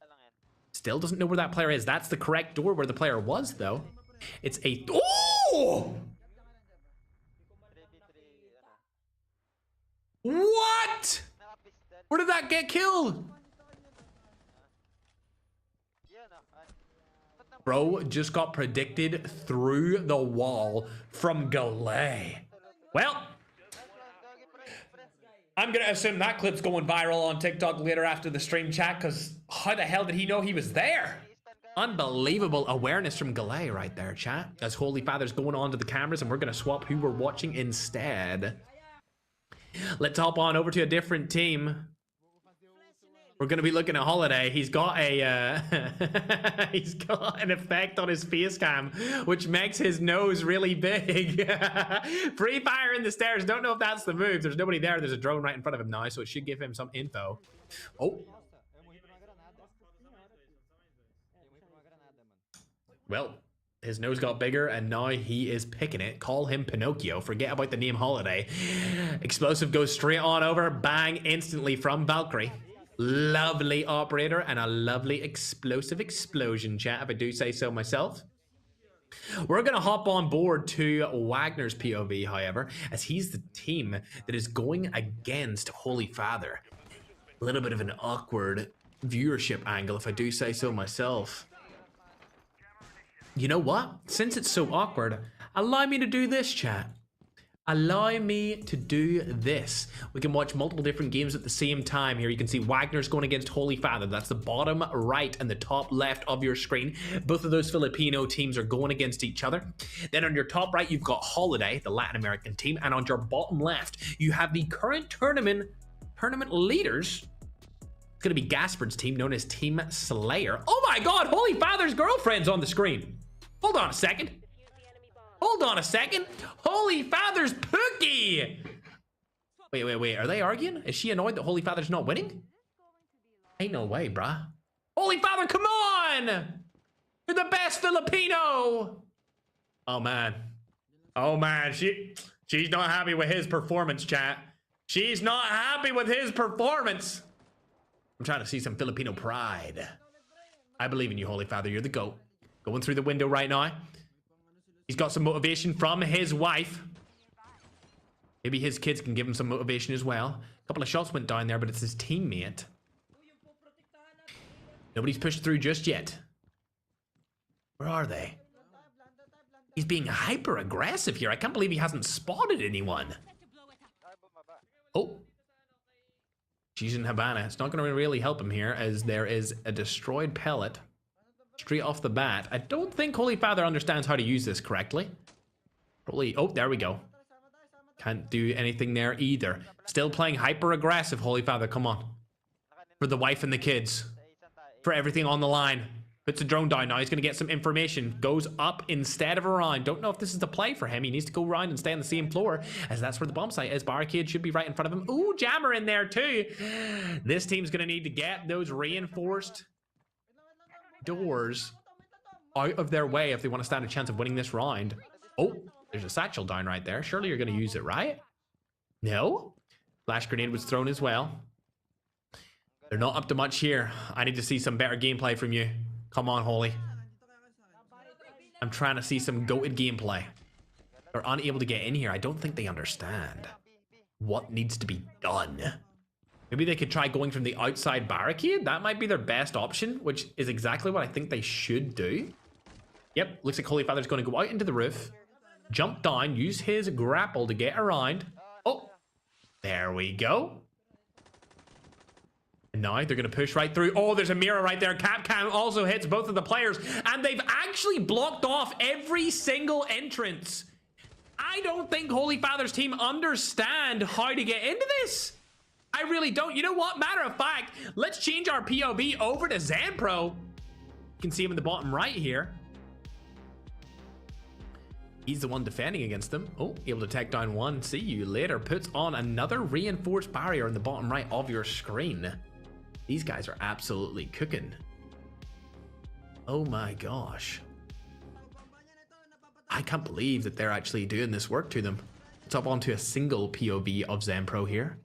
S2: Still doesn't know where that player is. That's the correct door where the player was, though. It's a... Oh! What? Where did that get killed? Bro just got predicted through the wall from Galay. Well, I'm going to assume that clip's going viral on TikTok later after the stream chat, because how the hell did he know he was there? Unbelievable awareness from Galay right there, chat. As Holy Father's going on to the cameras, and we're going to swap who we're watching instead. Let's hop on over to a different team. We're going to be looking at Holiday. He's got a he's got an effect on his face cam, which makes his nose really big. Free fire in the stairs. Don't know if that's the move. There's nobody there. There's a drone right in front of him now, so it should give him some info. Oh. Well, his nose got bigger, and now he is picking it. Call him Pinocchio. Forget about the name Holiday. Explosive goes straight on over. Bang, instantly from Valkyrie. Lovely operator and a lovely explosive explosion, chat, if I do say so myself. We're going to hop on board to Wagner's POV, however, as he's the team that is going against Holy Father. A little bit of an awkward viewership angle, if I do say so myself. You know what? Since it's so awkward, allow me to do this, chat. Allow me to do this. We can watch multiple different games at the same time here. You can see Wagner's going against Holy Father. That's the bottom right and the top left of your screen. Both of those Filipino teams are going against each other. Then on your top right, you've got Holiday, the Latin American team. And on your bottom left, you have the current tournament leaders. It's going to be Gaspard's team, known as Team Slayer. Oh my God, Holy Father's girlfriend's on the screen. Hold on a second. Hold on a second. Holy Father's Pookie! Wait. Are they arguing? Is she annoyed that Holy Father's not winning? Ain't no way, bruh. Holy Father, come on! You're the best Filipino! Oh, man. Oh, man. She's not happy with his performance, chat. She's not happy with his performance. I'm trying to see some Filipino pride. I believe in you, Holy Father. You're the GOAT. Going through the window right now. He's got some motivation from his wife. Maybe his kids can give him some motivation as well. A couple of shots went down there, but it's his teammate. Nobody's pushed through just yet. Where are they? He's being hyper aggressive here. I can't believe he hasn't spotted anyone. Oh. She's in Havana. It's not going to really help him here, as there is a destroyed pellet straight off the bat. I don't think Holy Father understands how to use this correctly. Probably, oh, there we go. Can't do anything there either. Still playing hyper aggressive, Holy Father, come on. For the wife and the kids. For everything on the line. Puts a drone down now, he's gonna get some information. Goes up instead of around. Don't know if this is the play for him. He needs to go around and stay on the same floor, as that's where the bomb site is. Barricade should be right in front of him. Ooh, jammer in there too. This team's gonna need to get those reinforced doors out of their way if they want to stand a chance of winning this round. Oh, there's a satchel down right there. Surely you're going to use it, right? No? Flash grenade was thrown as well. They're not up to much here. I need to see some better gameplay from you. Come on, Holy. I'm trying to see some goated gameplay. They're unable to get in here. I don't think they understand what needs to be done. Maybe they could try going from the outside barricade. That might be their best option, which is exactly what I think they should do. Yep, looks like Holy Father's going to go out into the roof, jump down, use his grapple to get around. Oh, there we go. And now they're going to push right through. Oh, there's a mirror right there. Capcom also hits both of the players, and they've actually blocked off every single entrance. I don't think Holy Father's team understand how to get into this. I really don't. You know what? Matter of fact, let's change our POV over to Zanpro. You can see him in the bottom right here. He's the one defending against them. Oh, able to take down one. See you later. Puts on another reinforced barrier in the bottom right of your screen. These guys are absolutely cooking. Oh my gosh. I can't believe that they're actually doing this work to them. It's up onto a single POV of Zanpro here.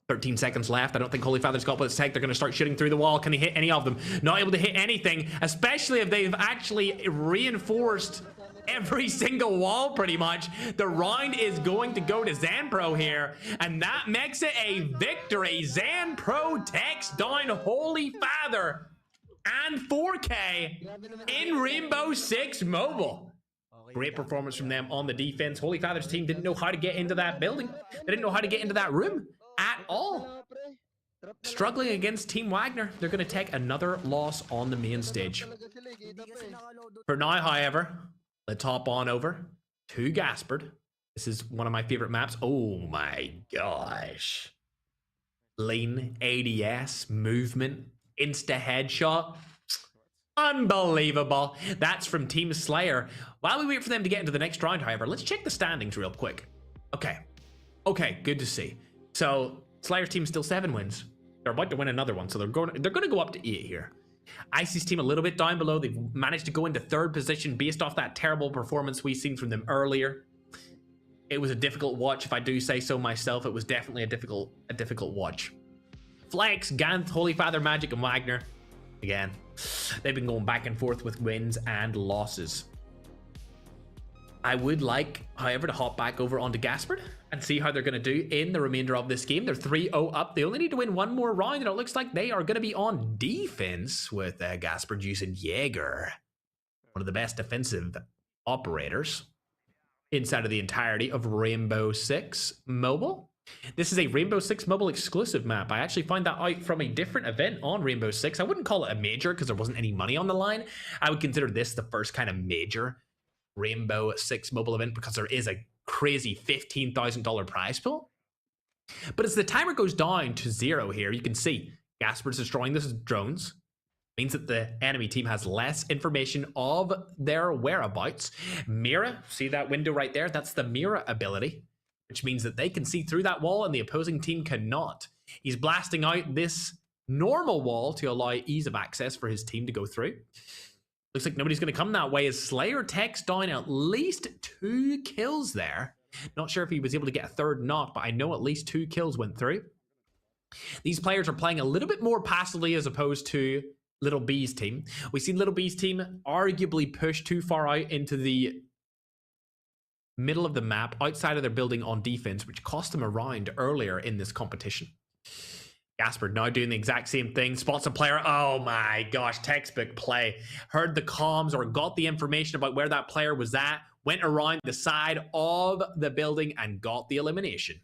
S2: 13 seconds left. I don't think Holy Father's got what's tech. They're going to start shooting through the wall. Can they hit any of them? Not able to hit anything, especially if they've actually reinforced every single wall pretty much. The round is going to go to Zanpro here, and that makes it a victory. Zanpro takes down Holy Father and 4K in Rainbow Six Mobile. Great performance from them on the defense. Holy Father's team didn't know how to get into that building. They didn't know how to get into that room at all. Struggling against Team Wagner. They're going to take another loss on the main stage. For now, however, let's hop on over to Gaspard. This is one of my favorite maps. Oh my gosh. Lean, ADS, movement, insta headshot. Unbelievable. That's from Team Slayer. While we wait for them to get into the next round, however, let's check the standings real quick. Okay, good to see. So Slayer's team still 7 wins. They're about to win another one, so they're going to go up to 8 here. Icy's team a little bit down below. They've managed to go into 3rd position based off that terrible performance we've seen from them earlier. It was a difficult watch, if I do say so myself. It was definitely a difficult watch. Flex, Ganth, Holy Father, Magic, and Wagner. Again, they've been going back and forth with wins and losses. I would like, however, to hop back over onto Gaspard and see how they're going to do in the remainder of this game. They're 3-0 up. They only need to win one more round, and it looks like they are going to be on defense with Gaspard using Jaeger, one of the best defensive operators inside of the entirety of Rainbow Six Mobile. This is a Rainbow Six Mobile exclusive map. I actually found that out from a different event on Rainbow Six. I wouldn't call it a major because there wasn't any money on the line. I would consider this the first kind of major Rainbow Six Mobile event because there is a crazy $15,000 prize pool. But as the timer goes down to 0 here, you can see Gaspard's destroying the drones. Means that the enemy team has less information of their whereabouts. Mira, see that window right there? That's the Mira ability, which means that they can see through that wall and the opposing team cannot. He's blasting out this normal wall to allow ease of access for his team to go through. Looks like nobody's going to come that way as Slayer takes down at least 2 kills there. Not sure if he was able to get a 3rd knock, but I know at least 2 kills went through. These players are playing a little bit more passively as opposed to Little B's team. We see Little B's team arguably push too far out into the middle of the map outside of their building on defense, which cost them a round earlier in this competition. Gaspard now doing the exact same thing. Spots a player. Oh my gosh, textbook play. Heard the comms or got the information about where that player was at. Went around the side of the building and got the elimination.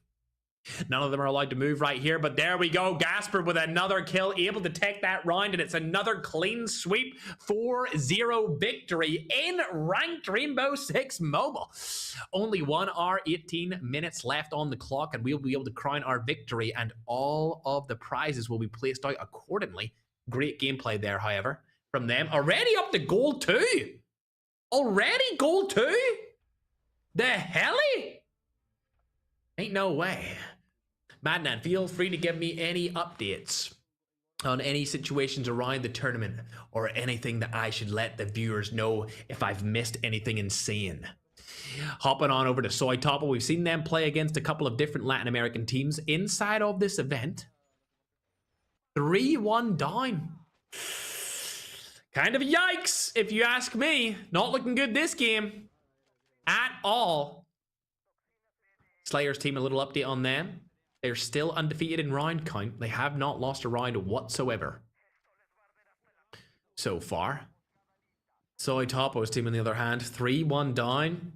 S2: None of them are allowed to move right here, but there we go. Gasper with another kill, able to take that round, and it's another clean sweep. 4-0 victory in ranked Rainbow Six Mobile. Only 1 hour, 18 minutes left on the clock, and we'll be able to crown our victory, and all of the prizes will be placed out accordingly. Great gameplay there, however, from them. Already up to gold 2. Already gold 2? The helly? Ain't no way. Madman, feel free to give me any updates on any situations around the tournament or anything that I should let the viewers know if I've missed anything insane. Hopping on over to Soy Topple, we've seen them play against a couple of different Latin American teams inside of this event. 3-1 down. Kind of yikes, if you ask me. Not looking good this game at all. Slayer's team, a little update on them. They're still undefeated in round count. They have not lost a round whatsoever so far. Soy Topo's team, on the other hand, 3-1 down.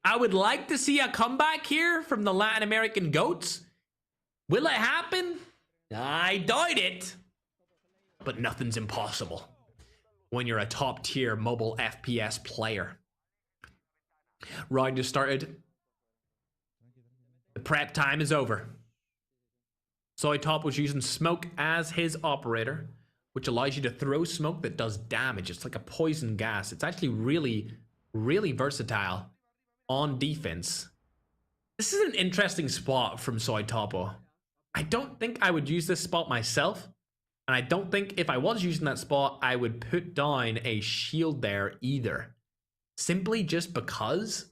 S2: I would like to see a comeback here from the Latin American GOATs. Will it happen? I doubt it. But nothing's impossible when you're a top tier mobile FPS player. Round just started. The prep time is over. Soy Top was using smoke as his operator, which allows you to throw smoke that does damage. It's like a poison gas. It's actually really, really versatile on defense. This is an interesting spot from Soy Topo. I don't think I would use this spot myself, and I don't think if I was using that spot, I would put down a shield there either. Simply just because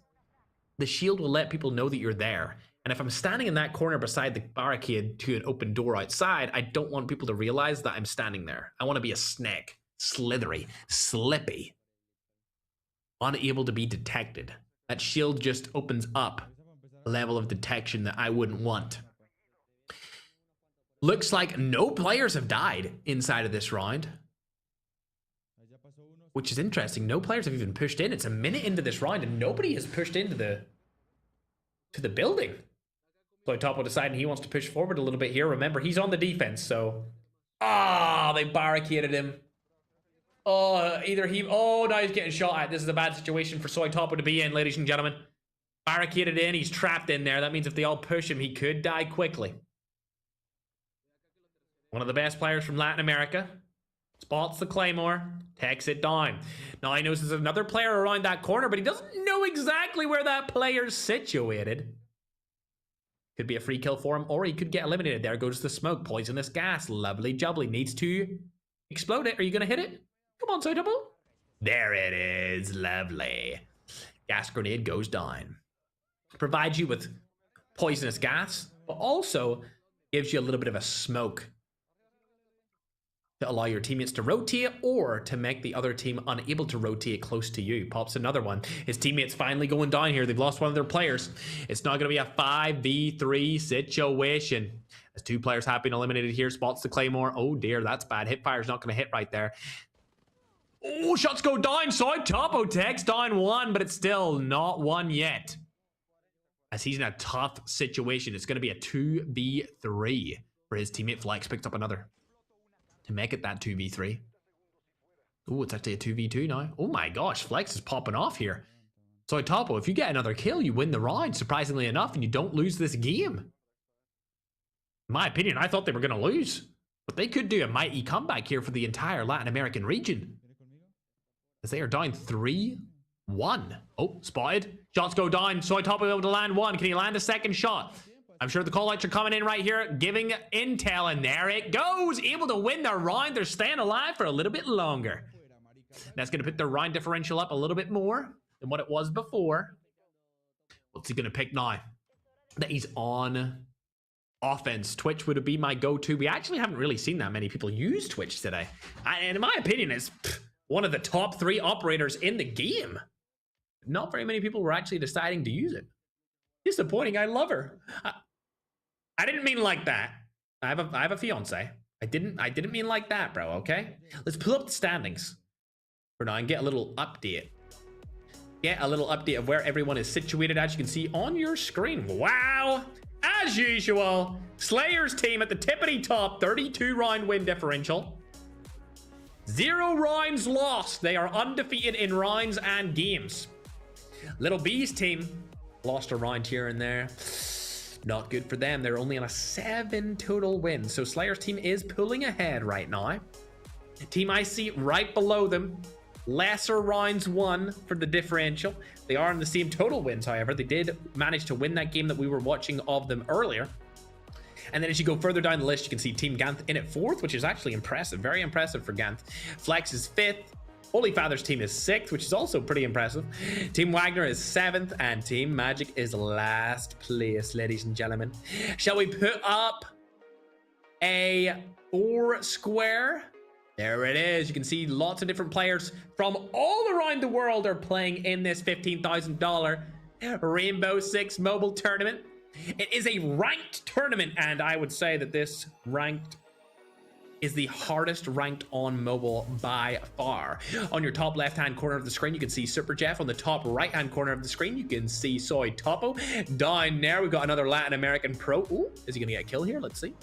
S2: the shield will let people know that you're there. And if I'm standing in that corner beside the barricade to an open door outside, I don't want people to realize that I'm standing there. I want to be a snake, slithery, slippy, unable to be detected. That shield just opens up a level of detection that I wouldn't want. Looks like no players have died inside of this round, which is interesting. No players have even pushed in. It's a minute into this round and nobody has pushed into the building. So Topo deciding he wants to push forward a little bit here. Remember, he's on the defense, so... Ah, they barricaded him. Oh, either he... Oh, now he's getting shot at. This is a bad situation for Soy Topo to be in, ladies and gentlemen. Barricaded in, he's trapped in there. That means if they all push him, he could die quickly. One of the best players from Latin America. Spots the Claymore, takes it down. Now he knows there's another player around that corner, but he doesn't know exactly where that player's situated. Could be a free kill for him, or he could get eliminated. There goes the smoke, poisonous gas, lovely jubbly. Needs to explode it. Are you going to hit it? Come on, Soy Double. There it is, lovely. Gas grenade goes down. Provides you with poisonous gas, but also gives you a little bit of a smoke to allow your teammates to rotate or to make the other team unable to rotate close to you. Pops another one. His teammates finally going down here. They've lost one of their players. It's not going to be a 5v3 situation. As two players have been eliminated here. Spots the Claymore. Oh dear, that's bad. Hipfire's not going to hit right there. Oh, shots go down. Soy Topo takes down one, but it's still not one yet. As he's in a tough situation. It's going to be a 2v3 for his teammate. Flex picked up another to make it that 2v3. Oh, it's actually a 2v2 now. Oh my gosh, Flex is popping off here. Soy Topo, if you get another kill, you win the round, surprisingly enough, and you don't lose this game. In my opinion, I thought they were going to lose. But they could do a mighty comeback here for the entire Latin American region. As they are down 3-1. Oh, spotted. Shots go down. Soy Topo able to land one. Can he land a second shot? I'm sure the callouts are coming in right here, giving intel, and there it goes. Able to win the round. They're staying alive for a little bit longer. That's going to put their round differential up a little bit more than what it was before. What's he going to pick now? That he's on offense. Twitch would be my go-to. We actually haven't really seen that many people use Twitch today. And in my opinion, it's one of the top 3 operators in the game. Not very many people were actually deciding to use it. Disappointing. I love her. I didn't mean like that. I have a fiance. I didn't mean like that, bro. Okay. Let's pull up the standings for now and get a little update. Get a little update of where everyone is situated, as you can see on your screen. Wow. as usual, Slayer's team at the tippity top, 32 round win differential. 0 rounds lost. They are undefeated in rounds and games. Little B's team lost a round here and there. Not good for them. They're only on a 7 total wins. So Slayer's team is pulling ahead right now. Team I see right below them, lesser rounds won for the differential. They are in the same total wins, however. They did manage to win that game that we were watching of them earlier. And then as you go further down the list, you can see Team Ganth in at 4th, which is actually impressive. Very impressive for Ganth. Flex is 5th. Holy Father's team is 6th, which is also pretty impressive. Team Wagner is 7th, and Team Magic is last place, ladies and gentlemen. Shall we put up a 4 square? There it is. You can see lots of different players from all around the world are playing in this $15,000 Rainbow Six Mobile tournament. It is a ranked tournament, and I would say that this ranked is the hardest ranked on mobile by far. On your top left-hand corner of the screen, you can see Super Jeff. On the top right-hand corner of the screen, you can see Soy Topo. Down there, we've got another Latin American pro. Ooh, is he gonna get a kill here? Let's see.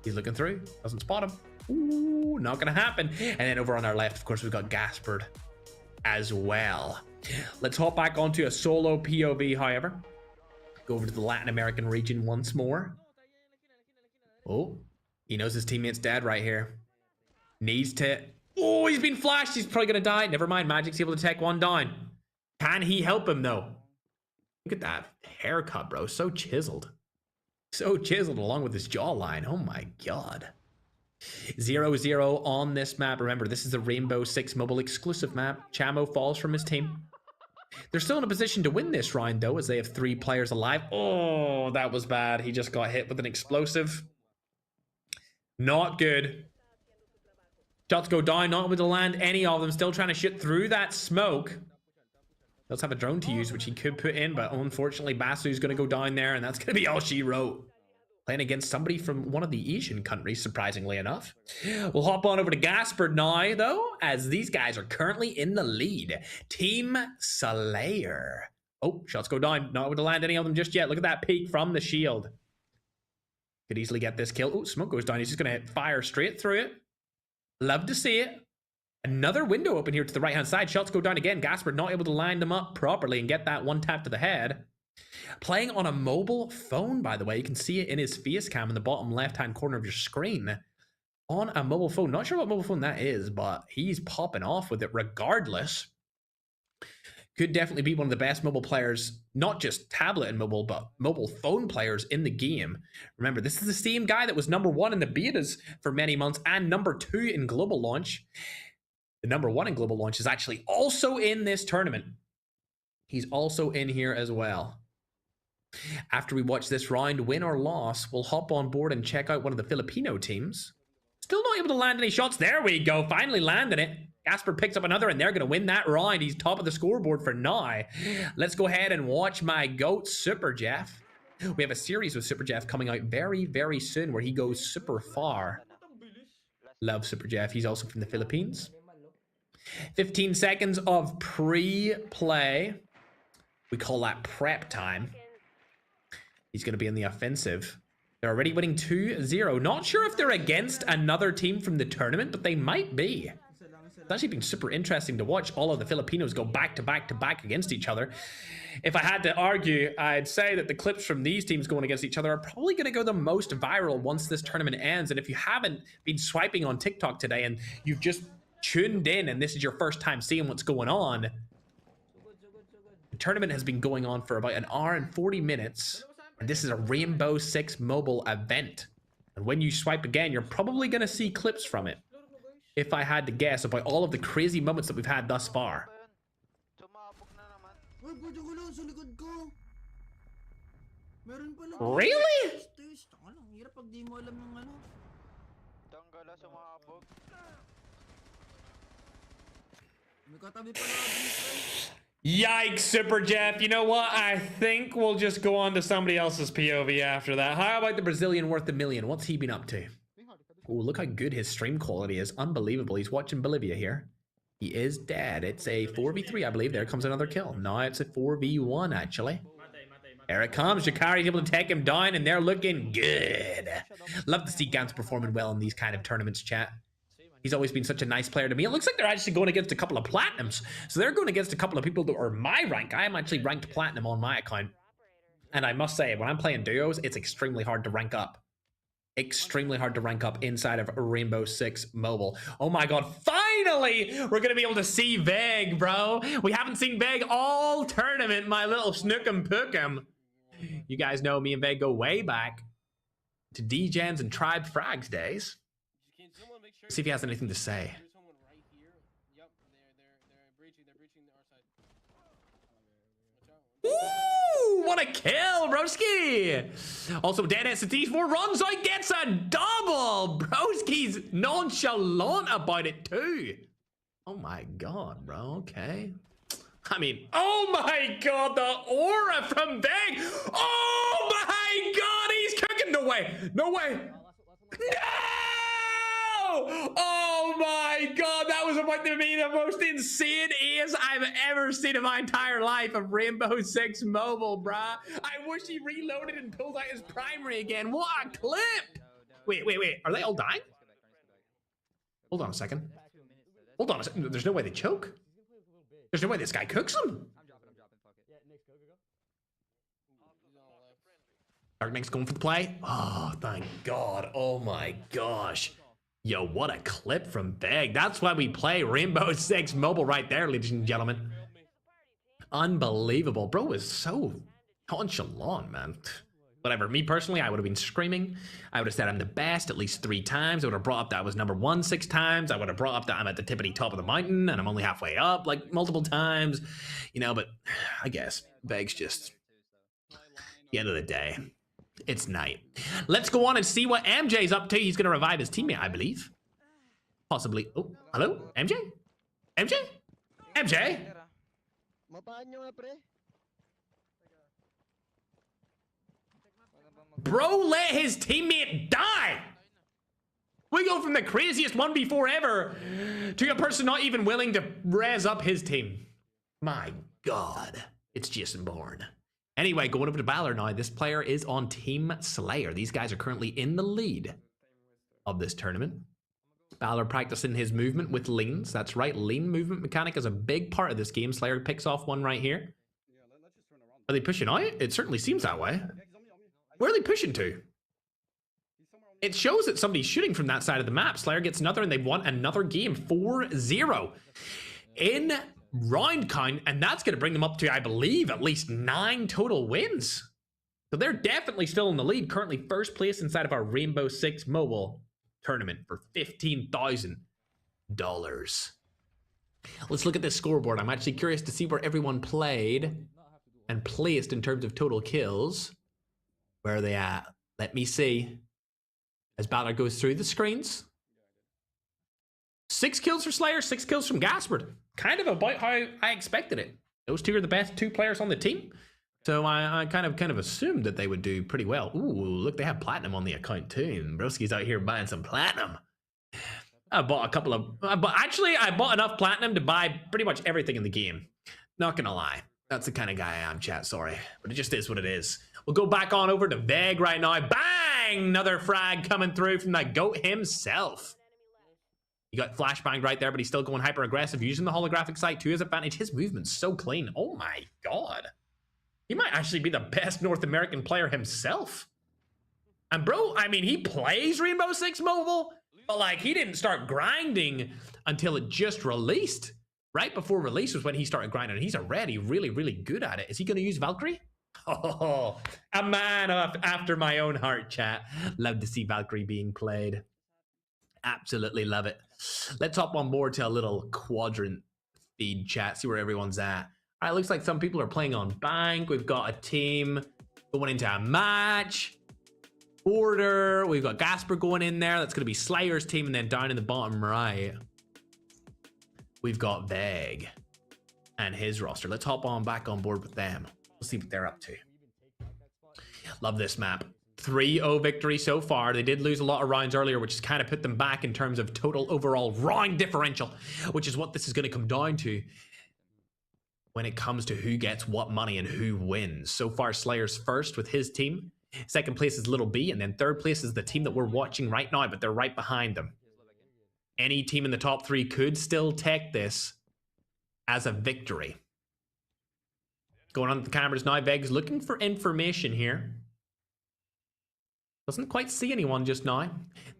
S2: He's looking through. Doesn't spot him. Ooh, not gonna happen. And then over on our left, of course, we've got Gaspard as well. Let's hop back onto a solo POV, however. Go over to the Latin American region once more. Oh, he knows his teammate's dead right here. Needs to... Oh, he's been flashed. He's probably going to die. Never mind. Magic's able to take one down. Can he help him, though? Look at that haircut, bro. So chiseled. So chiseled along with his jawline. Oh, my God. 0-0 on this map. Remember, this is a Rainbow Six Mobile exclusive map. Chamo falls from his team. They're still in a position to win this round, though, as they have 3 players alive. Oh, that was bad. He just got hit with an explosive. Not good. Shots go down, not able to land any of them. Still trying to shoot through that smoke. Does have a drone to use, which he could put in, but unfortunately, Basu's going to go down there, and that's going to be all she wrote. Playing against somebody from one of the Asian countries, surprisingly enough. We'll hop on over to Gaspard now, though, as these guys are currently in the lead. Team Slayer. Oh, shots go down. Not able to land any of them just yet. Look at that peek from the shield. Could easily get this kill. Oh, smoke goes down. He's just going to fire straight through it. Love to see it. Another window open here to the right-hand side. Shots go down again. Gaspard not able to line them up properly and get that one tap to the head. Playing on a mobile phone, by the way. You can see it in his face cam in the bottom left-hand corner of your screen. On a mobile phone. Not sure what mobile phone that is, but he's popping off with it regardless. Could definitely be one of the best mobile players, not just tablet and mobile, but mobile phone players in the game. Remember, this is the same guy that was #1 in the betas for many months and #2 in global launch. The #1 in global launch is actually also in this tournament. He's also in here as well. After we watch this round, win or loss, we'll hop on board and check out one of the Filipino teams. Still not able to land any shots. There we go. Finally landing it. Gaspard picks up another, and they're going to win that round. He's top of the scoreboard for now. Let's go ahead and watch my GOAT, Super Jeff. We have a series with Super Jeff coming out very, very soon where he goes super far. Love Super Jeff. He's also from the Philippines. 15 seconds of pre-play. We call that prep time. He's going to be in the offensive. They're already winning 2-0. Not sure if they're against another team from the tournament, but they might be. It's actually been super interesting to watch all of the Filipinos go back to back to back against each other. If I had to argue, I'd say that the clips from these teams going against each other are probably going to go the most viral once this tournament ends. And if you haven't been swiping on TikTok today and you've just tuned in and this is your first time seeing what's going on, the tournament has been going on for about 1 hour and 40 minutes. And this is a Rainbow Six Mobile event. And when you swipe again, you're probably going to see clips from it. If I had to guess about all of the crazy moments that we've had thus far. Really? Yikes, Super Jeff. You know what? I think we'll just go on to somebody else's POV after that. How about the Brazilian worth $1 million? What's he been up to? Oh, look how good his stream quality is. Unbelievable. He's watching Bolivia here. He is dead. It's a 4v3, I believe. There comes another kill. No, it's a 4v1, actually. There it comes. Jakari's able to take him down, and they're looking good. Love to see Gantz performing well in these kind of tournaments, chat. He's always been such a nice player to me. It looks like they're actually going against a couple of platinums. So they're going against a couple of people that are my rank. I am actually ranked platinum on my account. And I must say, when I'm playing duos, it's extremely hard to rank up. Extremely hard to rank up inside of Rainbow Six Mobile. Oh my god, finally! We're gonna be able to see Veg, bro. We haven't seen Veg all tournament, my little snookum pookum. You guys know me and Veg go way back to D-Gens and Tribe Frags days. See if he has anything to say. Ooh, what a kill, broski! Also, Dead ST4 runs out, gets a double! Broski's nonchalant about it too. Oh my god, bro, okay. I mean, oh my god, the aura from Bang! Oh my god, he's cooking! No way, no way! No! Oh my god, that was about to be the most insane ace I've ever seen in my entire life of Rainbow Six Mobile, bruh. I wish he reloaded and pulled out his primary again. What a clip! Wait. Are they all dying? Hold on a second. Hold on a second. There's no way they choke. There's no way this guy cooks them. Darknick's going for the play. Oh, thank god. Oh my gosh. Yo, what a clip from Beg. That's why we play Rainbow Six Mobile right there, ladies and gentlemen. Unbelievable. Bro is so nonchalant, man. Whatever. Me personally, I would have been screaming. I would have said I'm the best at least 3 times. I would have brought up that I was #1 6 times. I would have brought up that I'm at the tippity top of the mountain and I'm only halfway up like multiple times. You know, but I guess Beg's just the end of the day. It's night. Let's go on and see what MJ's up to. He's going to revive his teammate, I believe. Possibly. Oh, hello? MJ? MJ? MJ? Bro let his teammate die! We go from the craziest 1v4 ever to a person not even willing to res up his team. My god. It's Jason Bourne. Anyway, going over to Balor now. This player is on Team Slayer. These guys are currently in the lead of this tournament. Balor practicing his movement with leans. That's right, lean movement mechanic is a big part of this game. Slayer picks off one right here. Are they pushing out? It certainly seems that way. Where are they pushing to? It shows that somebody's shooting from that side of the map. Slayer gets another and they won another game. 4-0 in round count, and that's going to bring them up to, I believe, at least 9 total wins. So they're definitely still in the lead. Currently first place inside of our Rainbow Six Mobile tournament for $15,000. Let's look at this scoreboard. I'm actually curious to see where everyone played and placed in terms of total kills. Where are they at? Let me see. As Balor goes through the screens. 6 kills for Slayer, 6 kills from Gaspard. Kind of about how I expected it. Those two are the best 2 players on the team. So I kind of assumed that they would do pretty well. Ooh, look, they have platinum on the account too. Broski's out here buying some platinum. I bought enough platinum to buy pretty much everything in the game. Not gonna lie. That's the kind of guy I am, chat, sorry. But it just is what it is. We'll go back on over to Veg right now. Bang! Another frag coming through from that GOAT himself. He got flashbanged right there, but he's still going hyper aggressive, using the holographic sight to his advantage. His movement's so clean. Oh my god. He might actually be the best North American player himself. And bro, I mean, he plays Rainbow Six Mobile, but like he didn't start grinding until it just released. Right before release was when he started grinding. He's already really, really good at it. Is he going to use Valkyrie? Oh, a man after my own heart, chat. Love to see Valkyrie being played. Absolutely love it. Let's hop on board to a little quadrant feed chat, see where everyone's at. All right, looks like some people are playing on Bank. We've got a team going into a match. Order. We've got Gasper going in there. That's going to be Slayer's team. And then down in the bottom right, we've got Veg and his roster. Let's hop on back on board with them. We'll see what they're up to. Love this map. 3-0 victory so far. They did lose a lot of rounds earlier, which has kind of put them back in terms of total overall round differential, which is what this is going to come down to. when it comes to who gets what money and who wins. So far, Slayer's first with his team. Second place is Little B, and then third place is the team that we're watching right now, but they're right behind them. Any team in the top 3 could still take this as a victory. Going on to the cameras now, Veg's looking for information here. Doesn't quite see anyone just now.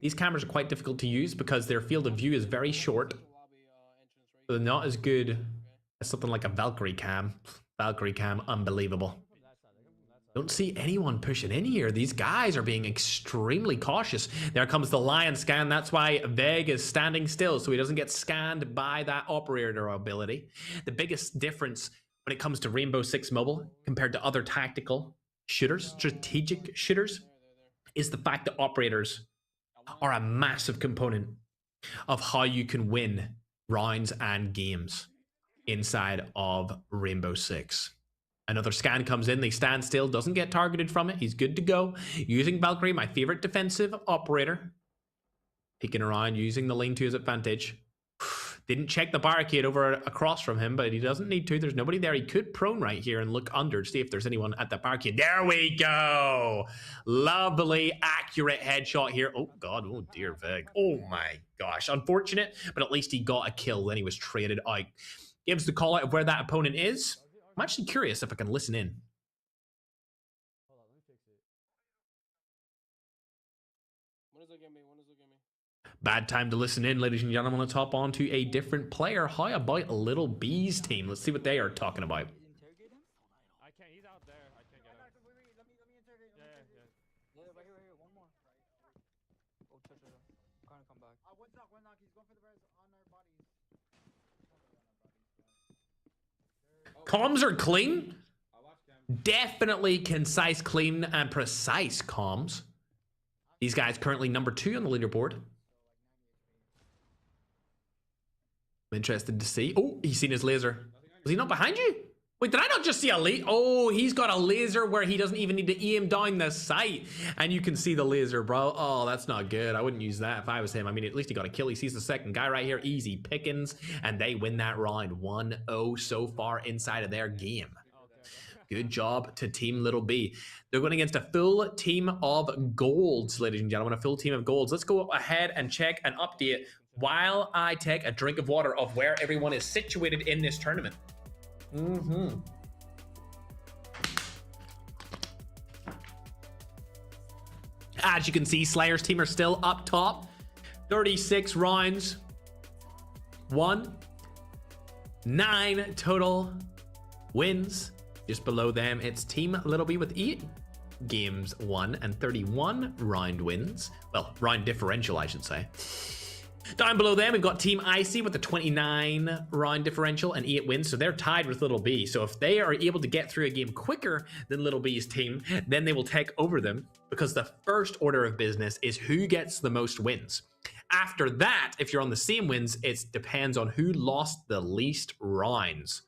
S2: These cameras are quite difficult to use because their field of view is very short. So they're not as good as something like a Valkyrie cam. Valkyrie cam, unbelievable. Don't see anyone pushing in here. These guys are being extremely cautious. There comes the lion scan. That's why Veg is standing still, so he doesn't get scanned by that operator ability. The biggest difference when it comes to Rainbow Six Mobile compared to other tactical shooters, strategic shooters, is the fact that operators are a massive component of how you can win rounds and games inside of Rainbow Six. Another scan comes in, they stand still, doesn't get targeted from it. He's good to go. Using Valkyrie, my favorite defensive operator. Peeking around, using the lane to his advantage. Didn't check the barricade over across from him, but he doesn't need to. There's nobody there. He could prone right here and look under to see if there's anyone at the barricade. There we go. Lovely, accurate headshot here. Oh, God. Oh, dear, Veg. Oh, my gosh. Unfortunate, but at least he got a kill. Then he was traded out. Gives the call out of where that opponent is. I'm actually curious if I can listen in. Bad time to listen in, ladies and gentlemen. Let's hop on to a different player. How about Little B's team? Let's see what they are talking about.
S3: I can't. He's out there. I can't get him. Let me interrogate him. Yeah. Right here. One more. Oh, chill. Can't come back. One knock. He's going for the res on our bodies.
S2: Comms are clean. Definitely concise, clean, and precise comms. These guys currently number 2 on the leaderboard. I'm interested to see. Oh, he's seen his laser. Was he not behind you? Wait, did I not just see a laser? Oh, he's got a laser where he doesn't even need to aim down the sight. And you can see the laser, bro. Oh, that's not good. I wouldn't use that if I was him. I mean, at least he got a kill. He sees the second guy right here. Easy pickings. And they win that round 1-0 so far inside of their game. Good job to Team Little B. They're going against a full team of golds, ladies and gentlemen. A full team of golds. Let's go ahead and check an update while I take a drink of water of where everyone is situated in this tournament. As you can see, Slayer's team are still up top. 36 rounds. 9 total wins. Just below them, it's Team Little B with 8 games won and 31 round wins. Well, round differential, I should say. Down below them, we've got Team Icy with the 29 round differential and 8 wins, so they're tied with Little B. So if they are able to get through a game quicker than Little B's team, then they will take over them, because the first order of business is who gets the most wins. After that, if you're on the same wins, it depends on who lost the least rounds.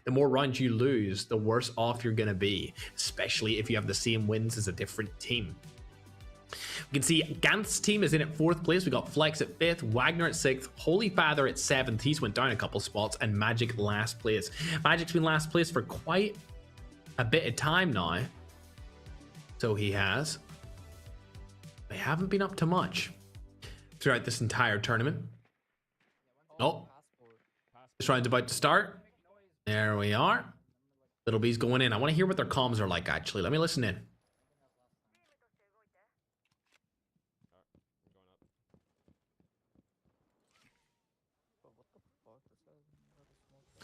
S2: The more rounds you lose, the worse off you're going to be, especially if you have the same wins as a different team. We can see Ganth's team is in at 4th place. We got Flex at 5th, Wagner at 6th, Holy Father at 7th. He's went down a couple spots, and Magic last place. Magic's been last place for quite a bit of time now. So he has. They haven't been up to much throughout this entire tournament. Oh, this round's about to start. There we are. Little B's going in. I want to hear what their comms are like, actually. Let me listen in.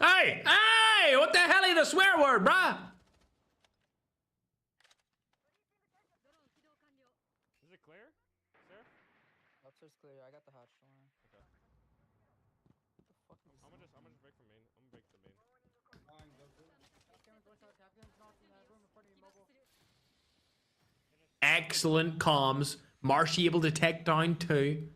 S2: Hey! Hey! What the hell is the swear word, bruh?
S3: Is it clear? Sir?
S4: Upstairs clear. I got the hatch. Don't worry.
S3: Okay. What the fuck? I'm gonna just break from main. I'm gonna break the main.
S2: Excellent comms. Marshy able to take down 2.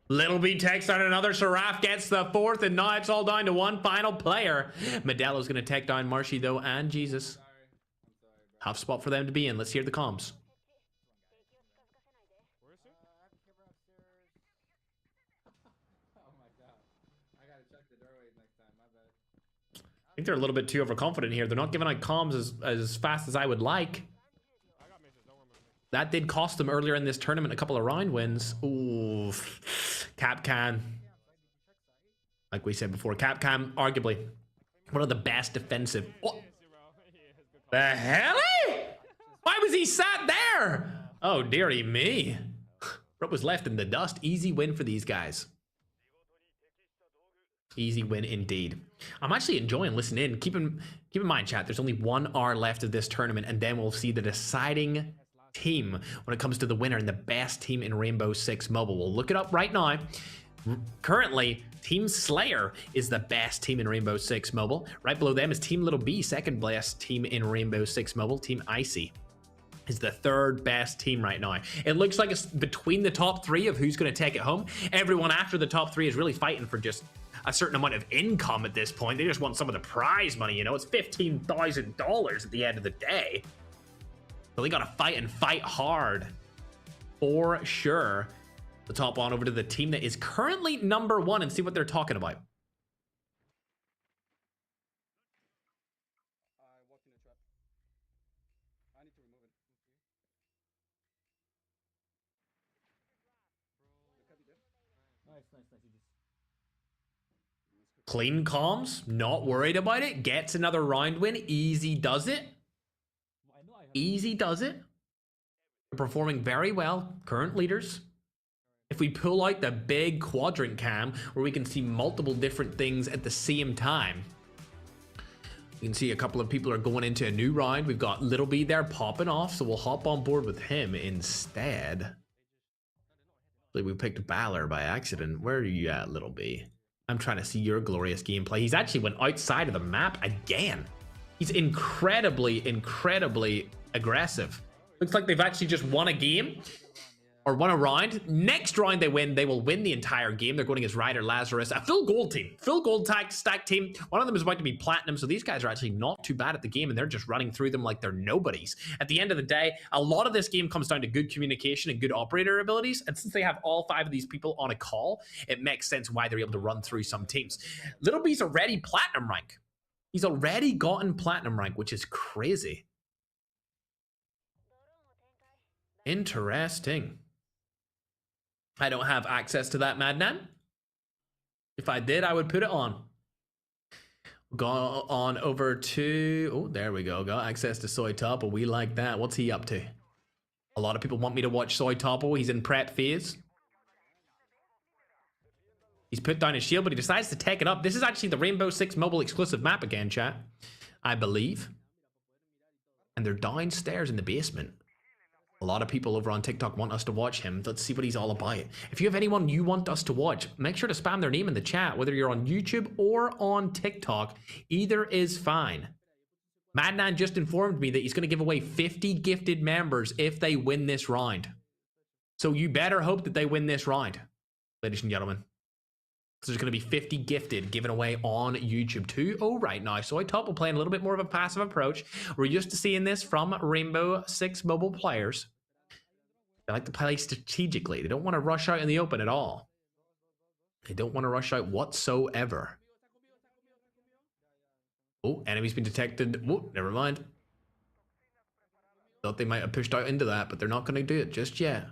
S2: Little B takes down another. Seraph gets the 4th, and now it's all down to one final player. Modelo's going to take down Marshy, though, and Jesus. Tough spot for them to be in. Let's hear the comms.
S3: Where is he?
S4: Oh my god. I
S2: I think they're a little bit too overconfident here. They're not giving out comms as fast as I would like. That did cost them earlier in this tournament a couple of round wins. Ooh, Capcan. Like we said before, Capcan arguably one of the best defensive. What the hell? Why was he sat there? Oh, dearie me. What was left in the dust? Easy win for these guys. Easy win indeed. I'm actually enjoying listening in. Keep in mind, chat, there's only 1 hour left of this tournament, and then we'll see the deciding team when it comes to the winner and the best team in Rainbow Six Mobile. We'll look it up right now. Currently, Team Slayer is the best team in Rainbow Six Mobile. Right below them is Team Little B, second best team in Rainbow Six Mobile. Team Icy is the third best team right now. It looks like it's between the top 3 of who's going to take it home. Everyone after the top 3 is really fighting for just a certain amount of income at this point. They just want some of the prize money, you know? It's $15,000 at the end of the day. So they got to fight and fight hard for sure. Let's hop on over to the team that is currently number 1 and see what they're talking about. Clean comms, not worried about it. Gets another round win. Easy does it. Easy does it. They're performing very well. Current leaders. If we pull out the big quadrant cam where we can see multiple different things at the same time, you can see a couple of people are going into a new round. We've got Little B there popping off, so we'll hop on board with him instead. We picked Balor by accident. Where are you at, Little B? I'm trying to see your glorious gameplay. He's actually went outside of the map again. He's incredibly, incredibly aggressive. Looks like they've actually just won a game. Or won a round. Next round they win, they will win the entire game. They're going against Ryder Lazarus, a full gold team. Full gold stack team. One of them is about to be platinum, so these guys are actually not too bad at the game, and they're just running through them like they're nobodies. At the end of the day, a lot of this game comes down to good communication and good operator abilities, and since they have all 5 of these people on a call, it makes sense why they're able to run through some teams. Little B's already platinum rank. He's already gotten platinum rank, which is crazy. Interesting. I don't have access to that, Madnan. If I did, I would put it on. Go on over to... Oh, there we go. Got access to Soy Topple. We like that. What's he up to? A lot of people want me to watch Soy Topple. He's in prep phase. He's put down his shield, but he decides to take it up. This is actually the Rainbow Six Mobile exclusive map again, chat. I believe. And they're downstairs in the basement. A lot of people over on TikTok want us to watch him. Let's see what he's all about. If you have anyone you want us to watch, make sure to spam their name in the chat, whether you're on YouTube or on TikTok. Either is fine. Madnan just informed me that he's going to give away 50 gifted members if they win this round. So you better hope that they win this round, ladies and gentlemen. So there's going to be 50 gifted given away on YouTube too. Oh, right now. So I thought we're playing a little bit more of a passive approach. We're used to seeing this from Rainbow Six Mobile players. They like to play strategically. They don't want to rush out in the open at all. They don't want to rush out whatsoever. Oh, enemy's been detected. Oh, never mind. Thought they might have pushed out into that, but they're not going to do it just yet.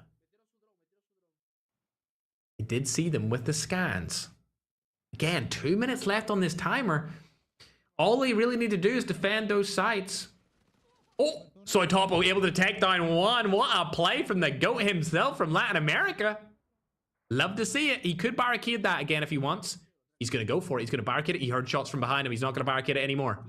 S2: I did see them with the scans. Again, 2 minutes left on this timer. All they really need to do is defend those sites. Oh, Soy Topple able to take down 1. What a play from the GOAT himself from Latin America. Love to see it. He could barricade that again if he wants. He's going to go for it. He's going to barricade it. He heard shots from behind him. He's not going to barricade it anymore.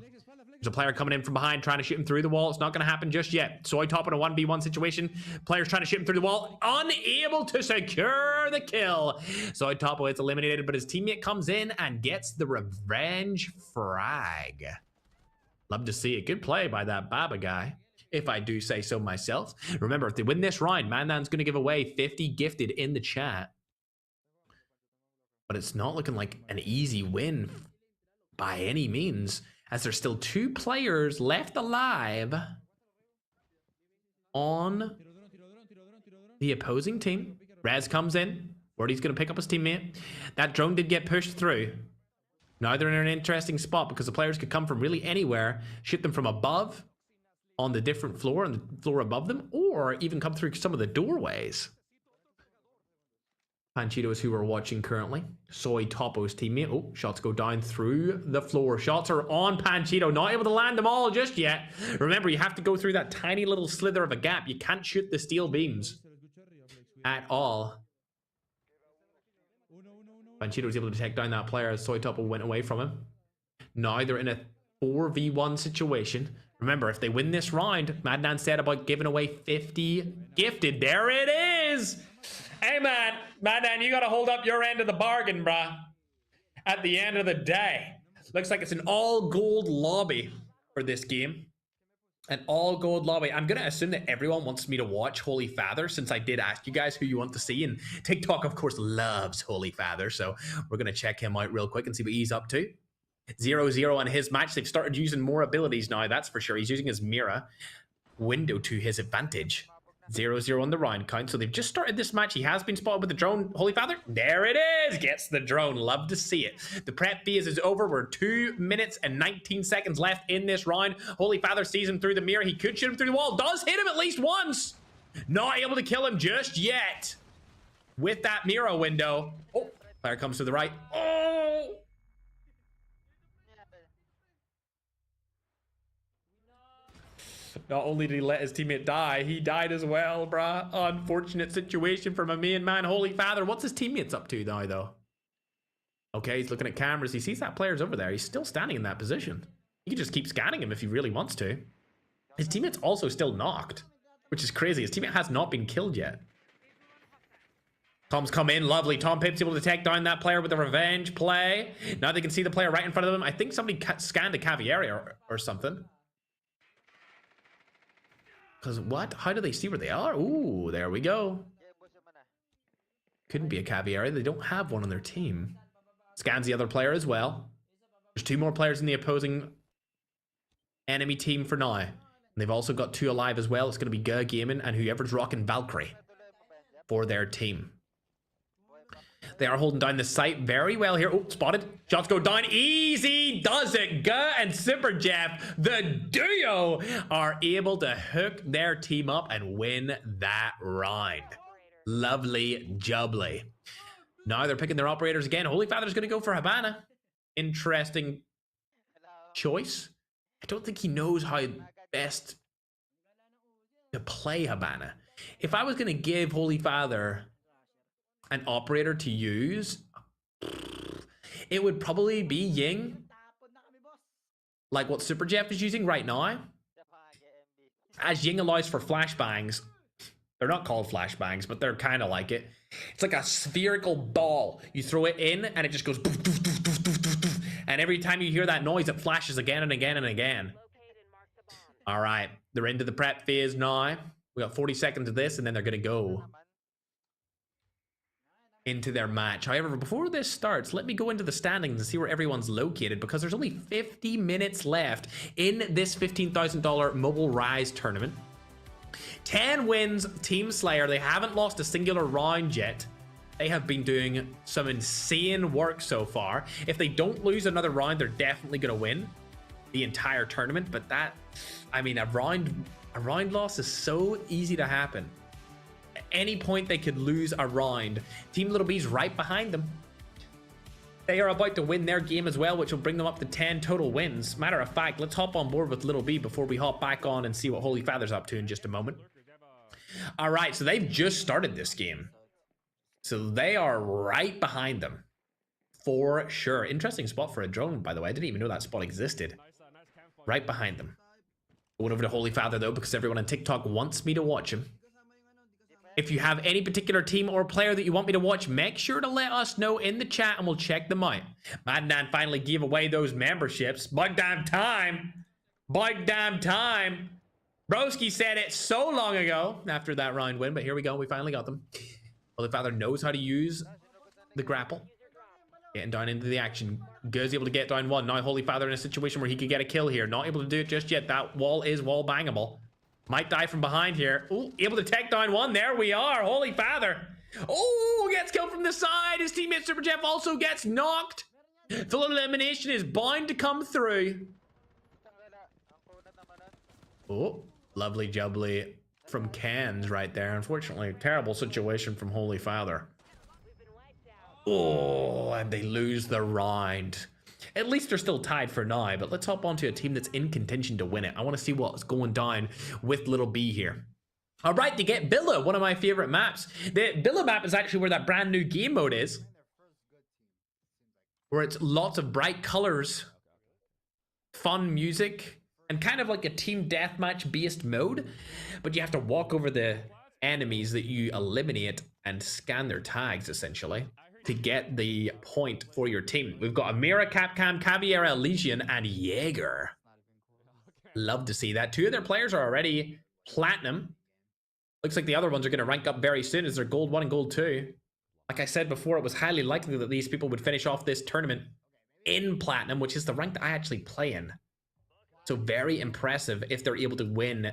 S2: There's a player coming in from behind trying to shoot him through the wall. It's not going to happen just yet. Soy Top in a 1v1 situation. Players trying to shoot him through the wall. Unable to secure the kill. Soy Top is eliminated, but his teammate comes in and gets the revenge frag. Love to see it. Good play by that Baba guy, if I do say so myself. Remember, if they win this round, Mandan's going to give away 50 gifted in the chat. But it's not looking like an easy win by any means, as there's still 2 players left alive on the opposing team. Rez comes in. Wordy's going to pick up his teammate. That drone did get pushed through. Now they're in an interesting spot because the players could come from really anywhere, shoot them from above, on the different floor, and the floor above them, or even come through some of the doorways. Panchitos, who we're watching currently. Soy Topo's teammate. Oh, shots go down through the floor. Shots are on Panchito. Not able to land them all just yet. Remember, you have to go through that tiny little slither of a gap. You can't shoot the steel beams at all. Panchito was able to take down that player as Soy Topo went away from him. Now they're in a 4v1 situation. Remember, if they win this round, Madnan said about giving away 50 gifted. There it is! Hey, man, Madnan, you gotta hold up your end of the bargain, brah. At the end of the day. Looks like it's an all-gold lobby for this game. An all-gold lobby. I'm gonna assume that everyone wants me to watch Holy Father, since I did ask you guys who you want to see, and TikTok, of course, loves Holy Father, so we're gonna check him out real quick and see what he's up to. 0-0 on his match. They've started using more abilities now, that's for sure. He's using his mirror window to his advantage. 0-0 on the round count. So they've just started this match. He has been spotted with the drone. Holy Father, there it is. Gets the drone. Love to see it. The prep phase is over. We're 2 minutes and 19 seconds left in this round. Holy Father sees him through the mirror. He could shoot him through the wall. Does hit him at least once. Not able to kill him just yet. With that mirror window. Oh, player comes to the right. Oh! Not only did he let his teammate die, he died as well, bruh. Unfortunate situation for my main man, Holy Father. What's his teammates up to now, though? Okay, he's looking at cameras. He sees that player's over there. He's still standing in that position. He can just keep scanning him if he really wants to. His teammate's also still knocked, which is crazy. His teammate has not been killed yet. Tom's come in. Lovely. Tom Pip's able to take down that player with a revenge play. Now they can see the player right in front of them. I think somebody scanned a Cavieri or something. Because what? How do they see where they are? Ooh, there we go. Couldn't be a Cavieri. They don't have one on their team. Scans the other player as well. There's 2 more players in the opposing enemy team for now. And they've also got 2 alive as well. It's going to be Ger Gaming and whoever's rocking Valkyrie for their team. They are holding down the site very well here. Oh, spotted. Shots go down. Easy does it. Ger and Super Jeff, the duo, are able to hook their team up and win that round. Lovely jubbly. Now they're picking their operators again. Holy Father's going to go for Habana. Interesting choice. I don't think he knows how best to play Habana. If I was going to give Holy Father an operator to use, it would probably be Ying, like what Super Jeff is using right now. As Ying allows for flashbangs. They're not called flashbangs, but they're kind of like it. It's like a spherical ball. You throw it in and it just goes doof, doof, doof, doof, doof, doof, doof. And every time you hear that noise, it flashes again and again and again. All right, they're into the prep phase now. We got 40 seconds of this and then they're gonna go into their match. However, before this starts, let me go into the standings and see where everyone's located, because there's only 50 minutes left in this $15,000 Mobile Rise tournament. 10 wins, Team Slayer. They haven't lost a singular round yet. They have been doing some insane work so far. If they don't lose another round, they're definitely going to win the entire tournament. But that, I mean, a round loss is so easy to happen. At any point they could lose a round. Team Little B's right behind them. They are about to win their game as well, which will bring them up to 10 total wins. Matter of fact, let's hop on board with Little B before we hop back on and see what Holy Father's up to in just a moment. All right, so they've just started this game. So they are right behind them. For sure. Interesting spot for a drone, by the way. I didn't even know that spot existed. Right behind them. Going over to Holy Father, though, because everyone on TikTok wants me to watch him. If you have any particular team or player that you want me to watch, make sure to let us know in the chat and we'll check them out. Madnan finally gave away those memberships. By damn time. By damn time. Broski said it so long ago after that round win, but here we go. We finally got them. Holy Father knows how to use the grapple. Getting down into the action. Goes able to get down one. Now Holy Father in a situation where he could get a kill here. Not able to do it just yet. That wall is wall bangable. Might die from behind here. Ooh, able to take down one. There we are. Holy Father. Oh, gets killed from the side. His teammate Super Jeff also gets knocked. Full elimination is bound to come through. Oh, lovely jubbly from Cans right there. Unfortunately, terrible situation from Holy Father. Oh, and they lose the round. At least they're still tied for now, but let's hop onto a team that's in contention to win it. I want to see what's going down with Little B here. All right, they get Billa, one of my favorite maps. The Billa map is actually where that brand new game mode is, where it's lots of bright colors, fun music, and kind of like a team deathmatch based mode. But you have to walk over the enemies that you eliminate and scan their tags, essentially, to get the point for your team. We've got Amira, Capcom, Caviera, Elysian, and Jaeger. Love to see that. 2 of their players are already platinum. Looks like the other ones are going to rank up very soon as they're gold 1 and gold 2. Like I said before, it was highly likely that these people would finish off this tournament in platinum, which is the rank that I actually play in. So very impressive if they're able to win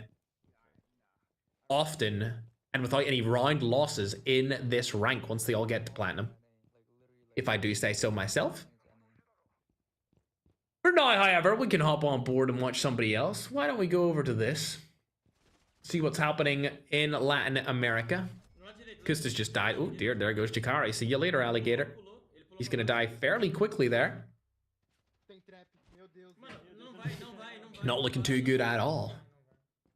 S2: often and without any round losses in this rank once they all get to platinum. If I do say so myself. For now, however, we can hop on board and watch somebody else. Why don't we go over to this? See what's happening in Latin America. Kustas just died. Oh dear, there goes Jakari. See you later, alligator. He's gonna die fairly quickly there. Not looking too good at all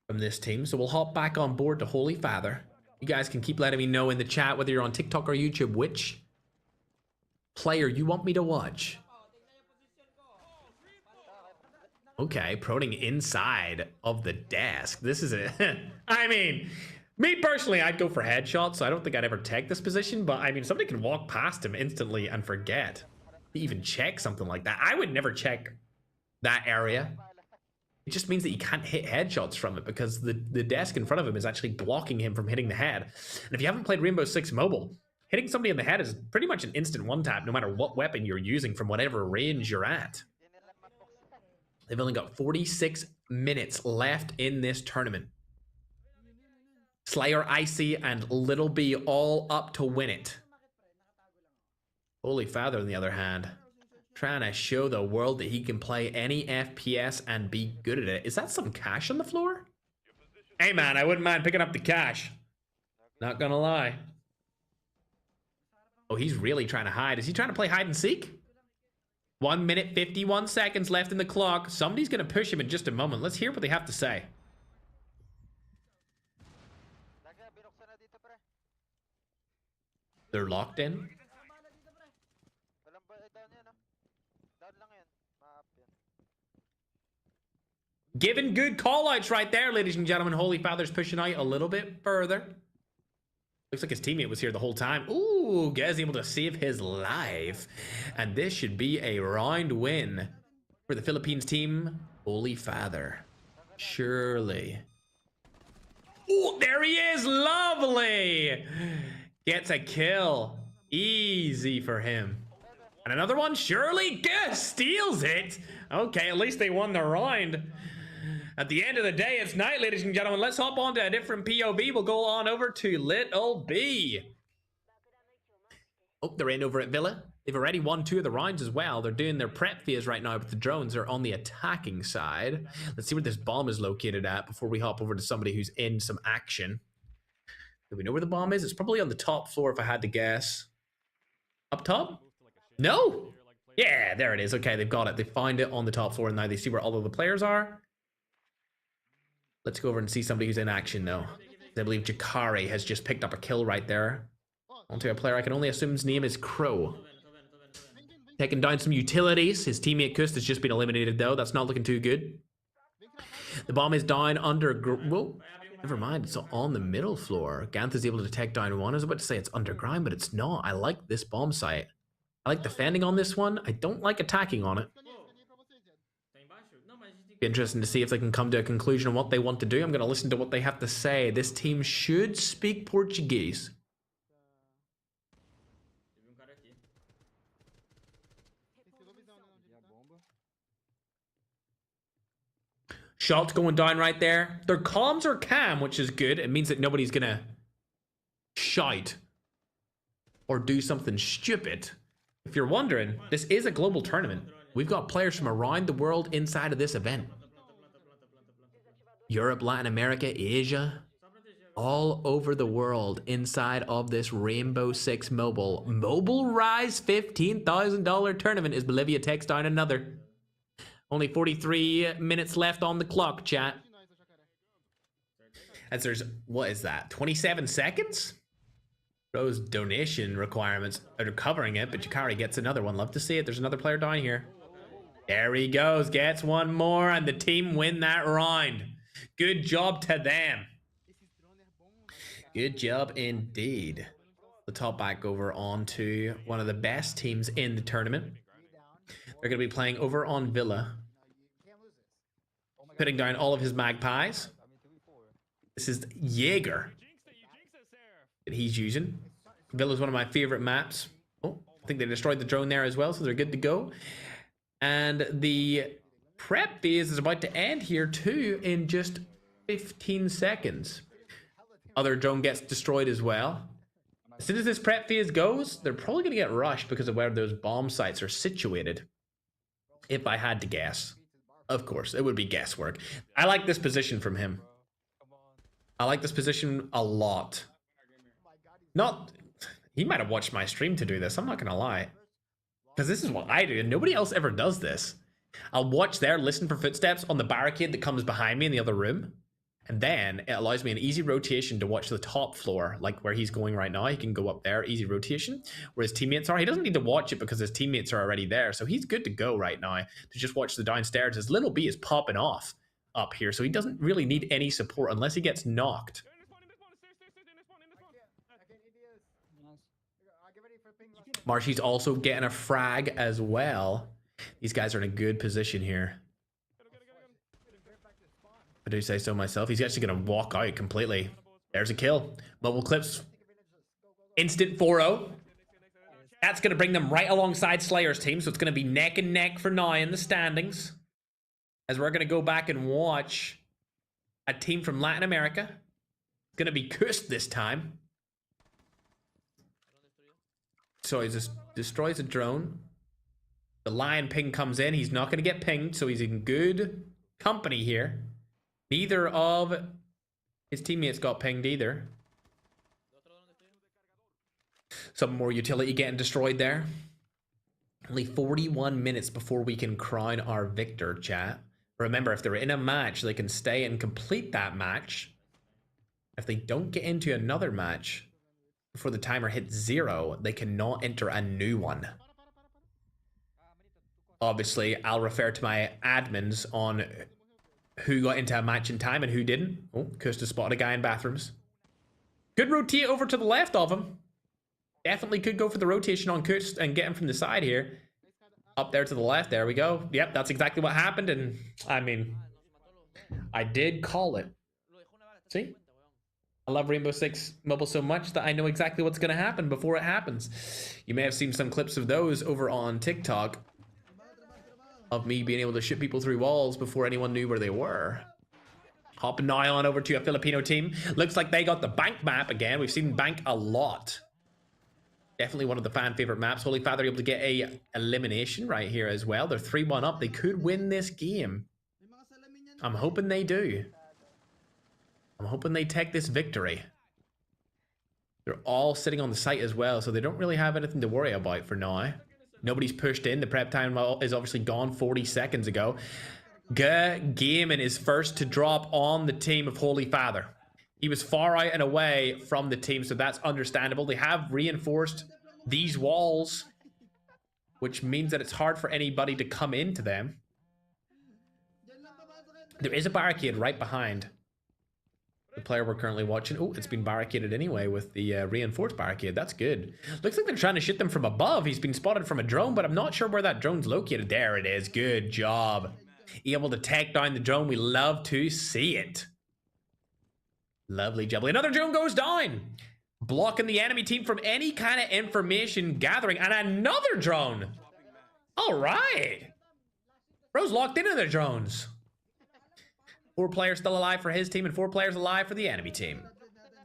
S2: from this team. So we'll hop back on board to Holy Father. You guys can keep letting me know in the chat whether you're on TikTok or YouTube which player you want me to watch. Okay, proning inside of the desk. This is a... I mean, me personally, I'd go for headshots, so I don't think I'd ever take this position, but I mean, somebody can walk past him instantly and forget to even check something like that. I would never check that area. It just means that you can't hit headshots from it because the desk in front of him is actually blocking him from hitting the head. And if you haven't played Rainbow Six Mobile, hitting somebody in the head is pretty much an instant one-tap no matter what weapon you're using from whatever range you're at. They've only got 46 minutes left in this tournament. Slayer, Icy, and Little B all up to win it. Holy Father, on the other hand, trying to show the world that he can play any FPS and be good at it. Is that some cash on the floor? Hey man, I wouldn't mind picking up the cash. Not gonna lie. Oh, he's really trying to hide. Is he trying to play hide and seek? 1 minute, 51 seconds left in the clock. Somebody's going to push him in just a moment. Let's hear what they have to say. They're locked in. Giving good call-outs right there, ladies and gentlemen. Holy Father's pushing out a little bit further. Looks like his teammate was here the whole time. Ooh, Gaz able to save his life. And this should be a round win for the Philippines team. Holy Father. Surely. Oh, there he is. Lovely. Gets a kill. Easy for him. And another one. Surely. Gaz steals it. Okay, at least they won the round. At the end of the day, it's night, ladies and gentlemen. Let's hop on to a different POV. We'll go on over to Little B. Oh, they're in over at Villa. They've already won 2 of the rounds as well. They're doing their prep phase right now with the drones. They're on the attacking side. Let's see where this bomb is located at before we hop over to somebody who's in some action. Do we know where the bomb is? It's probably on the top floor if I had to guess. Up top? No? Yeah, there it is. Okay, they've got it. They find it on the top floor and now they see where all of the players are. Let's go over and see somebody who's in action though. I believe Jakari has just picked up a kill right there. Onto a player I can only assume his name is Crow. Taking down some utilities. His teammate Kust has just been eliminated though. That's not looking too good. The bomb is down under... Whoa. Never mind. It's on the middle floor. Ganth is able to take down one. I was about to say it's underground, but it's not. I like this bomb site. I like defending on this one. I don't like attacking on it. Be interesting to see if they can come to a conclusion on what they want to do. I'm going to listen to what they have to say. This team should speak Portuguese. Shots going down right there. Their comms are calm, which is good. It means that nobody's going to shout or do something stupid. If you're wondering, this is a global tournament. We've got players from around the world inside of this event. Europe, Latin America, Asia, all over the world inside of this Rainbow Six Mobile Rise $15,000 tournament as Bolivia takes down another. Only 43 minutes left on the clock, chat. As there's, what is that, 27 seconds? Those donation requirements are covering it, but Jakari gets another one. Love to see it. There's another player down here. There he goes, gets one more, and the team win that round. Good job to them. Good job indeed. Let's hop back over onto one of the best teams in the tournament. They're going to be playing over on Villa. Putting down all of his magpies. This is Jaeger that he's using. Villa's one of my favorite maps. Oh, I think they destroyed the drone there as well, so they're good to go. And the prep phase is about to end here too in just 15 seconds. Other drone gets destroyed as well. As soon as this prep phase goes, they're probably going to get rushed because of where those bomb sites are situated. If I had to guess. Of course, it would be guesswork. I like this position from him. I like this position a lot. He might have watched my stream to do this, I'm not going to lie. Because this is what I do, and nobody else ever does this. I'll watch there, listen for footsteps on the barricade that comes behind me in the other room. And then it allows me an easy rotation to watch the top floor, like where he's going right now. He can go up there, easy rotation, where his teammates are. He doesn't need to watch it because his teammates are already there. So he's good to go right now to just watch the downstairs. His little B is popping off up here. So he doesn't really need any support unless he gets knocked. Marshy's also getting a frag as well. These guys are in a good position here. I do say so myself. He's actually going to walk out completely. There's a kill. Mobile clips. Instant 4-0. That's going to bring them right alongside Slayer's team. So it's going to be neck and neck for now in the standings. As we're going to go back and watch a team from Latin America. It's going to be Kust this time. So he just destroys a drone. The lion ping comes in. He's not going to get pinged. So he's in good company here. Neither of his teammates got pinged either. Some more utility getting destroyed there. Only 41 minutes before we can crown our victor, chat. Remember, if they're in a match, they can stay and complete that match. If they don't get into another match before the timer hits 0, they cannot enter a new one. Obviously, I'll refer to my admins on who got into a match in time and who didn't. Oh, Kusta spotted a guy in bathrooms. Could rotate over to the left of him. Definitely could go for the rotation on Kust and get him from the side here. Up there to the left. There we go. Yep, that's exactly what happened. And, I mean, I did call it. See? I love Rainbow Six Mobile so much that I know exactly what's going to happen before it happens. You may have seen some clips of those over on TikTok. Of me being able to shoot people through walls before anyone knew where they were. Hopping now on over to a Filipino team. Looks like they got the bank map again. We've seen bank a lot. Definitely one of the fan favorite maps. Holy Father able to get a elimination right here as well. They're 3-1 up. They could win this game. I'm hoping they do. I'm hoping they take this victory. They're all sitting on the site as well, so they don't really have anything to worry about for now. Nobody's pushed in. The prep time is obviously gone 40 seconds ago. Gaiman is first to drop on the team of Holy Father. He was far out and away from the team, so that's understandable. They have reinforced these walls, which means that it's hard for anybody to come into them. There is a barricade right behind the player we're currently watching. Oh, it's been barricaded anyway with the reinforced barricade. That's good. Looks like they're trying to shoot them from above. He's been spotted from a drone, but I'm not sure where that drone's located. There it is. Good job. Able to take down the drone. We love to see it. Lovely jubbly. Another drone goes down. Blocking the enemy team from any kind of information gathering. And another drone. All right. Bro's locked into their drones. 4 players still alive for his team and 4 players alive for the enemy team.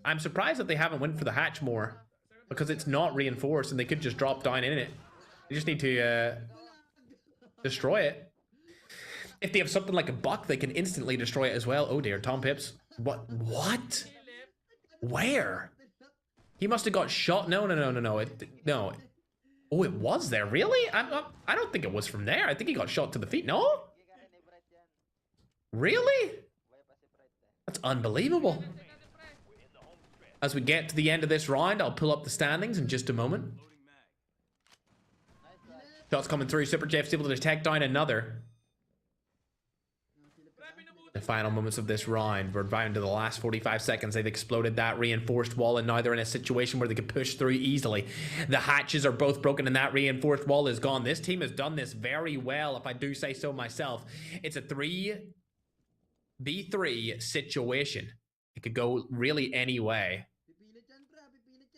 S2: I'm surprised that they haven't went for the hatch more because it's not reinforced and they could just drop down in it. They just need to destroy it. If they have something like a buck, they can instantly destroy it as well. Oh dear, Tom Pips. What? Where? He must have got shot. No. No. Oh, it was there. Really? I don't think it was from there. I think he got shot to the feet. No? Really? That's unbelievable. As we get to the end of this round, I'll pull up the standings in just a moment. Shots coming through. Super Jeff's able to detect down another. The final moments of this round. We're down to the last 45 seconds. They've exploded that reinforced wall, and now they're in a situation where they can push through easily. The hatches are both broken, and that reinforced wall is gone. This team has done this very well, if I do say so myself. It's a 3v3 situation. It could go really any way.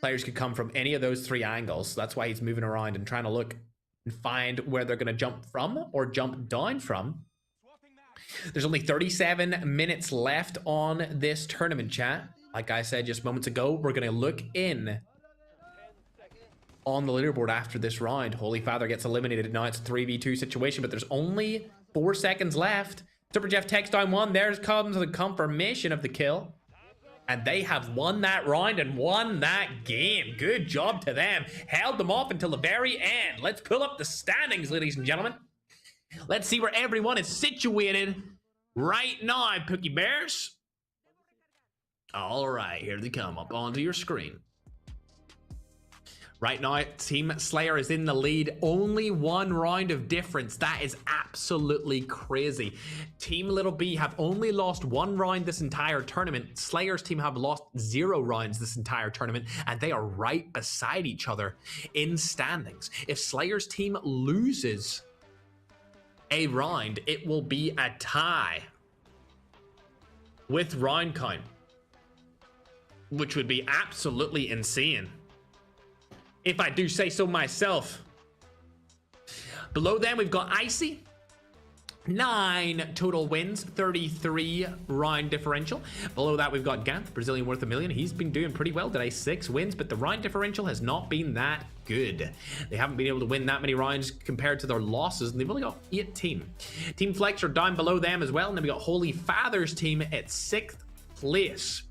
S2: Players could come from any of those three angles. That's why he's moving around and trying to look and find where they're going to jump from or jump down from. There's only 37 minutes left on this tournament, chat. Like I said just moments ago, we're going to look in on the leaderboard after this round. Holy Father gets eliminated. Now it's a 3v2 situation, but there's only 4 seconds left. Super Jeff takes down one. There comes the confirmation of the kill. And they have won that round and won that game. Good job to them. Held them off until the very end. Let's pull up the standings, ladies and gentlemen. Let's see where everyone is situated right now, Pookie Bears. All right, here they come up onto your screen. Right now, Team Slayer is in the lead. Only one round of difference. That is absolutely crazy. Team Little B have only lost one round this entire tournament. Slayer's team have lost 0 rounds this entire tournament, and they are right beside each other in standings. If Slayer's team loses a round, it will be a tie with round count, which would be absolutely insane, if I do say so myself. Below them, we've got Icy. 9 total wins, 33 round differential. Below that, we've got Ganth, Brazilian worth $1 million. He's been doing pretty well today, 6 wins, but the round differential has not been that good. They haven't been able to win that many rounds compared to their losses, and they've only got 18. Team Flex are down below them as well, and then we got Holy Father's team at 6th place.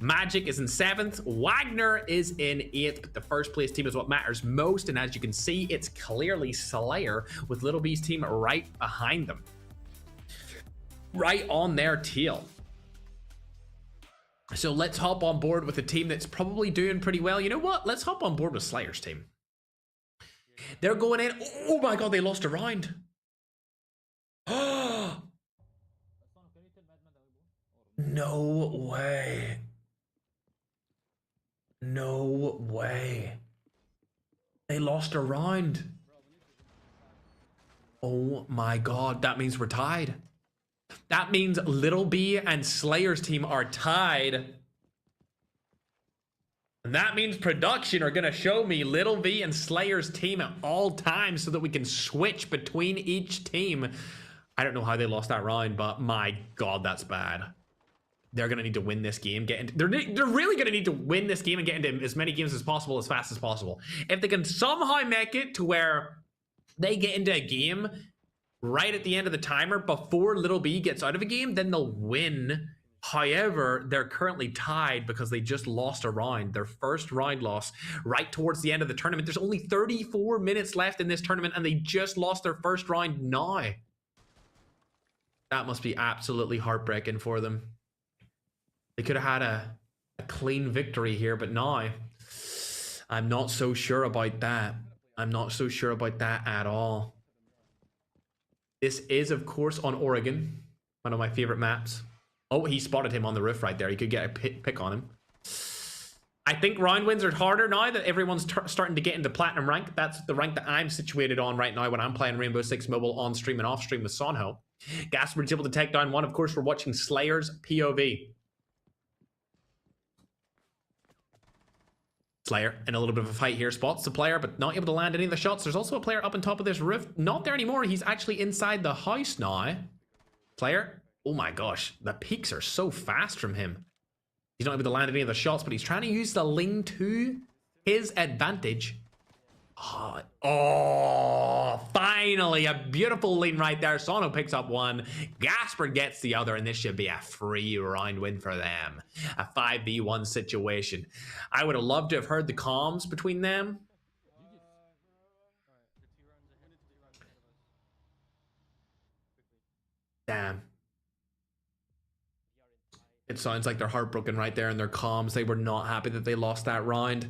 S2: Magic is in 7th, Wagner is in 8th, but the first place team is what matters most, and as you can see, it's clearly Slayer with Little B's team right behind them, right on their tail. So let's hop on board with a team that's probably doing pretty well. You know what? Let's hop on board with Slayer's team. They're going in. Oh my god, they lost a round. No way. No way. They lost a round. Oh my god, that means we're tied. That means Little B and Slayer's team are tied. And that means production are going to show me Little V and Slayer's team at all times so that we can switch between each team. I don't know how they lost that round, but my god, that's bad. They're going to need to win this game. They're really going to need to win this game and get into as many games as possible, as fast as possible. If they can somehow make it to where they get into a game right at the end of the timer before Little B gets out of a game, then they'll win. However, they're currently tied because they just lost a round. Their first round loss right towards the end of the tournament. There's only 34 minutes left in this tournament, and they just lost their first round now. That must be absolutely heartbreaking for them. They could have had a clean victory here, but now I'm not so sure about that. I'm not so sure about that at all. This is, of course, on Oregon, one of my favorite maps. Oh, he spotted him on the roof right there. He could get a pick on him. I think round wins are harder now that everyone's starting to get into platinum rank. That's the rank that I'm situated on right now when I'm playing Rainbow Six Mobile on stream and off stream with Sonho. Gasper's able to take down one. Of course, we're watching Slayer's POV. Slayer in a little bit of a fight here, spots the player, but not able to land any of the shots. There's also a player up on top of this roof. Not there anymore. He's actually inside the house now. Player, oh my gosh, the peaks are so fast from him. He's not able to land any of the shots, but he's trying to use the lean to his advantage. Oh, finally, a beautiful lean right there. Sono picks up one. Gasper gets the other, and this should be a free round win for them. A 5v1 situation. I would have loved to have heard the comms between them. Damn. It sounds like they're heartbroken right there in their comms. They were not happy that they lost that round.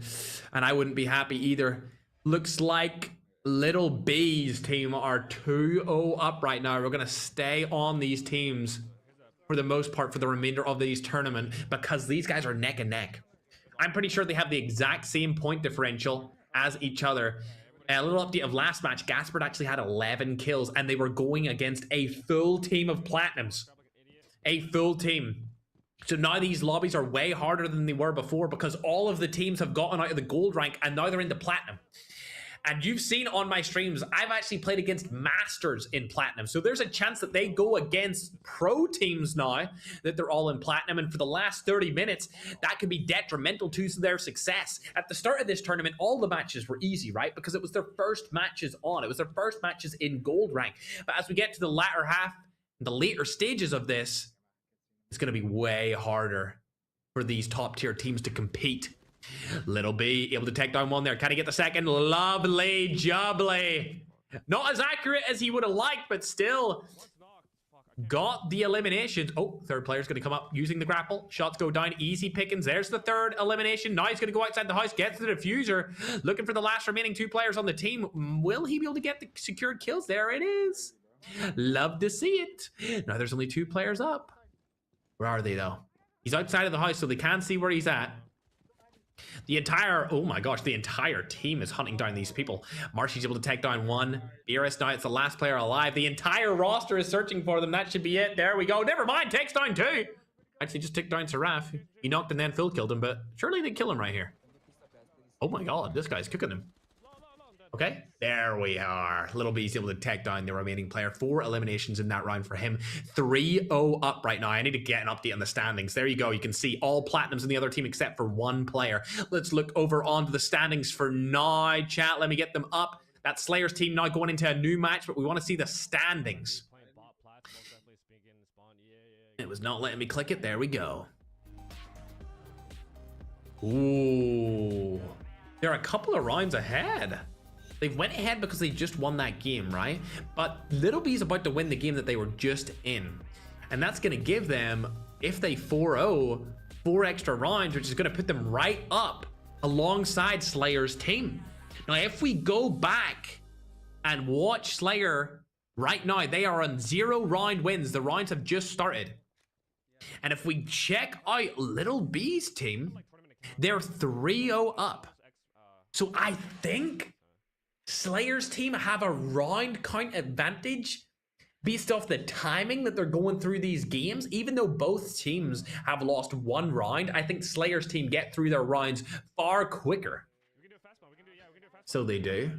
S2: And I wouldn't be happy either. Looks like Little B's team are 2-0 up right now. We're going to stay on these teams for the most part for the remainder of these tournament because these guys are neck and neck. I'm pretty sure they have the exact same point differential as each other. A little update of last match, Gaspard actually had 11 kills and they were going against a full team of Platinums. A full team. So now these lobbies are way harder than they were before because all of the teams have gotten out of the gold rank and now they're into Platinum. And you've seen on my streams, I've actually played against Masters in Platinum. So there's a chance that they go against pro teams now that they're all in Platinum. And for the last 30 minutes, that could be detrimental to their success. At the start of this tournament, all the matches were easy, right? Because it was their first matches on. It was their first matches in gold rank. But as we get to the latter half, the later stages of this, it's going to be way harder for these top tier teams to compete. Little B able to take down one there. Can he get the second? Lovely jubbly. Not as accurate as he would have liked, but still got the eliminations. Oh, third player's going to come up using the grapple. Shots go down. Easy pickings. There's the third elimination. Now he's going to go outside the house, gets the diffuser. Looking for the last remaining two players on the team. Will he be able to get the secured kills? There it is. Love to see it. Now there's only two players up. Where are they, though? He's outside of the house, so they can't see where he's at. The entire, oh my gosh, the entire team is hunting down these people. Marshy's able to take down one. Beerus now, it's the last player alive. The entire roster is searching for them. That should be it. There we go. Never mind, takes down two. Actually, just took down Seraph. He knocked and then full killed him, but surely they kill him right here. Oh my god, this guy's cooking him. Okay, there we are. Little B's able to take down the remaining player. 4 eliminations in that round for him. 3-0 up right now. I need to get an update on the standings. There you go. You can see all Platinums in the other team except for one player. Let's look over onto the standings for now. Chat, let me get them up. That Slayer's team now going into a new match, but we want to see the standings. It was not letting me click it. There we go. Ooh. They're a couple of rounds ahead. They went ahead because they just won that game, right? But Little B's about to win the game that they were just in. And that's going to give them, if they 4-0, 4 extra rounds, which is going to put them right up alongside Slayer's team. Now, if we go back and watch Slayer right now, they are on 0 round wins. The rounds have just started. And if we check out Little B's team, they're 3-0 up. So I think Slayer's team have a round count advantage based off the timing that they're going through these games. Even though both teams have lost 1 round, I think Slayer's team get through their rounds far quicker. So they do.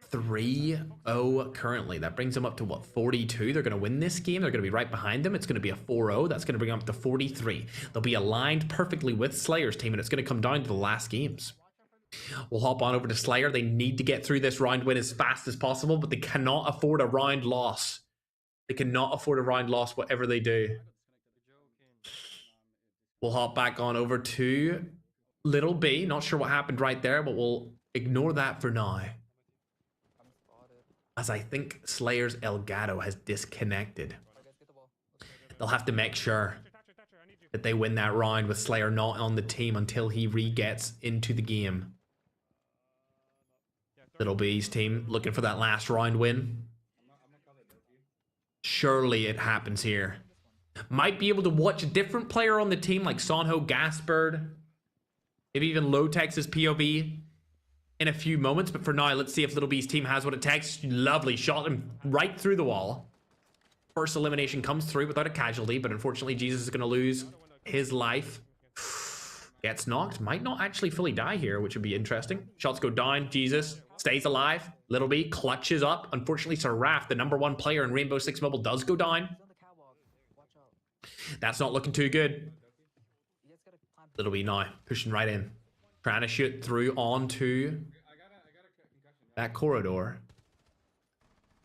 S2: 3-0 currently. That brings them up to what, 42? They're going to win this game. They're going to be right behind them. It's going to be a 4-0. That's going to bring them up to 43. They'll be aligned perfectly with Slayer's team, and it's going to come down to the last games. We'll hop on over to Slayer. They need to get through this round win as fast as possible, but they cannot afford a round loss. They cannot afford a round loss, whatever they do. We'll hop back on over to Little B. Not sure what happened right there, but we'll ignore that for now. As I think Slayer's Elgato has disconnected. They'll have to make sure that they win that round with Slayer not on the team until he re-gets into the game. Little B's team looking for that last round win. Surely it happens here. Might be able to watch a different player on the team like Sonho, Gaspard, maybe even Lowtex's POV in a few moments. But for now, let's see if Little B's team has what it takes. Lovely, shot him right through the wall. First elimination comes through without a casualty, but unfortunately Jesus is going to lose his life. Gets knocked. Might not actually fully die here, which would be interesting. Shots go down. Jesus stays alive. Little B clutches up. Unfortunately, Seraph, the #1 player in Rainbow Six Mobile, does go down. That's not looking too good. Little B now pushing right in. Trying to shoot through onto that corridor.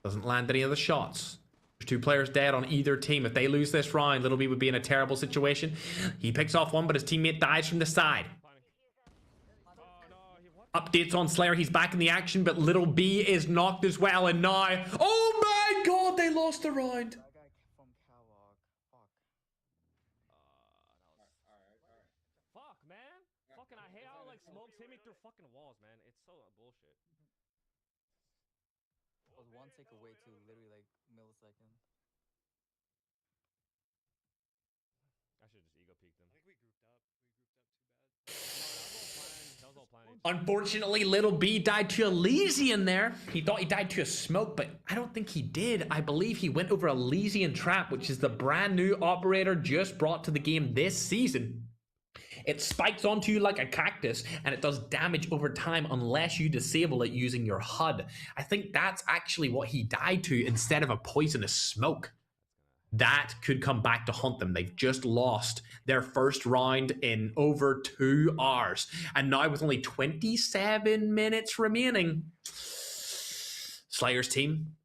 S2: Doesn't land any of the shots. There's 2 players dead on either team. If they lose this round, Little B would be in a terrible situation. He picks off one, but his teammate dies from the side. Updates on Slayer. He's back in the action, but Little B is knocked as well. And now, oh my god, they lost the round.
S4: That guy from Kellogg. Fuck.
S3: Fuck, man. Fucking, I hate how like smokes hit me through fucking walls, man. It's so bullshit.
S4: It was one tick away to literally like millisecond.
S3: I should just ego peek them. I think we grouped up. No, that was all planned.
S2: Unfortunately, Little B died to Elysian there. He thought he died to a smoke, but I don't think he did. I believe he went over Elysian Trap, which is the brand new operator just brought to the game this season. It spikes onto you like a cactus, and it does damage over time unless you disable it using your HUD. I think that's actually what he died to instead of a poisonous smoke. That could come back to haunt them. They've just lost their first round in over 2 hours. And now with only 27 minutes remaining, Slayer's team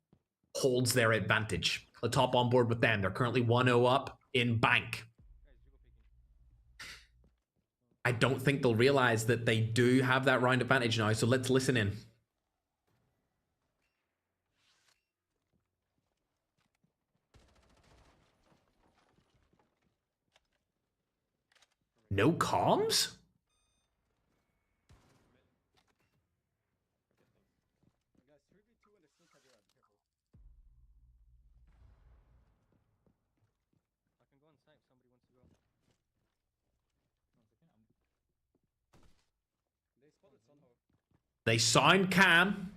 S2: holds their advantage. Let's hop on board with them. They're currently 1-0 up in bank. I don't think they'll realize that they do have that round advantage now, so let's listen in. No comms? They sound cam.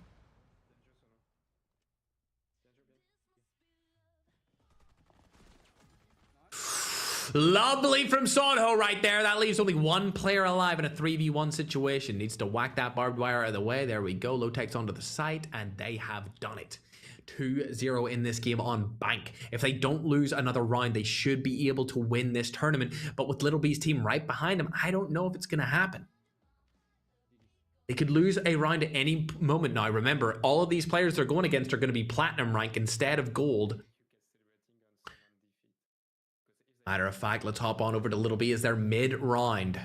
S2: Lovely from Sonho right there. That leaves only 1 player alive in a 3v1 situation. Needs to whack that barbed wire out of the way. There we go. Low-tech's onto the site, and they have done it. 2-0 in this game on bank. If they don't lose another round, they should be able to win this tournament. But with Little B's team right behind them, I don't know if it's going to happen. They could lose a round at any moment now. Remember, all of these players they're going against are going to be platinum rank instead of gold. Matter of fact, let's hop on over to Little B as they're mid-round.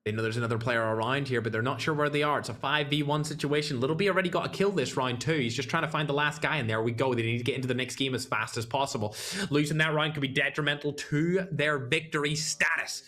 S2: They know there's another player around here, but they're not sure where they are. It's a 5v1 situation. Little B already got a kill this round too. He's just trying to find the last guy, and there we go. They need to get into the next game as fast as possible. Losing that round could be detrimental to their victory status.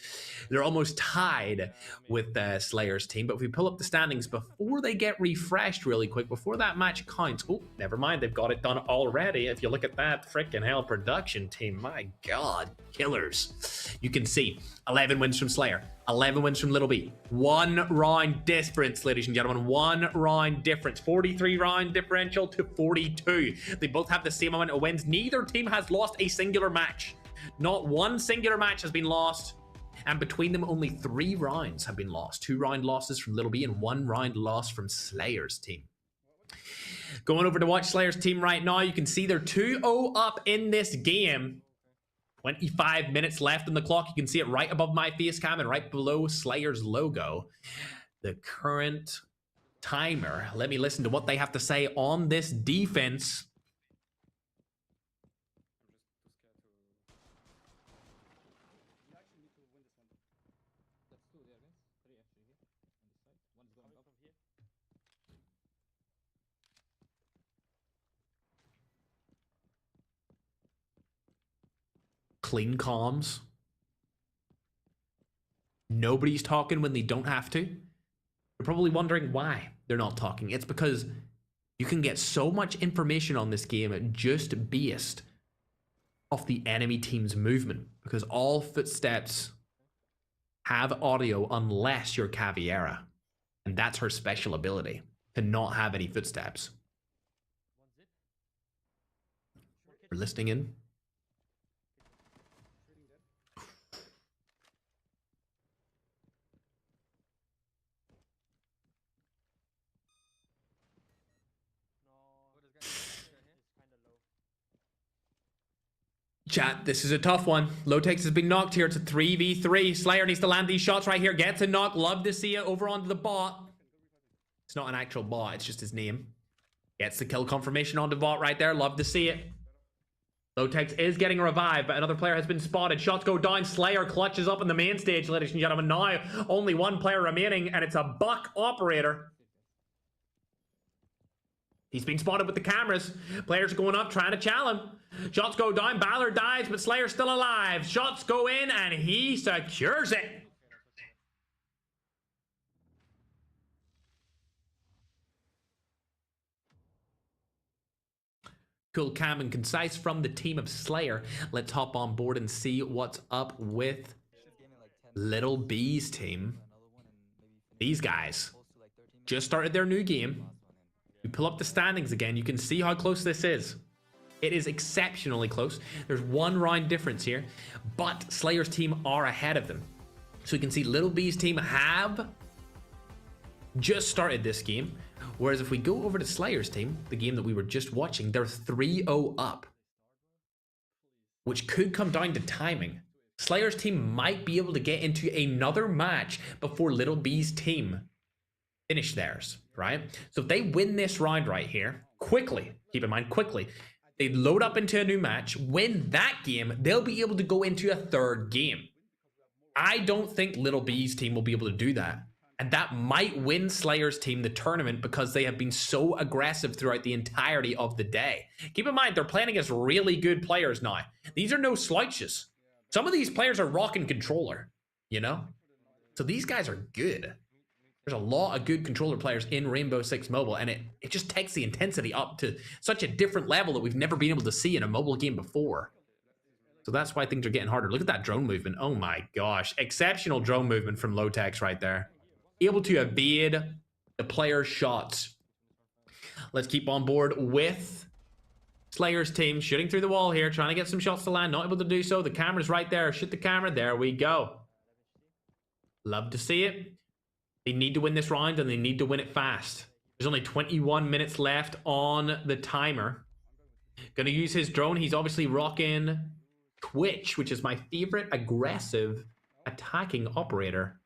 S2: They're almost tied with Slayer's team, but if we pull up the standings before they get refreshed really quick, before that match counts, oh, never mind, they've got it done already. If you look at that freaking hell production team, my God, killers. You can see 11 wins from Slayer, 11 wins from Little B. 1 round difference, ladies and gentlemen, 1 round difference. 43 round differential to 42. They both have the same amount of wins. Neither team has lost a singular match. Not one singular match has been lost. And between them, only 3 rounds have been lost. 2 round losses from Little B and 1 round loss from Slayer's team. Going over to watch Slayer's team right now, you can see they're 2-0 up in this game. 25 minutes left on the clock. You can see it right above my face cam and right below Slayer's logo. The current timer. Let me listen to what they have to say on this defense. Clean comms. Nobody's talking when they don't have to. You're probably wondering why they're not talking. It's because you can get so much information on this game just based off the enemy team's movement, because all footsteps have audio unless you're Caviera, and that's her special ability, to not have any footsteps. We're listening in. Chat, this is a tough one. Lotex has been knocked here. It's a 3v3. Slayer needs to land these shots right here. Gets a knock. Love to see it over onto the bot. It's not an actual bot. It's just his name. Gets the kill confirmation on the bot right there. Love to see it. Lotex is getting revived, but another player has been spotted. Shots go down. Slayer clutches up in the main stage, ladies and gentlemen. Now, only one player remaining, and it's a Buck operator. He's been spotted with the cameras. Players are going up, trying to challenge him. Shots go down. Ballard dies, but Slayer's still alive. Shots go in, and he secures it. Cool, calm, and concise from the team of Slayer. Let's hop on board and see what's up with Little B's team. These guys just started their new game. You pull up the standings again, you can see how close this is. It is exceptionally close. There's 1 round difference here, but Slayer's team are ahead of them. So you can see Little B's team have just started this game. Whereas if we go over to Slayer's team, the game that we were just watching, they're 3-0 up, which could come down to timing. Slayer's team might be able to get into another match before Little B's team finish theirs, right? So if they win this round right here, quickly, keep in mind, quickly, they load up into a new match, win that game, they'll be able to go into a 3rd game. I don't think Little B's team will be able to do that. And that might win Slayer's team the tournament because they have been so aggressive throughout the entirety of the day. Keep in mind, they're playing against really good players now. These are no slouches. Some of these players are rocking controller, you know? So these guys are good. There's a lot of good controller players in Rainbow Six Mobile, and it just takes the intensity up to such a different level that we've never been able to see in a mobile game before. So that's why things are getting harder. Look at that drone movement. Oh my gosh. Exceptional drone movement from Lotex right there. Able to evade the player's shots. Let's keep on board with Slayer's team. Shooting through the wall here, trying to get some shots to land. Not able to do so. The camera's right there. Shoot the camera. There we go. Love to see it. They need to win this round, and they need to win it fast. There's only 21 minutes left on the timer. Gonna use his drone. He's obviously rocking Twitch, which is my favorite aggressive attacking operator.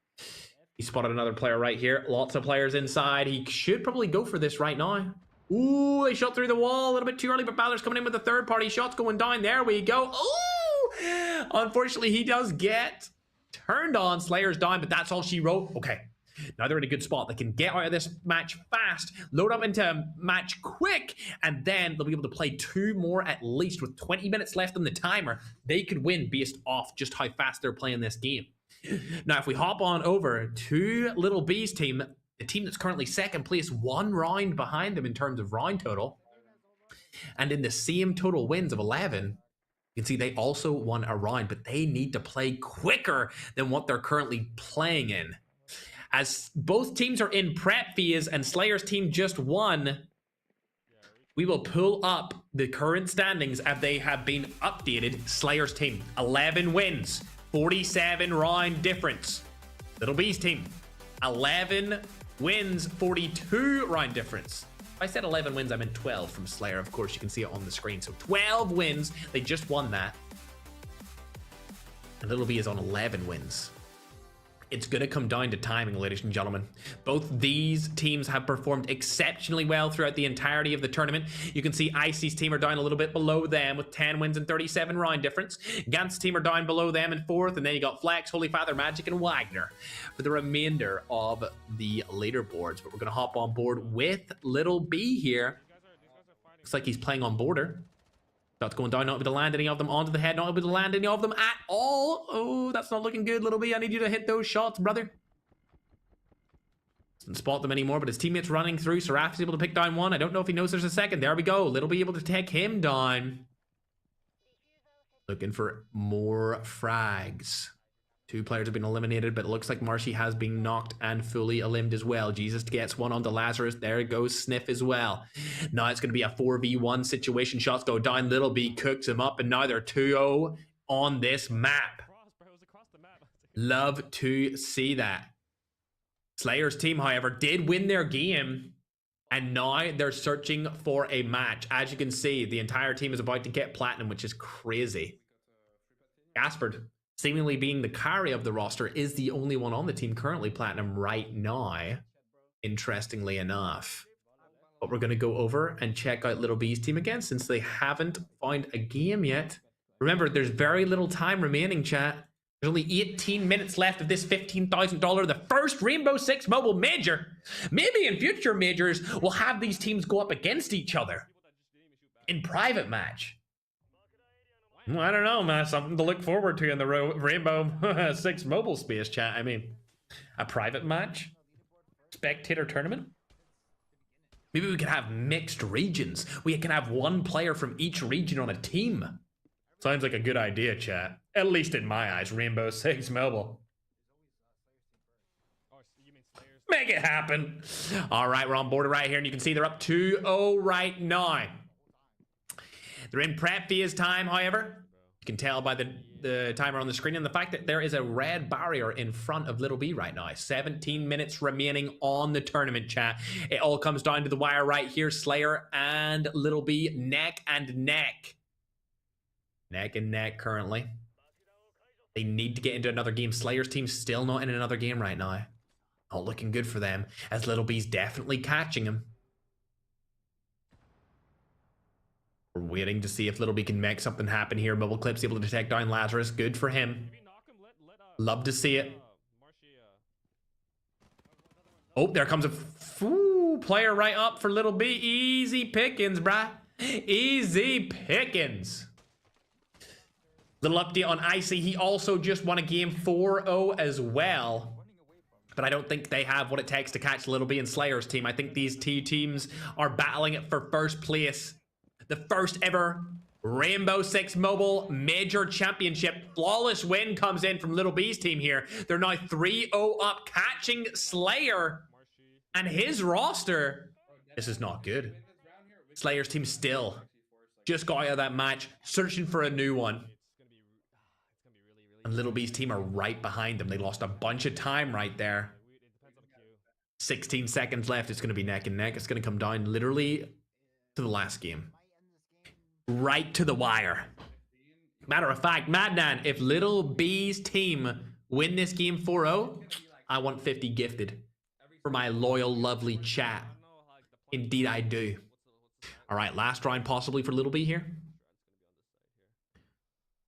S2: He spotted another player right here. Lots of players inside. He should probably go for this right now. Ooh, they shot through the wall a little bit too early, but Balor's coming in with the 3rd-party shots going down. There we go. Ooh! Unfortunately, he does get turned on. Slayer's down, but that's all she wrote. Okay. Now they're in a good spot. They can get out of this match fast, load up into a match quick, and then they'll be able to play 2 more at least. With 20 minutes left on the timer, they could win based off just how fast they're playing this game. Now, if we hop on over to Little B's team, the team that's currently 2nd place, 1 round behind them in terms of round total, and in the same total wins of 11, you can see they also won a round, but they need to play quicker than what they're currently playing in. As both teams are in prep phase and Slayer's team just won, we will pull up the current standings as they have been updated. Slayer's team, 11 wins. 47 round difference. Little B's team, 11 wins, 42 round difference. If I said 11 wins, I meant 12 from Slayer. Of course, you can see it on the screen. So 12 wins. They just won that. And Little B is on 11 wins. It's going to come down to timing, ladies and gentlemen. Both these teams have performed exceptionally well throughout the entirety of the tournament. You can see Icy's team are down a little bit below them with 10 wins and 37 round difference. Gant's team are down below them in 4th, and then you got Flex, Holy Father, Magic, and Wagner for the remainder of the leaderboards. But we're going to hop on board with Little B here. Looks like he's playing on border. That's going down, not able to land any of them onto the head, not able to land any of them at all. Oh, that's not looking good, Little B. I need you to hit those shots, brother. Doesn't spot them anymore, but his teammate's running through. Seraph is able to pick down 1. I don't know if he knows there's a 2nd. There we go. Little B able to take him down. Looking for more frags. 2 players have been eliminated, but it looks like Marshy has been knocked and fully eliminated as well. Jesus gets 1 onto Lazarus. There goes Sniff as well. Now it's going to be a 4v1 situation. Shots go down. Little B cooks him up, and now they're 2-0 on this map. Love to see that. Slayer's team, however, did win their game, and now they're searching for a match. As you can see, the entire team is about to get platinum, which is crazy. Gaspard, seemingly being the carry of the roster, is the only one on the team currently platinum right now, interestingly enough. But we're going to go over and check out Little B's team again since they haven't found a game yet. Remember, there's very little time remaining, chat. There's only 18 minutes left of this $15,000, the first Rainbow Six Mobile Major. Maybe in future majors, we'll have these teams go up against each other in private match. Well, I don't know, man. Something to look forward to in the Rainbow Six Mobile space, chat. I mean, a private match? Spectator tournament? Maybe we could have mixed regions. We can have one player from each region on a team. Sounds like a good idea, chat. At least in my eyes, Rainbow Six Mobile. Make it happen. All right, we're on board right here, and you can see they're up 2-0 right now. They're in prep phase time, however. You can tell by the timer on the screen and the fact that there is a red barrier in front of Little B right now. 17 minutes remaining on the tournament, chat. It all comes down to the wire right here. Slayer and Little B neck and neck. Neck and neck currently. They need to get into another game. Slayer's team's still not in another game right now. Not looking good for them, as Little B's definitely catching him. We're waiting to see if Little B can make something happen here. Mobile Clip's able to take down Lazarus. Good for him. Love to see it. Oh, there comes a player right up for Little B. Easy pickings, bruh. Easy pickings. Little update on Icy. He also just won a game 4-0 as well. But I don't think they have what it takes to catch Little B and Slayer's team. I think these two teams are battling it for first place. The first ever Rainbow Six Mobile Major Championship. Flawless win comes in from Little B's team here. They're now 3-0 up, catching Slayer and his roster. This is not good. Slayer's team still just got out of that match, searching for a new one. And Little B's team are right behind them. They lost a bunch of time right there. 16 seconds left. It's going to be neck and neck. It's going to come down literally to the last game. Right to the wire. Matter of fact, Madnan, if Little B's team win this game 4-0, I want 50 gifted for my loyal, lovely chat. Indeed, I do. All right, last round possibly for Little B here.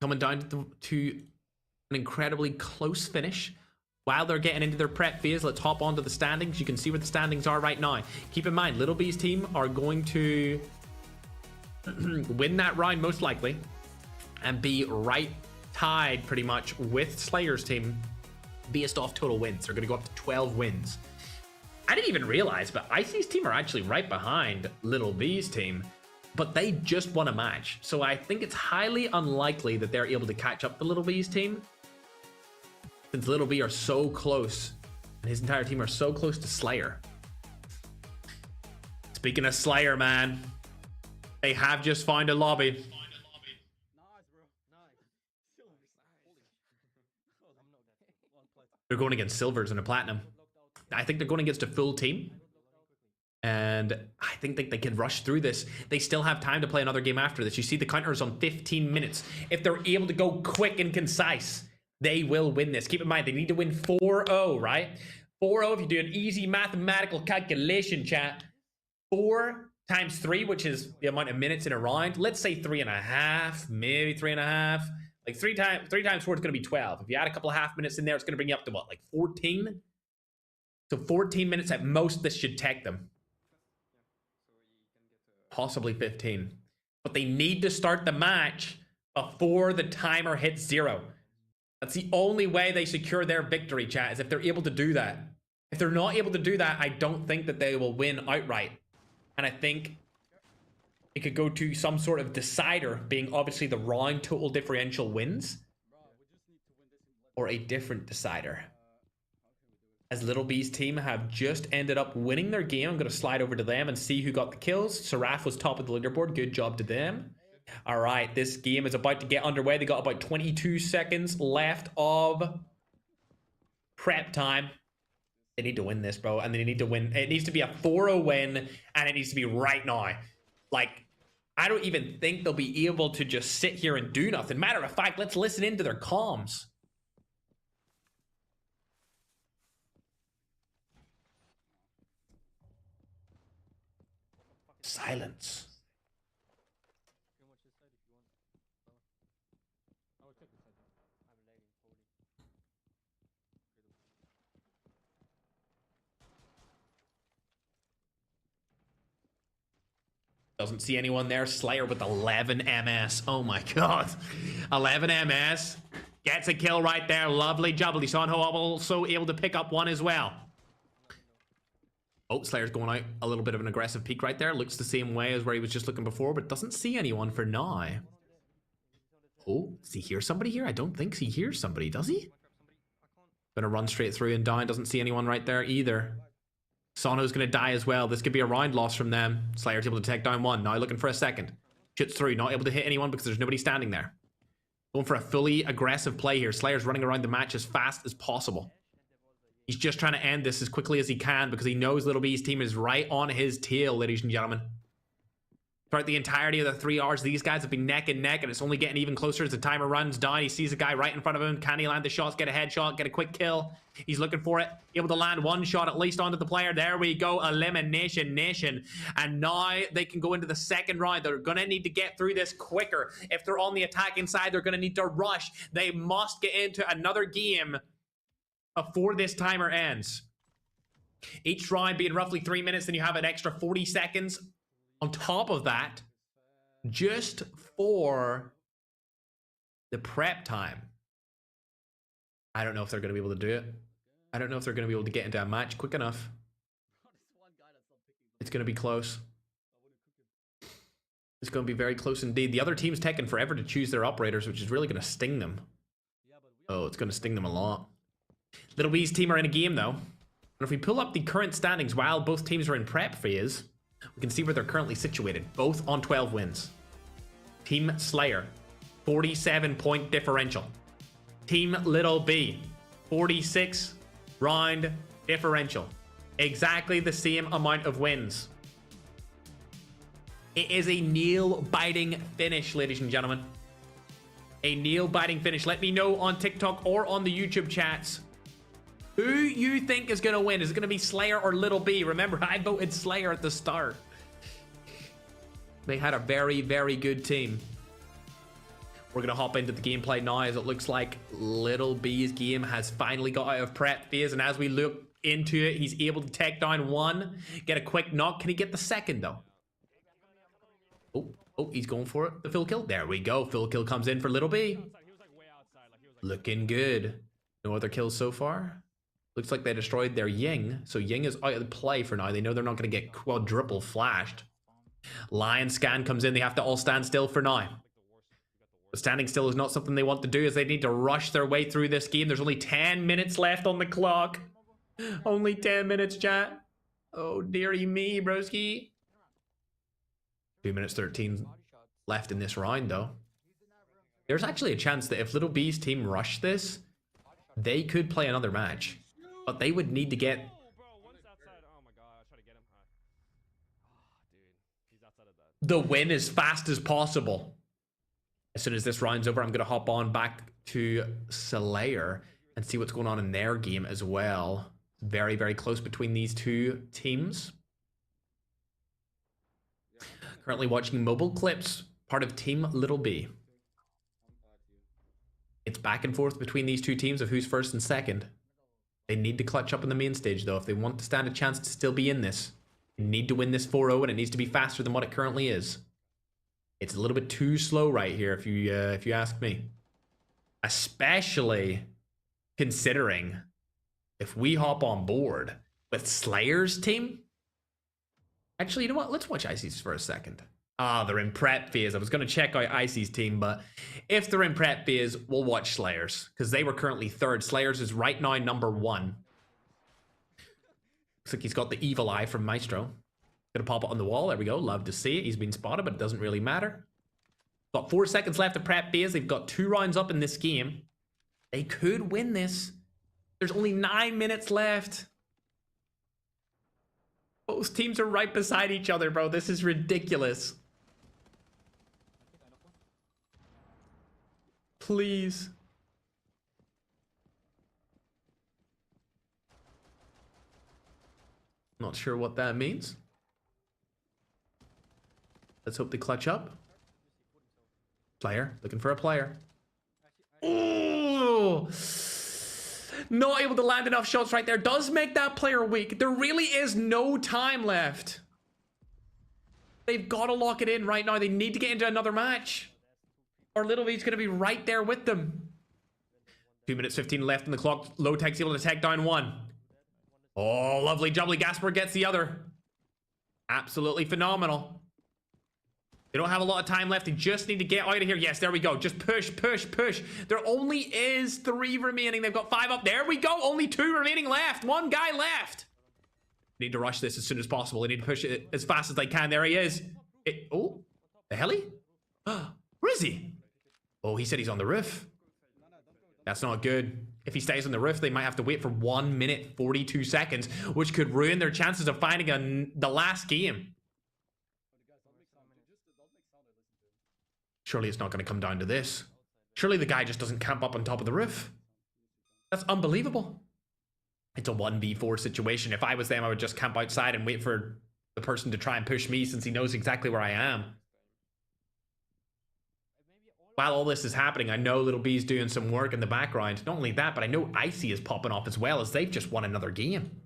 S2: Coming down to an incredibly close finish. While they're getting into their prep phase, let's hop onto the standings. You can see where the standings are right now. Keep in mind, Little B's team are going to win that round most likely and be right tied pretty much with Slayer's team based off total wins. They're going to go up to 12 wins. I didn't even realize, but Icy's team are actually right behind Little B's team, but they just won a match. So I think it's highly unlikely that they're able to catch up to Little B's team, since Little B are so close and his entire team are so close to Slayer. Speaking of Slayer, man, they have just found a lobby. They're going against Silvers and a Platinum. I think they're going against a full team. And I think they can rush through this. They still have time to play another game after this. You see the counters on 15 minutes. If they're able to go quick and concise, they will win this. Keep in mind, they need to win 4-0, right? 4-0, if you do an easy mathematical calculation, chat. 4 times 3, which is the amount of minutes in a round. Let's say 3.5, maybe 3.5. Like 3 times 4 is going to be 12. If you add a couple of half minutes in there, it's going to bring you up to what, like 14? So 14 minutes at most this should take them. Possibly 15. But they need to start the match before the timer hits 0. That's the only way they secure their victory, chat, is if they're able to do that. If they're not able to do that, I don't think that they will win outright. And I think it could go to some sort of decider, being obviously the round total differential wins, or a different decider. As Little B's team have just ended up winning their game, I'm going to slide over to them and see who got the kills. Seraph was top of the leaderboard. Good job to them. All right, this game is about to get underway. They got about 22 seconds left of prep time. They need to win this, bro, and they need to win. It needs to be a 4-0 win, and it needs to be right now. Like, I don't even think they'll be able to just sit here and do nothing. Matter of fact, let's listen into their comms. Silence.
S3: Pretty much this side if you want. I will check this side. I have a lady 40.
S2: Doesn't see anyone there. Slayer with 11 MS. Oh my god. 11 MS. Gets a kill right there. Lovely jubbly. Sonho also able to pick up one as well. Oh, Slayer's going out. A little bit of an aggressive peek right there. Looks the same way as where he was just looking before, but doesn't see anyone for now. Oh, does he hear somebody here? I don't think he hears somebody, does he? Gonna run straight through and down. Doesn't see anyone right there either. Sono's gonna die as well. This could be a round loss from them. Slayer's able to take down one. Now looking for a second. Shoots through. Not able to hit anyone because there's nobody standing there. Going for a fully aggressive play here. Slayer's running around the match as fast as possible. He's just trying to end this as quickly as he can because he knows Little B's team is right on his tail, ladies and gentlemen. Throughout the entirety of the 3 hours, these guys have been neck and neck, and it's only getting even closer as the timer runs down. He sees a guy right in front of him. Can he land the shots, get a headshot, get a quick kill? He's looking for it. Able to land one shot at least onto the player. There we go. Elimination nation. And now they can go into the second round. They're going to need to get through this quicker. If they're on the attacking side, they're going to need to rush. They must get into another game before this timer ends. Each round being roughly 3 minutes, then you have an extra 40 seconds on top of that, just for the prep time. I don't know if they're going to be able to do it. I don't know if they're going to be able to get into a match quick enough. It's going to be close. It's going to be very close indeed. The other team's taking forever to choose their operators, which is really going to sting them. Oh, it's going to sting them a lot. Little B's team are in a game, though. And if we pull up the current standings while both teams are in prep phase, we can see where they're currently situated, both on 12 wins. Team Slayer, 47-point differential. Team Little B, 46 round differential. Exactly the same amount of wins. It is a nail-biting finish, ladies and gentlemen. A nail-biting finish. Let me know on TikTok or on the YouTube chats who you think is going to win. Is it going to be Slayer or Little B? Remember, I voted Slayer at the start. They had a very, very good team. We're going to hop into the gameplay now, as it looks like Little B's game has finally got out of prep phase. And as we look into it, he's able to take down one, get a quick knock. Can he get the second, though? Oh, he's going for it. The full kill. There we go. Full kill comes in for Little B. Looking good. No other kills so far. Looks like they destroyed their Ying. So Ying is out of the play for now. They know they're not going to get quadruple flashed. Lion scan comes in. They have to all stand still for now. But standing still is not something they want to do, as they need to rush their way through this game. There's only 10 minutes left on the clock. Only 10 minutes, chat. Oh, dearie me, broski. 2 minutes 13 left in this round, though. There's actually a chance that if Little B's team rush this, they could play another match. But they would need to get... the win as fast as possible. As soon as this round's over, I'm going to hop on back to Slayer and see what's going on in their game as well. Very, very close between these two teams. Currently watching mobile clips, part of Team Little B. It's back and forth between these two teams of who's first and second. They need to clutch up in the main stage, though, if they want to stand a chance to still be in this. They need to win this 4-0, and it needs to be faster than what it currently is. It's a little bit too slow right here, if you ask me. Especially considering if we hop on board with Slayer's team. Actually, you know what? Let's watch Icy's for a second. Ah, they're in prep phase. I was going to check out Icy's team, but if they're in prep phase, we'll watch Slayer's, because they were currently third. Slayer's is right now number 1. Looks like he's got the evil eye from Maestro. Gonna pop it on the wall. There we go. Love to see it. He's been spotted, but it doesn't really matter. Got 4 seconds left of prep phase. They've got 2 rounds up in this game. They could win this. There's only 9 minutes left. Both teams are right beside each other, bro. This is ridiculous. Please. Not sure what that means. Let's hope they clutch up. Player. Looking for a player. Ooh. Not able to land enough shots right there. Does make that player weak. There really is no time left. They've got to lock it in right now. They need to get into another match. Or Little V's going to be right there with them. 2 minutes 15 left on the clock. Low Tech's able to take down one. Oh, lovely. Jubbly Gasper gets the other. Absolutely phenomenal. They don't have a lot of time left. They just need to get out of here. Yes, there we go. Just push, push, push. There only is 3 remaining. They've got 5 up. There we go. Only 2 remaining left. 1 guy left. They need to rush this as soon as possible. They need to push it as fast as they can. There he is. Oh, the heli? Where is he? Oh, he said he's on the roof. That's not good. If he stays on the roof, they might have to wait for 1 minute 42 seconds, which could ruin their chances of finding the last game. Surely it's not going to come down to this. Surely the guy just doesn't camp up on top of the roof. That's unbelievable. It's a 1v4 situation. If I was them, I would just camp outside and wait for the person to try and push me since he knows exactly where I am. While all this is happening, I know Little B's doing some work in the background. Not only that, but I know Icy is popping off as well as they've just won another game.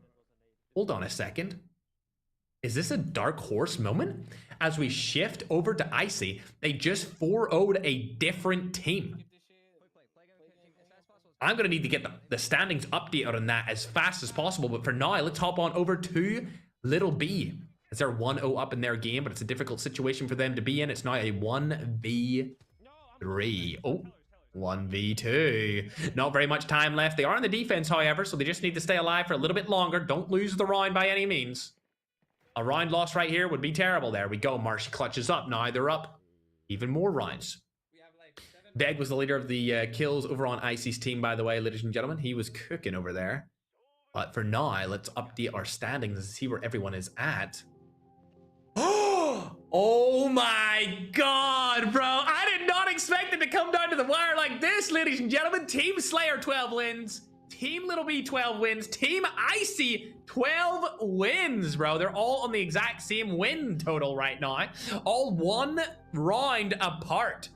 S2: Hold on a second. Is this a dark horse moment? As we shift over to Icy, they just 4-0'd a different team. I'm going to need to get the standings updated on that as fast as possible. But for now, let's hop on over to Little B. As they're 1-0 up in their game, but it's a difficult situation for them to be in. It's now a 1v3. Oh, 1v2. Not very much time left. They are on the defense, however, so they just need to stay alive for a little bit longer. Don't lose the round by any means. A round loss right here would be terrible. There we go. Marshy clutches up. Now they're up even more rounds. Veg was the leader of the kills over on Icy's team, by the way, ladies and gentlemen. He was cooking over there. But for now, let's update our standings and see where everyone is at. Oh my god, bro. I did not expect it to come down to the wire like this, ladies and gentlemen. Team Slayer 12 wins. Team Little B 12 wins. Team Icy 12 wins, bro. They're all on the exact same win total right now. All 1 round apart.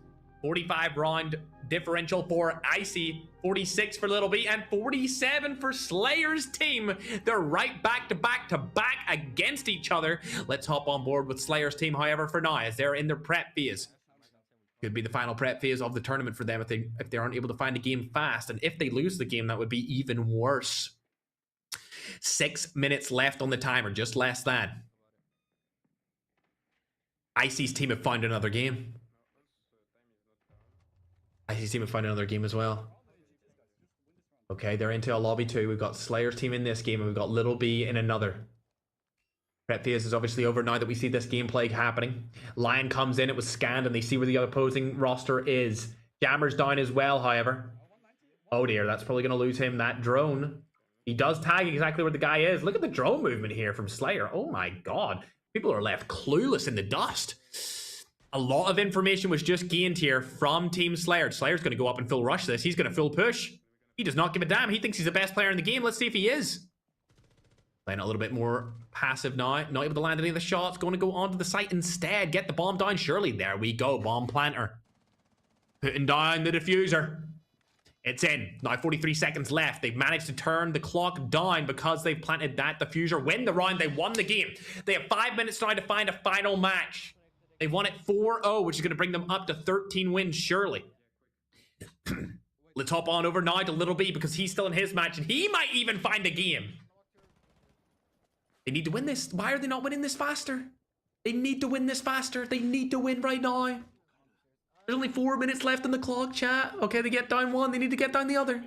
S2: 45 round differential for Icy, 46 for Little B, and 47 for Slayer's team. They're right back to back against each other. Let's hop on board with Slayer's team, however, for now, as they're in their prep phase. Could be the final prep phase of the tournament for them if they aren't able to find a game fast. And if they lose the game, that would be even worse. 6 minutes left on the timer, just less than. Icy's team have found another game. Icy's team have found another game as well. Okay, they're into a lobby too. We've got Slayer's team in this game, and we've got Little B in another. Prep phase is obviously over now that we see this gameplay happening. Lion comes in, it was scanned, and they see where the opposing roster is. Jammer's down as well, however. Oh dear, that's probably going to lose him. That drone. He does tag exactly where the guy is. Look at the drone movement here from Slayer. Oh my god. People are left clueless in the dust. A lot of information was just gained here from Team Slayer. Slayer's going to go up and full rush this. He's going to full push. He does not give a damn. He thinks he's the best player in the game. Let's see if he is. Playing a little bit more passive now. Not able to land any of the shots. Going to go onto the site instead. Get the bomb down. Surely. There we go. Bomb planter. Putting down the diffuser. It's in. Now 43 seconds left. They've managed to turn the clock down because they've planted that diffuser. Win the round. They won the game. They have 5 minutes now to find a final match. They've won it 4-0, which is going to bring them up to 13 wins, surely. Let's hop on over now to Little B because he's still in his match, and he might even find a game. They need to win this. Why are they not winning this faster? They need to win this faster. They need to win right now. There's only 4 minutes left on the clock, chat. Okay, they get down one. They need to get down the other.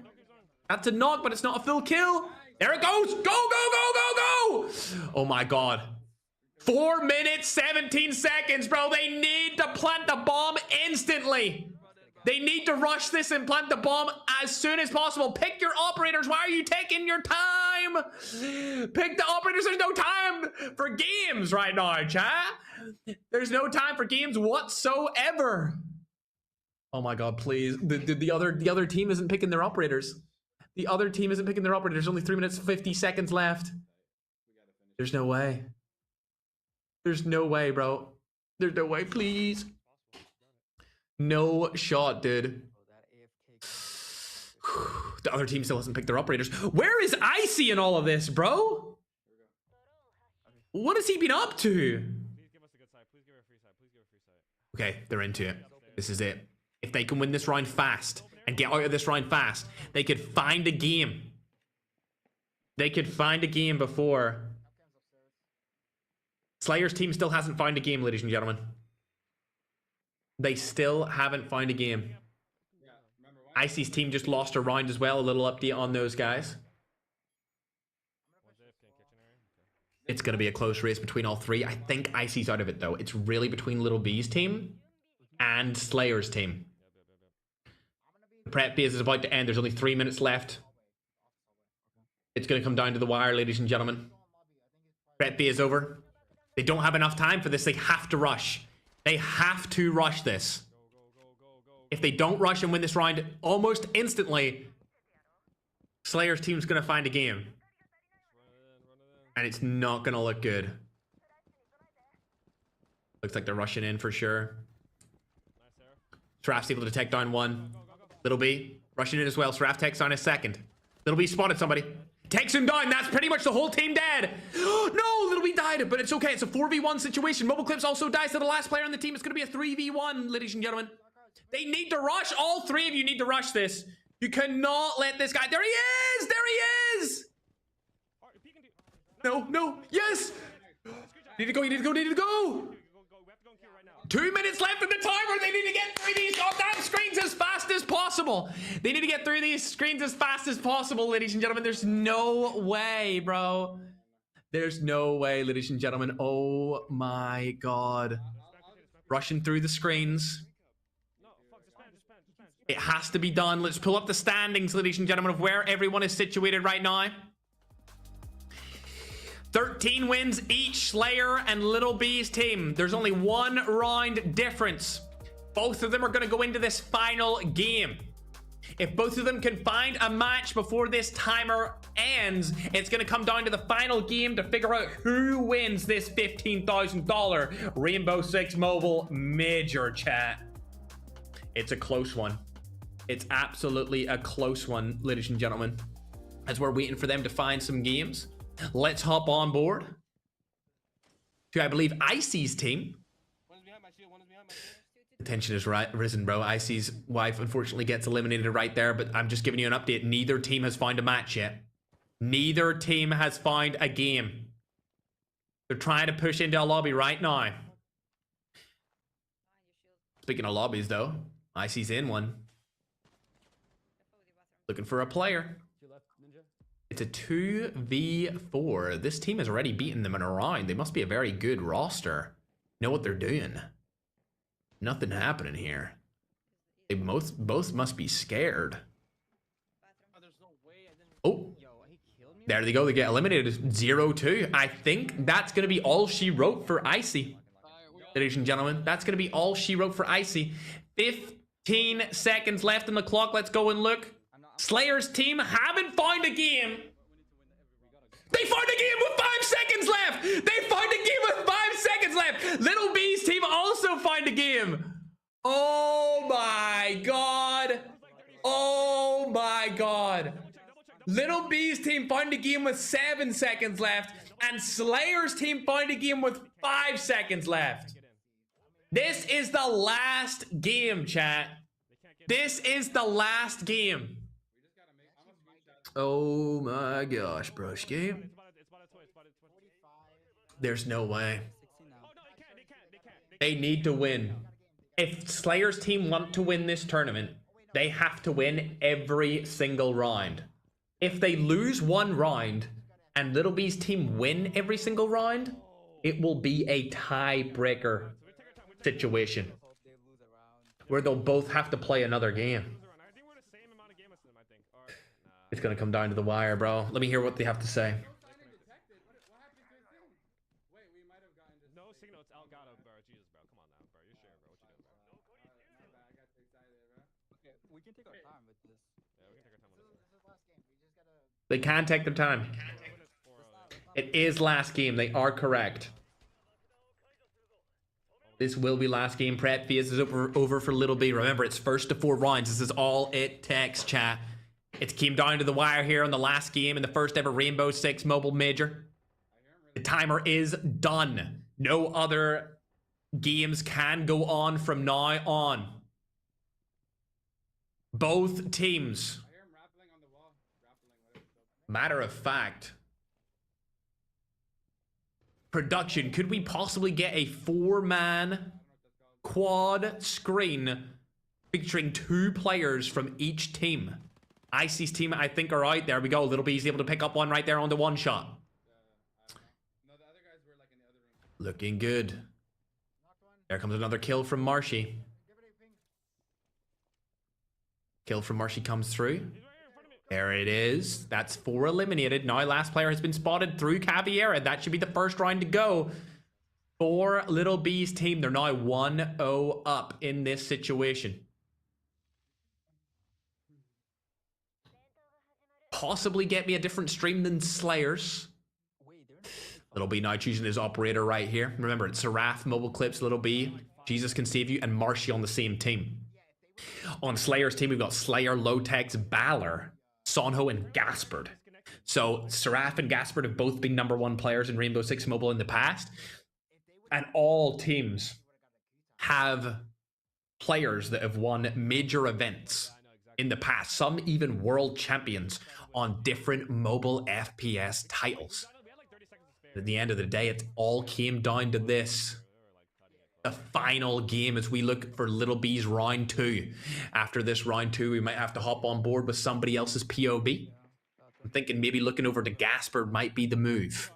S2: That's a knock, but it's not a full kill. There it goes. Go, go, go, go, go. Oh, my God. 4 minutes, 17 seconds, bro. They need to plant the bomb instantly. They need to rush this and plant the bomb as soon as possible. Pick your operators. Why are you taking your time? Pick the operators. There's no time for games right now, chat. There's no time for games whatsoever. Oh my god, please. The other team isn't picking their operators. The other team isn't picking their operators. There's only 3 minutes 50 seconds left. There's no way. There's no way, bro. There's no way, please. No shot, dude. The other team still hasn't picked their operators. Where is Icy in all of this, bro? What has he been up to?
S3: Please give us a good side. Please give her a free side. Please give her a free side.
S2: Okay, they're into it. This is it. If they can win this round fast and get out of this round fast, they could find a game. They could find a game before. Slayer's team still hasn't found a game, ladies and gentlemen. They still haven't found a game. Icy's team just lost a round as well. A little update on those guys. It's going to be a close race between all three. I think Icy's out of it, though. It's really between Little B's team and Slayer's team. The prep phase is about to end. There's only 3 minutes left. It's going to come down to the wire, ladies and gentlemen. Prep phase is over. They don't have enough time for this. They have to rush. They have to rush this. If they don't rush and win this round almost instantly, Slayer's team's going to find a game. And it's not going to look good. Looks like they're rushing in for sure. Sraff's able to take down one. Little B rushing in as well. Sraff takes down a second. Little B spotted somebody. Takes him down. That's pretty much the whole team dead. No, Little B died, but it's okay. It's a 4v1 situation. Mobile Clips also dies to the last player on the team. It's going to be a 3v1, ladies and gentlemen. They need to rush. All three of you need to rush this. You cannot let this guy... There he is! There he is! No, no, yes! Need to go, you need to go, need to go! 2 minutes left in the timer. They need to get through these goddamn screens as fast as possible. They need to get through these screens as fast as possible, ladies and gentlemen. There's no way, bro. There's no way, ladies and gentlemen. Oh my god. Rushing through the screens. It has to be done. Let's pull up the standings, ladies and gentlemen, of where everyone is situated right now. 13 wins each, Slayer and Little B's team. There's only 1 round difference. Both of them are going to go into this final game. If both of them can find a match before this timer ends, it's going to come down to the final game to figure out who wins this $15,000 Rainbow Six Mobile Major, chat. It's a close one. It's absolutely a close one, ladies and gentlemen. As we're waiting for them to find some games, let's hop on board to, I believe, Icy's team. The tension is risen, bro. Icy's wife unfortunately gets eliminated right there, but I'm just giving you an update. Neither team has found a match yet. Neither team has found a game. They're trying to push into a lobby right now. Speaking of lobbies, though, Icy's in one. Looking for a player. It's a 2v4. This team has already beaten them in a round. They must be a very good roster. Know what they're doing. Nothing happening here. They both must be scared. Oh. There they go. They get eliminated. 0-2. I think that's going to be all she wrote for Icy. Ladies and gentlemen, that's going to be all she wrote for Icy. 15 seconds left on the clock. Let's go and look. Slayer's team haven't found a game. They found a game with 5 seconds left. They found a game with 5 seconds left. Little B's team also found a game. Oh my god. Oh my god. Little B's team found a game with 7 seconds left, and Slayer's team found a game with 5 seconds left. This is the last game, chat. This is the last game. Oh my gosh, broski. There's no way. They need to win. If Slayer's team want to win this tournament, they have to win every single round. If they lose one round and Little B's team win every single round, it will be a tiebreaker situation where they'll both have to play another game. It's gonna come down to the wire, bro. Let me hear what they have to say.
S3: No signal, it's Elgato, bro. Jesus, bro. Come on now, bro. You're sure, bro. What you doing, bro?
S4: Okay, we can take our time with this.
S3: Yeah, we can take our time on this.
S5: This is last game. We just gotta.
S2: They can take their time. It is last game. They are correct. This will be last game. Prep phase is over for Little B. Remember, it's first to 4 rounds. This is all it takes, chat. It came down to the wire here on the last game in the first ever Rainbow Six Mobile Major. The timer is done. No other games can go on from now on. Both teams. Matter of fact. Production, could we possibly get a 4-man quad screen featuring 2 players from each team? Icy's team, I think, are out. There we go. Little B's able to pick up one right there on the one shot. Looking good. There comes another kill from Marshy. Kill from Marshy comes through. There it is. That's 4 eliminated. Now last player has been spotted through Caviera. That should be the first round to go for Little B's team. They're now 1-0 up in this situation. Possibly get me a different stream than Slayers. Little B now choosing his operator right here. Remember, it's Seraph, Mobile Clips, Little B, Jesus Can Save You, and Marshy on the same team. On Slayer's team, we've got Slayer, Lotex, Balor, Sonho, and Gaspard. So Seraph and Gaspard have both been #1 players in Rainbow Six Mobile in the past. And all teams have players that have won major events in the past. Some even world champions on different mobile FPS titles. At the end of the day, it all came down to this. The final game as we look for Little B's round 2. After this round 2, we might have to hop on board with somebody else's POB. I'm thinking maybe looking over to Gaspard might be the move.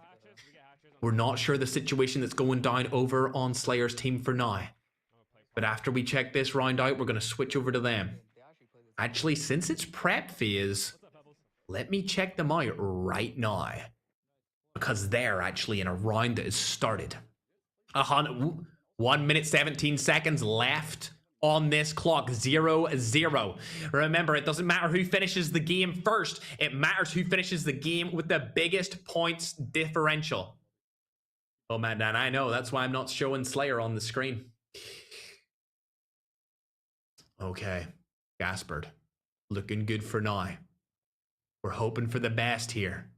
S2: We're not sure the situation that's going down over on Slayer's team for now. But after we check this round out, we're going to switch over to them. Actually, since it's prep phase, let me check them out right now. Because they're actually in a round that has started. 1 minute 17 seconds left on this clock. 0-0. Remember, it doesn't matter who finishes the game first. It matters who finishes the game with the biggest points differential. Oh man, and I know. That's why I'm not showing Slayer on the screen. Okay. Gaspard. Looking good for now. We're hoping for the best here.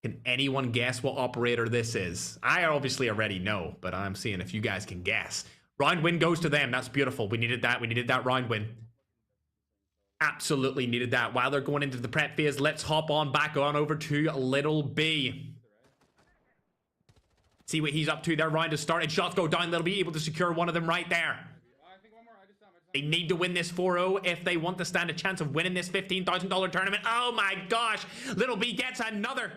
S2: Can anyone guess what operator this is? I obviously already know, but I'm seeing if you guys can guess. Round win goes to them. That's beautiful. We needed that. We needed that round win. Absolutely needed that. While they're going into the prep phase, let's hop on back on over to Little B. See what he's up to. Their round has started. Shots go down. Little B able to secure one of them right there. They need to win this 4-0 if they want to stand a chance of winning this $15,000 tournament. Oh my gosh. Little B gets another.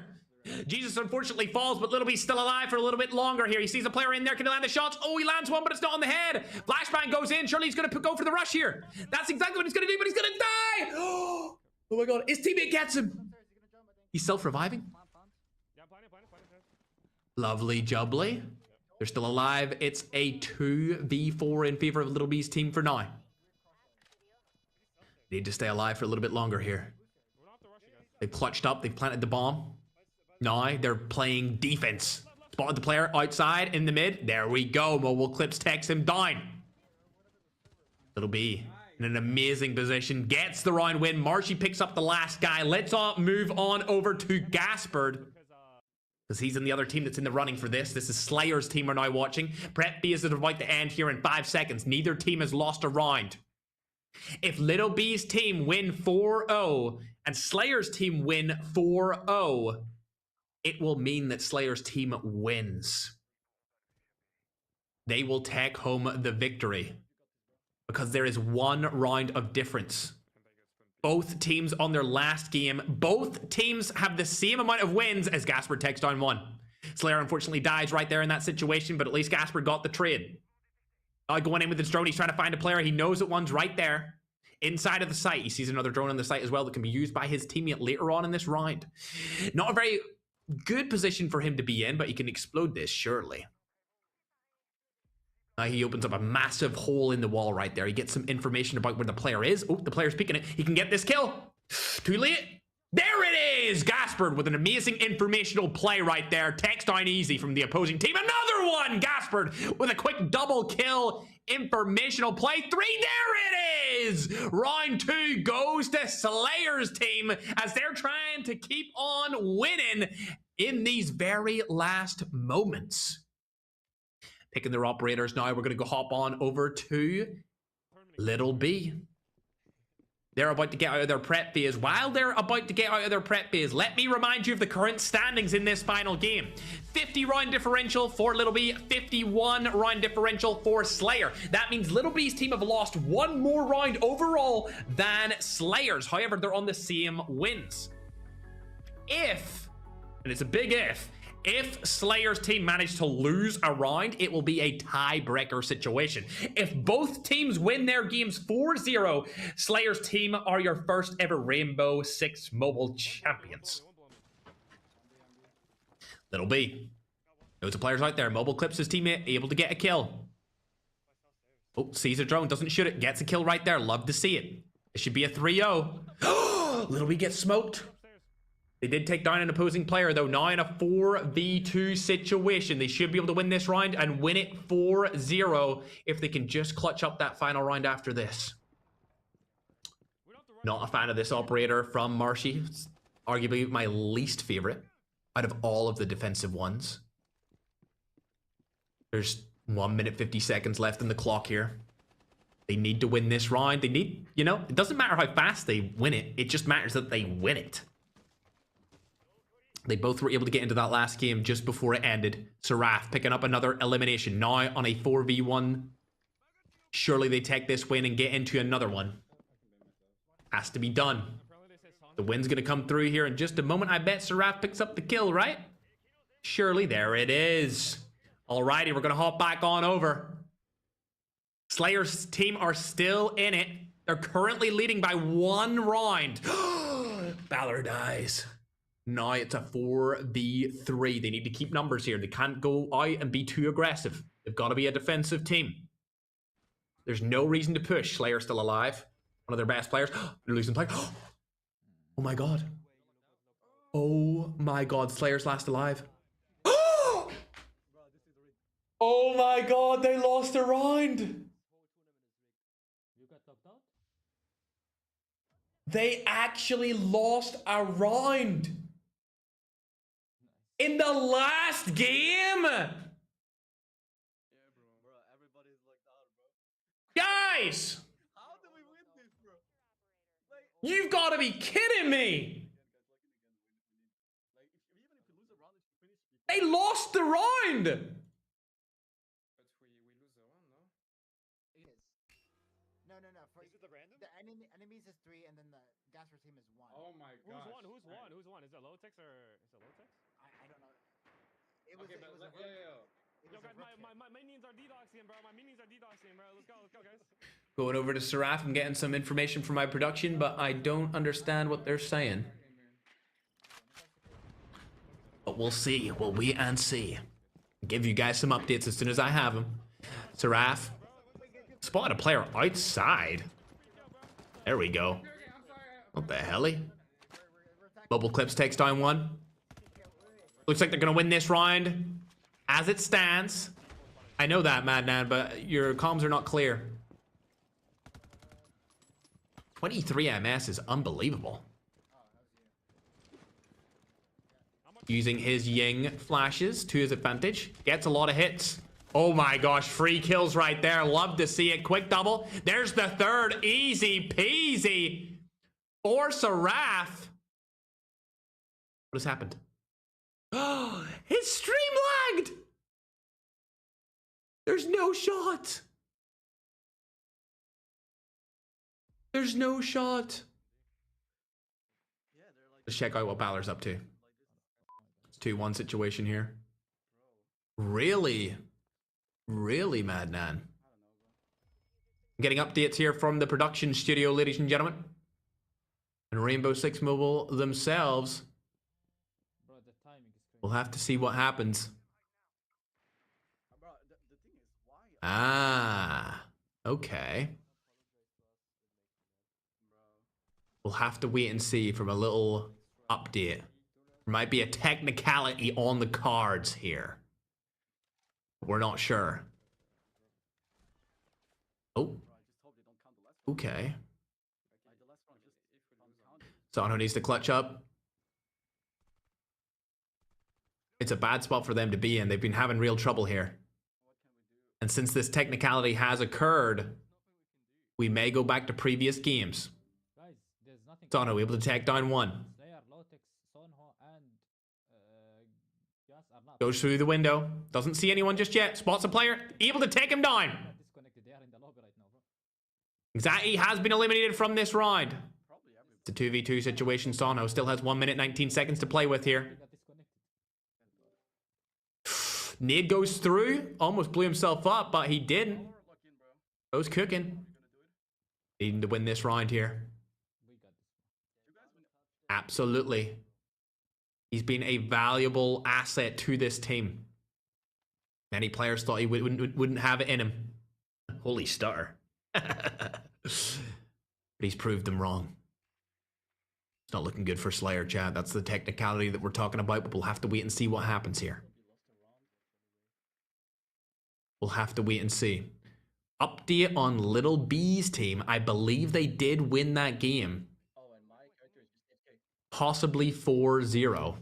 S2: Jesus unfortunately falls, but Little B's still alive for a little bit longer here. He sees a player in there. Can he land the shots? Oh, he lands one, but it's not on the head. Flashbang goes in. Surely he's going to go for the rush here. That's exactly what he's going to do, but he's going to die. Oh my God. His teammate gets him. He's self-reviving. Lovely jubbly. They're still alive. It's a 2v4 in favor of Little B's team for now. Need to stay alive for a little bit longer here. They've clutched up. They've planted the bomb. Now they're playing defense. Spotted the player outside in the mid. There we go. Mobile Clips takes him down. Little B in an amazing position. Gets the round win. Marshy picks up the last guy. Let's all move on over to Gaspard. Because he's in the other team that's in the running for this. This is Slayer's team we're now watching. Prep B is about to end here in 5 seconds. Neither team has lost a round. If Little B's team win 4-0 and Slayer's team win 4-0, it will mean that Slayer's team wins. They will take home the victory. Because there is 1 round of difference. Both teams on their last game, both teams have the same amount of wins as Gaspard takes down 1. Slayer unfortunately dies right there in that situation, but at least Gaspard got the trade. Going in with his drone, he's trying to find a player. He knows that one's right there. Inside of the site, he sees another drone on the site as well that can be used by his teammate later on in this round. Not a very good position for him to be in, but he can explode this, surely. He opens up a massive hole in the wall right there. He gets some information about where the player is. Oh, the player's peeking it. He can get this kill. Too late. There it is! Gaspard with an amazing informational play right there. Takes down easy from the opposing team. Another one! Gaspard with a quick double kill. Informational play. 3. There it is! Round 2 goes to Slayer's team as they're trying to keep on winning in these very last moments. Picking their operators now. We're going to go hop on over to Little B. They're about to get out of their prep phase. While they're about to get out of their prep phase, let me remind you of the current standings in this final game. 50 round differential for Little B, 51 round differential for Slayer. That means Little B's team have lost one more round overall than Slayer's. However, they're on the same wins. If, and it's a big if Slayer's team manage to lose a round, it will be a tiebreaker situation. If both teams win their games 4-0, Slayer's team are your first ever Rainbow Six Mobile champions. Little B. Loads of players out there. Mobile clips his teammate, able to get a kill. Oh, sees a drone, doesn't shoot it, gets a kill right there. Love to see it. It should be a 3-0. Little B gets smoked. They did take down an opposing player, though. Now in a 4v2 situation. They should be able to win this round and win it 4-0 if they can just clutch up that final round after this. Not a fan of this operator from Marshy. It's arguably my least favorite out of all of the defensive ones. There's 1 minute 50 seconds left in the clock here. They need to win this round. They need, you know, it doesn't matter how fast they win it. It just matters that they win it. They both were able to get into that last game just before it ended. Seraph picking up another elimination. Now on a 4v1. Surely they take this win and get into another one. Has to be done. The win's going to come through here in just a moment. I bet Seraph picks up the kill, right? Surely, there it is. Alrighty, we're going to hop back on over. Slayer's team are still in it. They're currently leading by 1 round. Balor dies. Now it's a 4v3. They need to keep numbers here. They can't go out and be too aggressive. They've got to be a defensive team. There's no reason to push. Slayer's still alive. One of their best players. They're losing play. Oh my god. Oh my god. Slayer's last alive. Oh my god. They lost a round. They actually lost a round. In the last game? Guys!
S3: How did we win this, bro?
S2: You've got to be kidding me! They lost the round!
S3: But we lose the one, no?
S5: It is. No.
S3: Is it the random?
S5: The enemies is 3 and then the Gasper team is 1.
S3: Oh my god. Who's one? Who's one? Is it Lotex or is it Lotex?
S5: I don't know. It was,
S3: Okay,
S5: it was
S3: but
S5: a rook. It
S3: Yo
S5: was a
S3: guys,
S5: rook
S3: my minions are DDoSing, bro. My minions are DDoSing, bro. Let's go guys.
S2: Going over to Seraph. I'm getting some information from my production, but I don't understand what they're saying. But we'll see. We'll wait and see. Give you guys some updates as soon as I have them. Seraph. Spotted a player outside. There we go. What the helly? Mobile Clips takes down one. Looks like they're going to win this round. As it stands. I know that, Madman, but your comms are not clear. 23 MS is unbelievable. Using his Ying flashes to his advantage. Gets a lot of hits. Oh my gosh, free kills right there. Love to see it. Quick double. There's the third. Easy peasy. For Seraph. What has happened? Oh, his stream lagged. There's no shot. There's no shot. Let's check out what Balor's up to. It's 2-1 situation here. Really? Really, Madman? Getting updates here from the production studio, ladies and gentlemen. And Rainbow Six Mobile themselves. We'll have to see what happens. Ah, okay. We'll have to wait and see from a little update. There might be a technicality on the cards here. We're not sure. Oh. Okay. Sono needs to clutch up. It's a bad spot for them to be in. They've been having real trouble here. And since this technicality has occurred, we may go back to previous games.
S3: Guys, there's nothing.
S2: Sono able to take down one.
S3: Slayer, Lotex, Sonho, and Gas are not
S2: Goes through the window. Doesn't see anyone just yet. Spots a player. Able to take him down.
S3: disconnected. They are in the lobby right now, bro.
S2: Anxiety has been eliminated from this round. It's a 2v2 situation. Sono still has 1 minute 19 seconds to play with here.
S3: They got disconnected.
S2: Nade goes through. Almost blew himself up, but he didn't. Goes cooking. Needing to win this round here.
S3: We got this.
S2: Absolutely. He's been a valuable asset to this team. Many players thought he wouldn't have it in him. Holy stutter. But he's proved them wrong. It's not looking good for Slayer, Chad. That's the technicality that we're talking about, but we'll have to wait and see what happens here. We'll have to wait and see. Update on Little B's team. I believe they did win that game. Possibly 4-0.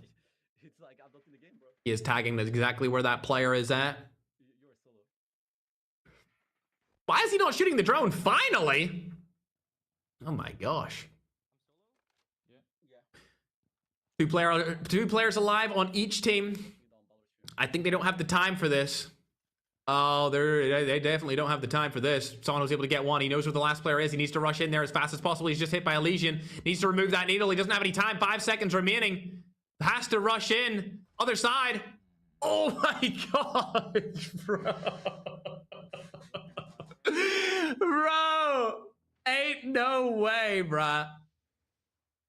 S2: He is tagging exactly where that player is at. Why is he not shooting the drone? Finally! Oh my gosh. Two players alive on each team. I think they don't have the time for this. Oh, they definitely don't have the time for this. Someone was able to get one. He knows where the last player is. He needs to rush in there as fast as possible. He's just hit by a Legion. Needs to remove that needle. He doesn't have any time. 5 seconds remaining. Has to rush in. Other side. Oh my gosh, bro. Bro. Ain't no way, bruh.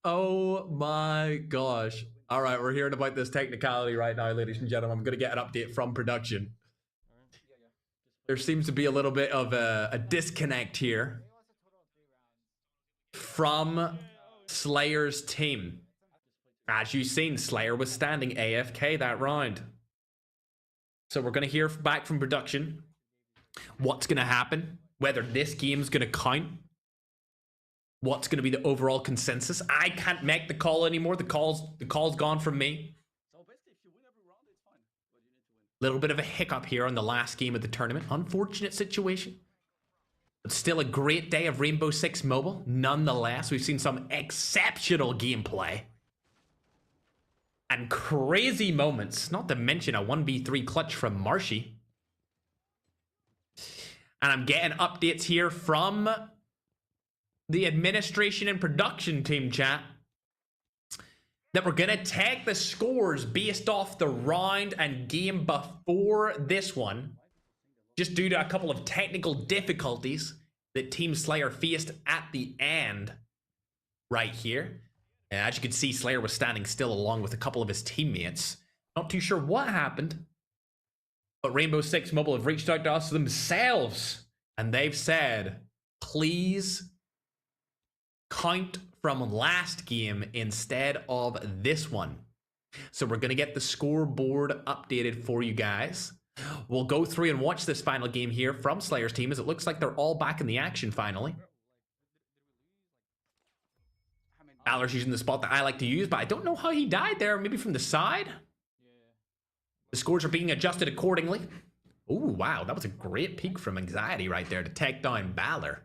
S2: Oh my gosh. All right, we're hearing about this technicality right now, ladies and gentlemen. I'm going to get an update from production. There seems to be a little bit of a disconnect here from Slayer's team. As you've seen, Slayer was standing AFK that round. So we're going to hear back from production what's going to happen, whether this game's going to count, what's going to be the overall consensus. I can't make the call anymore. The call's gone from me. Little bit of a hiccup here on the last game of the tournament. Unfortunate situation. But still a great day of Rainbow Six Mobile. Nonetheless, we've seen some exceptional gameplay. And crazy moments. Not to mention a 1v3 clutch from Marshy. And I'm getting updates here from the administration and production team, chat, that we're going to take the scores based off the round and game before this one, just due to a couple of technical difficulties that Team Slayer faced at the end right here. And as you can see, Slayer was standing still along with a couple of his teammates. Not too sure what happened, but Rainbow Six Mobile have reached out to us themselves, and they've said, please count from last game instead of this one. So we're going to get the scoreboard updated for you guys. We'll go through and watch this final game here from Slayer's team, as it looks like they're all back in the action finally. Balor's using the spot that I like to use, but I don't know how he died there. Maybe from the side? The scores are being adjusted accordingly. Oh, wow. That was a great peek from Anxiety right there to take down Balor.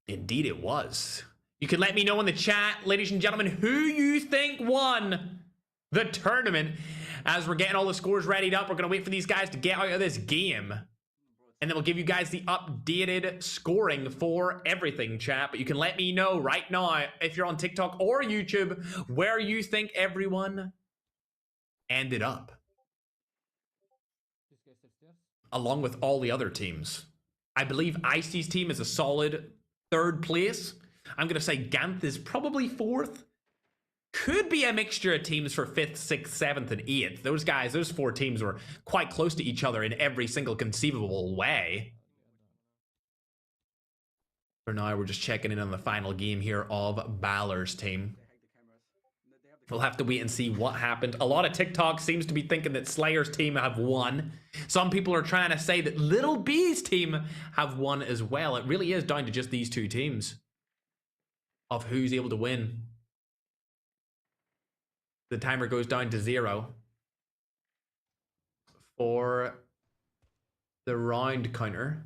S2: Indeed it was. You can let me know in the chat, ladies and gentlemen, who you think won the tournament. As we're getting all the scores readied up, we're going to wait for these guys to get out of this game. And then we'll give you guys the updated scoring for everything, chat. But you can let me know right now, if you're on TikTok or YouTube, where you think everyone ended up. Along with all the other teams. I believe Icy's team is a solid 3rd place. I'm going to say Ganth is probably 4th. could be a mixture of teams for 5th, 6th, 7th, and 8th. Those guys, those 4 teams were quite close to each other in every single conceivable way. For now, we're just checking in on the final game here of Balor's team. We'll have to wait and see what happened. A lot of TikTok seems to be thinking that Slayer's team have won. Some people are trying to say that Little B's team have won as well. It really is down to just these 2 teams of who's able to win. The timer goes down to 0 for the round counter.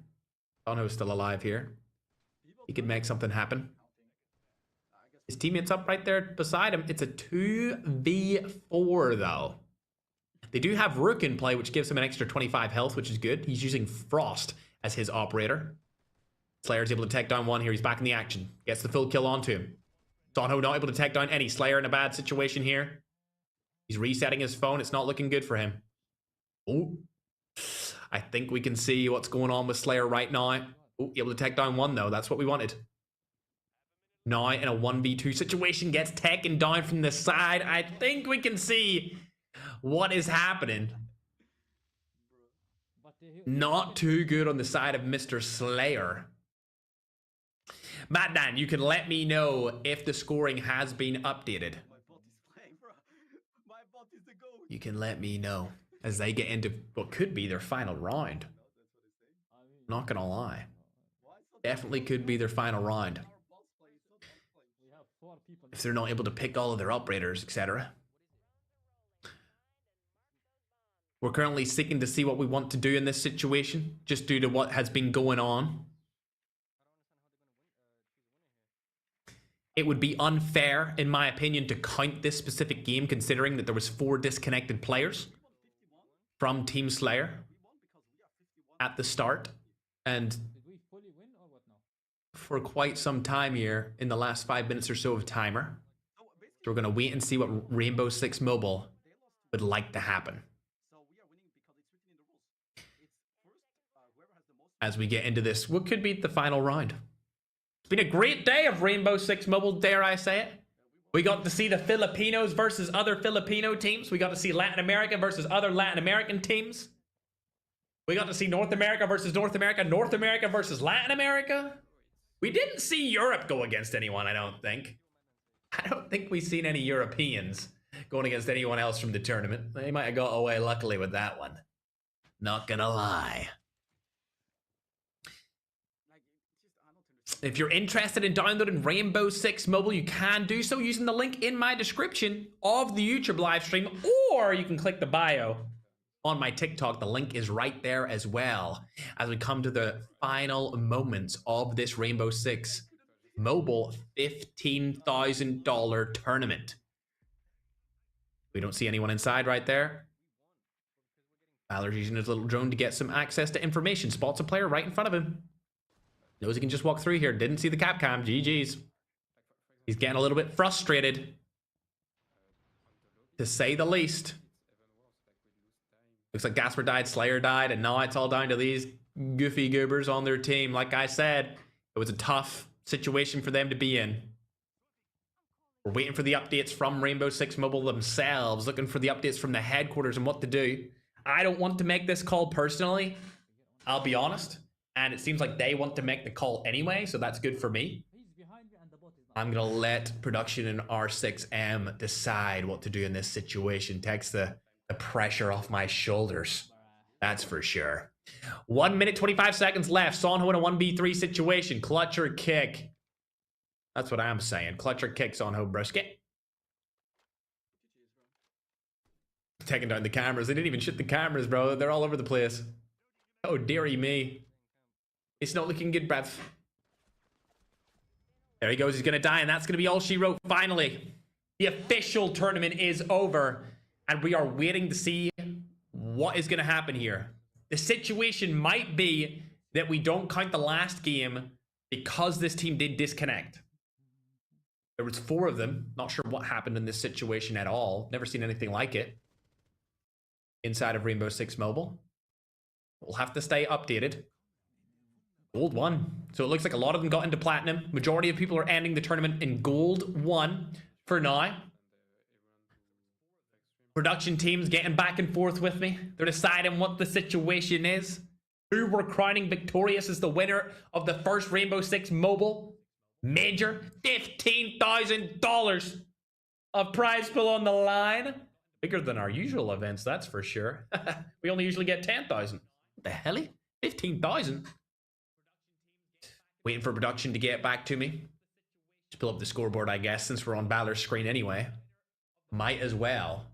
S2: Dono's still alive here. He could make something happen. His teammate's up right there beside him. It's a 2v4 though. They do have Rook in play, which gives him an extra 25 health, which is good. He's using Frost as his operator. Slayer's able to take down one here. He's back in the action. Gets the full kill onto him. Dono not able to take down any. Slayer in a bad situation here. He's resetting his phone. It's not looking good for him. Oh, I think we can see what's going on with Slayer right now. Oh, able to take down one though. That's what we wanted. Now in a 1v2 situation, gets taken down from the side. I think we can see what is happening. Not too good on the side of Mr. Slayer. Madman, you can let me know if the scoring has been updated. You can let me know as they get into what could be their final round. Not gonna lie. Definitely could be their final round. If they're not able to pick all of their operators, etc. We're currently seeking to see what we want to do in this situation, just due to what has been going on. It would be unfair, in my opinion, to count this specific game, considering that there was 4 disconnected players from Team Slayer at the start. And for quite some time here in the last 5 minutes or so of timer. So we're going to wait and see what Rainbow Six Mobile would like to happen. As we get into this, what could be the final round. It's been a great day of Rainbow Six Mobile, dare I say it. We got to see the Filipinos versus other Filipino teams. We got to see Latin America versus other Latin American teams. We got to see North America versus North America, North America versus Latin America. We didn't see Europe go against anyone, I don't think. I don't think we've seen any Europeans going against anyone else from the tournament. They might have got away luckily with that one. Not gonna lie. If you're interested in downloading Rainbow Six Mobile, you can do so using the link in my description of the YouTube live stream, or you can click the bio on my TikTok. The link is right there as well. As we come to the final moments of this Rainbow Six Mobile $15,000 tournament. We don't see anyone inside right there. Balor's using his little drone to get some access to information. Spots a player right in front of him. Knows he can just walk through here. Didn't see the Capcom. GG's. He's getting a little bit frustrated, to say the least. Looks like Gasper died, Slayer died, and now it's all down to these goofy goobers on their team. Like I said, it was a tough situation for them to be in. We're waiting for the updates from Rainbow Six Mobile themselves, looking for the updates from the headquarters and what to do. I don't want to make this call personally, I'll be honest. And it seems like they want to make the call anyway, so that's good for me. I'm going to let production and R6M decide what to do in this situation. Takes the pressure off my shoulders. That's for sure. 1 minute, 25 seconds left. Sonho in a 1v3 situation. Clutch or kick? That's what I'm saying. Clutch or kick, Sonho Brisket. Taking down the cameras. They didn't even shoot the cameras, bro. They're all over the place. Oh, dearie me. It's not looking good, bruv. There he goes. He's going to die, and that's going to be all she wrote. Finally, the official tournament is over, and we are waiting to see what is going to happen here. The situation might be that we don't count the last game because this team did disconnect. There was 4 of them. Not sure what happened in this situation at all. Never seen anything like it inside of Rainbow Six Mobile. We'll have to stay updated. Gold 1. So it looks like a lot of them got into platinum. Majority of people are ending the tournament in gold 1 for now. Production team's getting back and forth with me. They're deciding what the situation is. Who we're crowning victorious as the winner of the first Rainbow Six Mobile Major. $15,000 of prize pool on the line. Bigger than our usual events, that's for sure. We only usually get 10,000. What the hell? 15,000? Waiting for production to get back to me. Just pull up the scoreboard, I guess, since we're on Balor's screen anyway. Might as well.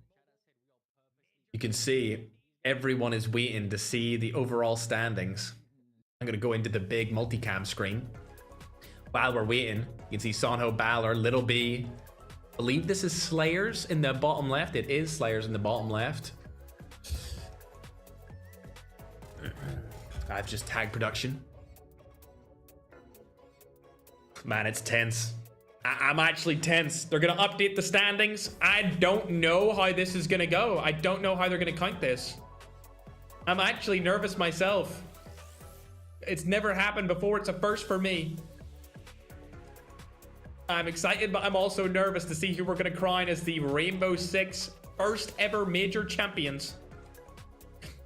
S2: You can see everyone is waiting to see the overall standings. I'm going to go into the big multicam screen. While we're waiting, you can see Sonho, Balor, Little B. I believe this is Slayers in the bottom left. It is Slayers in the bottom left. I've just tagged production. Man, it's tense. I'm actually tense. They're going to update the standings. I don't know how this is going to go. I don't know how they're going to count this. I'm actually nervous myself. It's never happened before. It's a first for me. I'm excited, but I'm also nervous to see who we're going to crown as the Rainbow Six first ever major champions.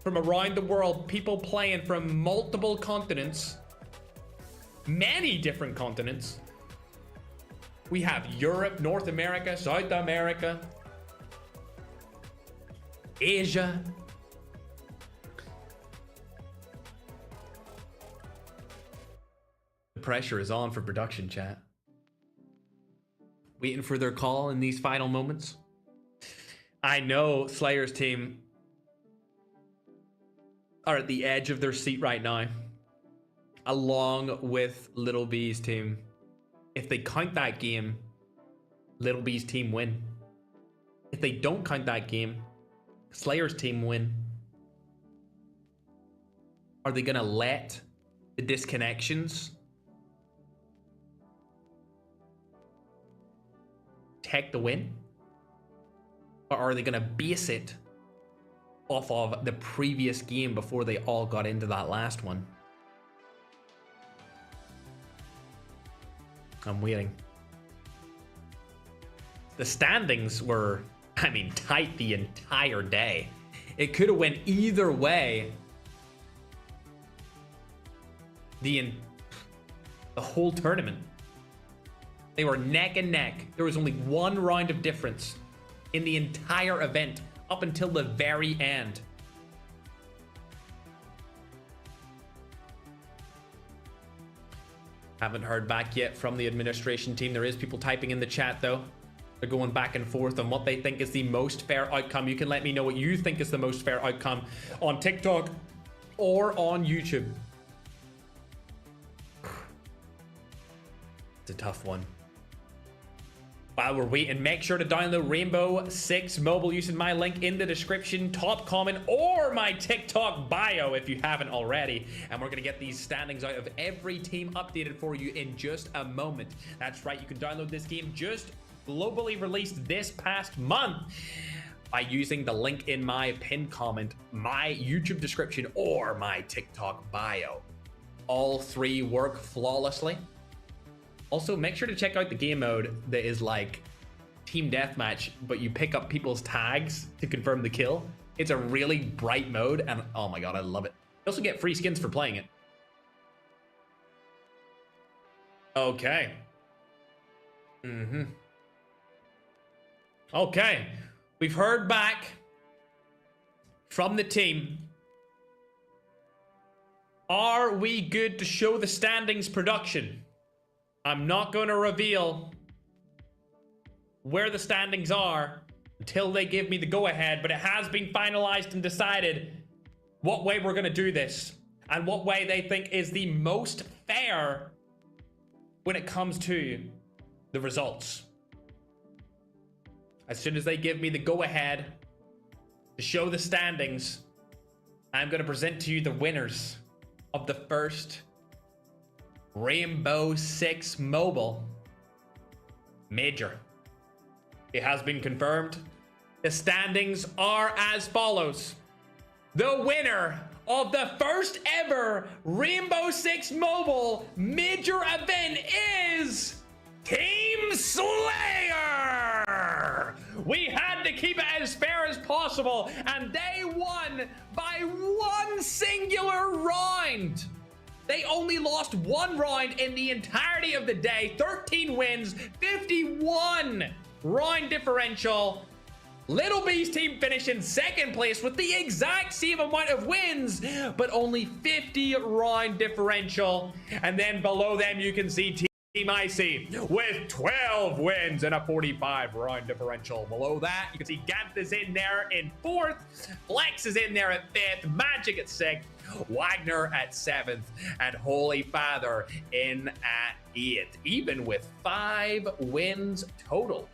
S2: From around the world, people playing from multiple continents. Many different continents. We have Europe, North America, South America, Asia. The pressure is on for production, chat. Waiting for their call in these final moments. I know Slayer's team are at the edge of their seat right now, along with Little B's team. If they count that game, Little B's team win. If they don't count that game, Slayer's team win. Are they gonna let the disconnections take the win? Or are they gonna base it off of the previous game before they all got into that last one? I'm waiting. The standings were, I mean, tight the entire day. It could have went either way. The whole tournament. They were neck and neck. There was only one round of difference in the entire event up until the very end. Haven't heard back yet from the administration team. There is people typing in the chat though. They're going back and forth on what they think is the most fair outcome. You can let me know what you think is the most fair outcome on TikTok or on YouTube. It's a tough one. While we're waiting, make sure to download Rainbow Six Mobile using my link in the description, top comment, or my TikTok bio if you haven't already. And we're going to get these standings out of every team updated for you in just a moment. That's right, you can download this game just globally released this past month by using the link in my pinned comment, my YouTube description, or my TikTok bio. All three work flawlessly. Also, make sure to check out the game mode that is like team deathmatch, but you pick up people's tags to confirm the kill. It's a really bright mode, and oh my god, I love it. You also get free skins for playing it. Okay. Okay. We've heard back from the team. Are we good to show the standings, production? I'm not going to reveal where the standings are until they give me the go-ahead, but it has been finalized and decided what way we're going to do this and what way they think is the most fair when it comes to the results. As soon as they give me the go-ahead to show the standings, I'm going to present to you the winners of the first Rainbow Six Mobile Major. It has been confirmed. The standings are as follows. The winner of the first ever Rainbow Six Mobile Major event is Team Slayer! We had to keep it as fair as possible, and they won by one singular round. They only lost one round in the entirety of the day. 13 wins, 51 round differential. Little B's team finished in second place with the exact same amount of wins, but only 50 round differential. And then below them, you can see Team Icy with 12 wins and a 45 round differential. Below that, you can see Gant is in there in 4th, Flex is in there at 5th, Magic at 6th, Wagner at 7th, and Holy Father in at 8th, even with 5 wins total.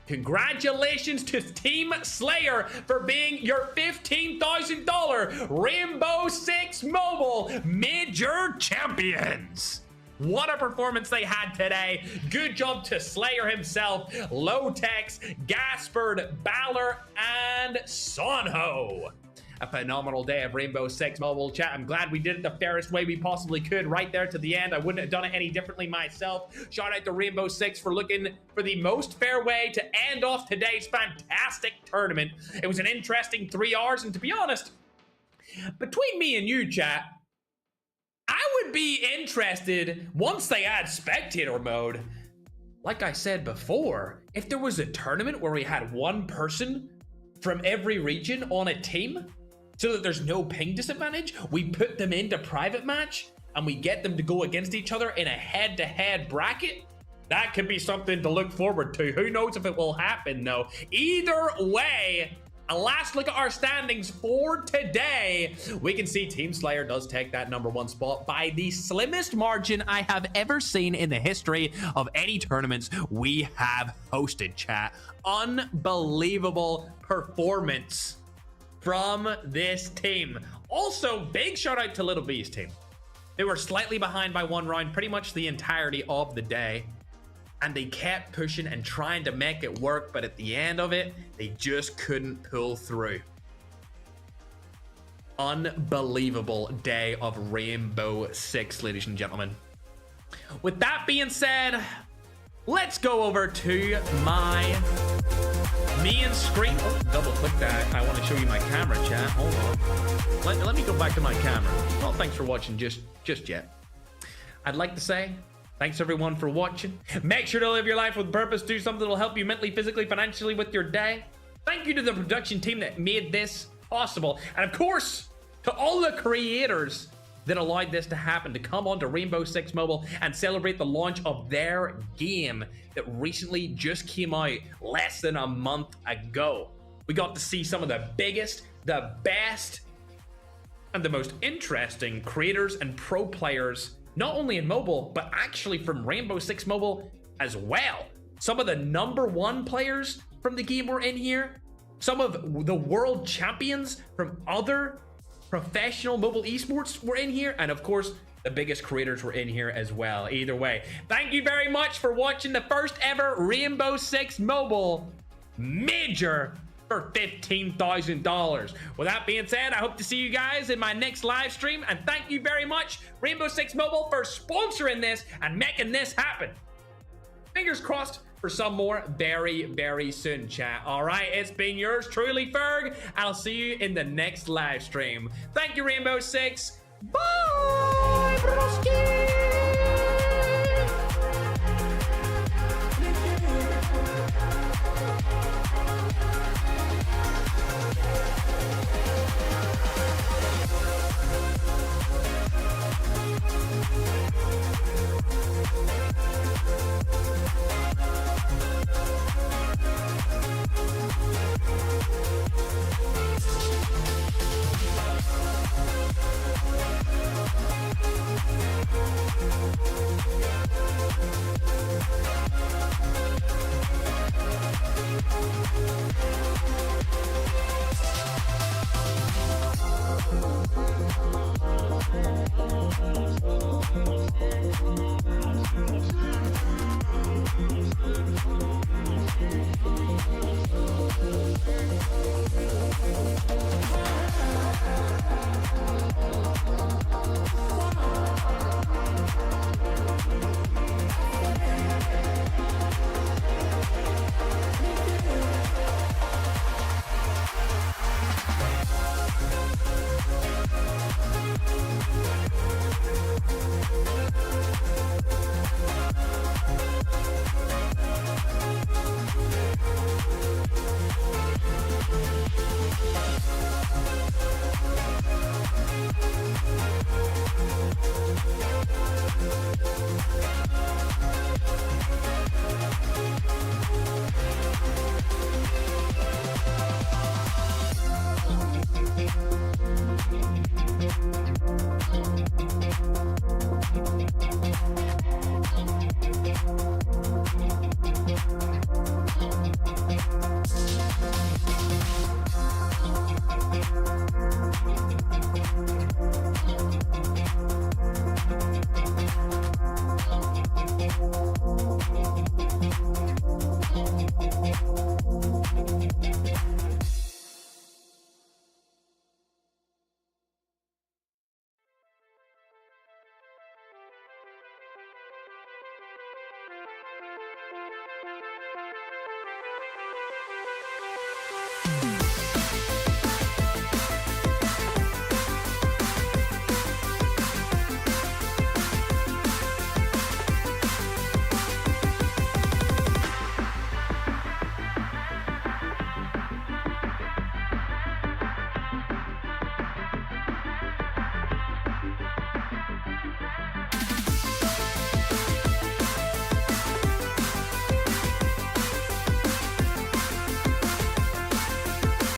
S2: Congratulations to Team Slayer for being your $15,000 Rainbow Six Mobile Major Champions. What a performance they had today. Good job to Slayer himself, Lotex, Gaspard, Balor, and Sonho. A phenomenal day of Rainbow Six Mobile, chat. I'm glad we did it the fairest way we possibly could right there to the end. I wouldn't have done it any differently myself. Shout out to Rainbow Six for looking for the most fair way to end off today's fantastic tournament. It was an interesting 3 hours, and to be honest, between me and you, chat, I would be interested once they add spectator mode. Like I said before, if there was a tournament where we had one person from every region on a team, so that there's no ping disadvantage, we put them into private match and we get them to go against each other in a head-to-head bracket. That could be something to look forward to. Who knows if it will happen though. Either way, a last look at our standings for today. We can see Team Slayer does take that #1 spot by the slimmest margin I have ever seen in the history of any tournaments we have hosted, chat. Unbelievable performance from this team. Also, big shout out to Little B's team. They were slightly behind by 1 round pretty much the entirety of the day, and they kept pushing and trying to make it work, but at the end of it, they just couldn't pull through. Unbelievable day of Rainbow Six, ladies and gentlemen. With that being said, let's go over to my main screen. Oh, double click that. I want to show you my camera, chat. Hold on. Let me go back to my camera. Well, thanks for watching just yet. I'd like to say thanks everyone for watching. Make sure to live your life with purpose. Do something that will help you mentally, physically, financially with your day. Thank you to the production team that made this possible. And of course, to all the creators that allowed this to happen, to come on to Rainbow Six Mobile and celebrate the launch of their game that recently just came out less than a month ago. We got to see some of the biggest, the best, and the most interesting creators and pro players, not only in mobile, but actually from Rainbow Six Mobile as well. Some of the #1 players from the game were in here. Some of the world champions from other professional mobile esports were in here. And of course, the biggest creators were in here as well. Either way, thank you very much for watching the first ever Rainbow Six Mobile Major for $15,000. With that being said, I hope to see you guys in my next live stream, and thank you very much, Rainbow Six Mobile, for sponsoring this and making this happen. Fingers crossed for some more very, very soon, chat. All right, it's been yours truly, Ferg. I'll see you in the next live stream. Thank you, Rainbow Six. Bye, broski.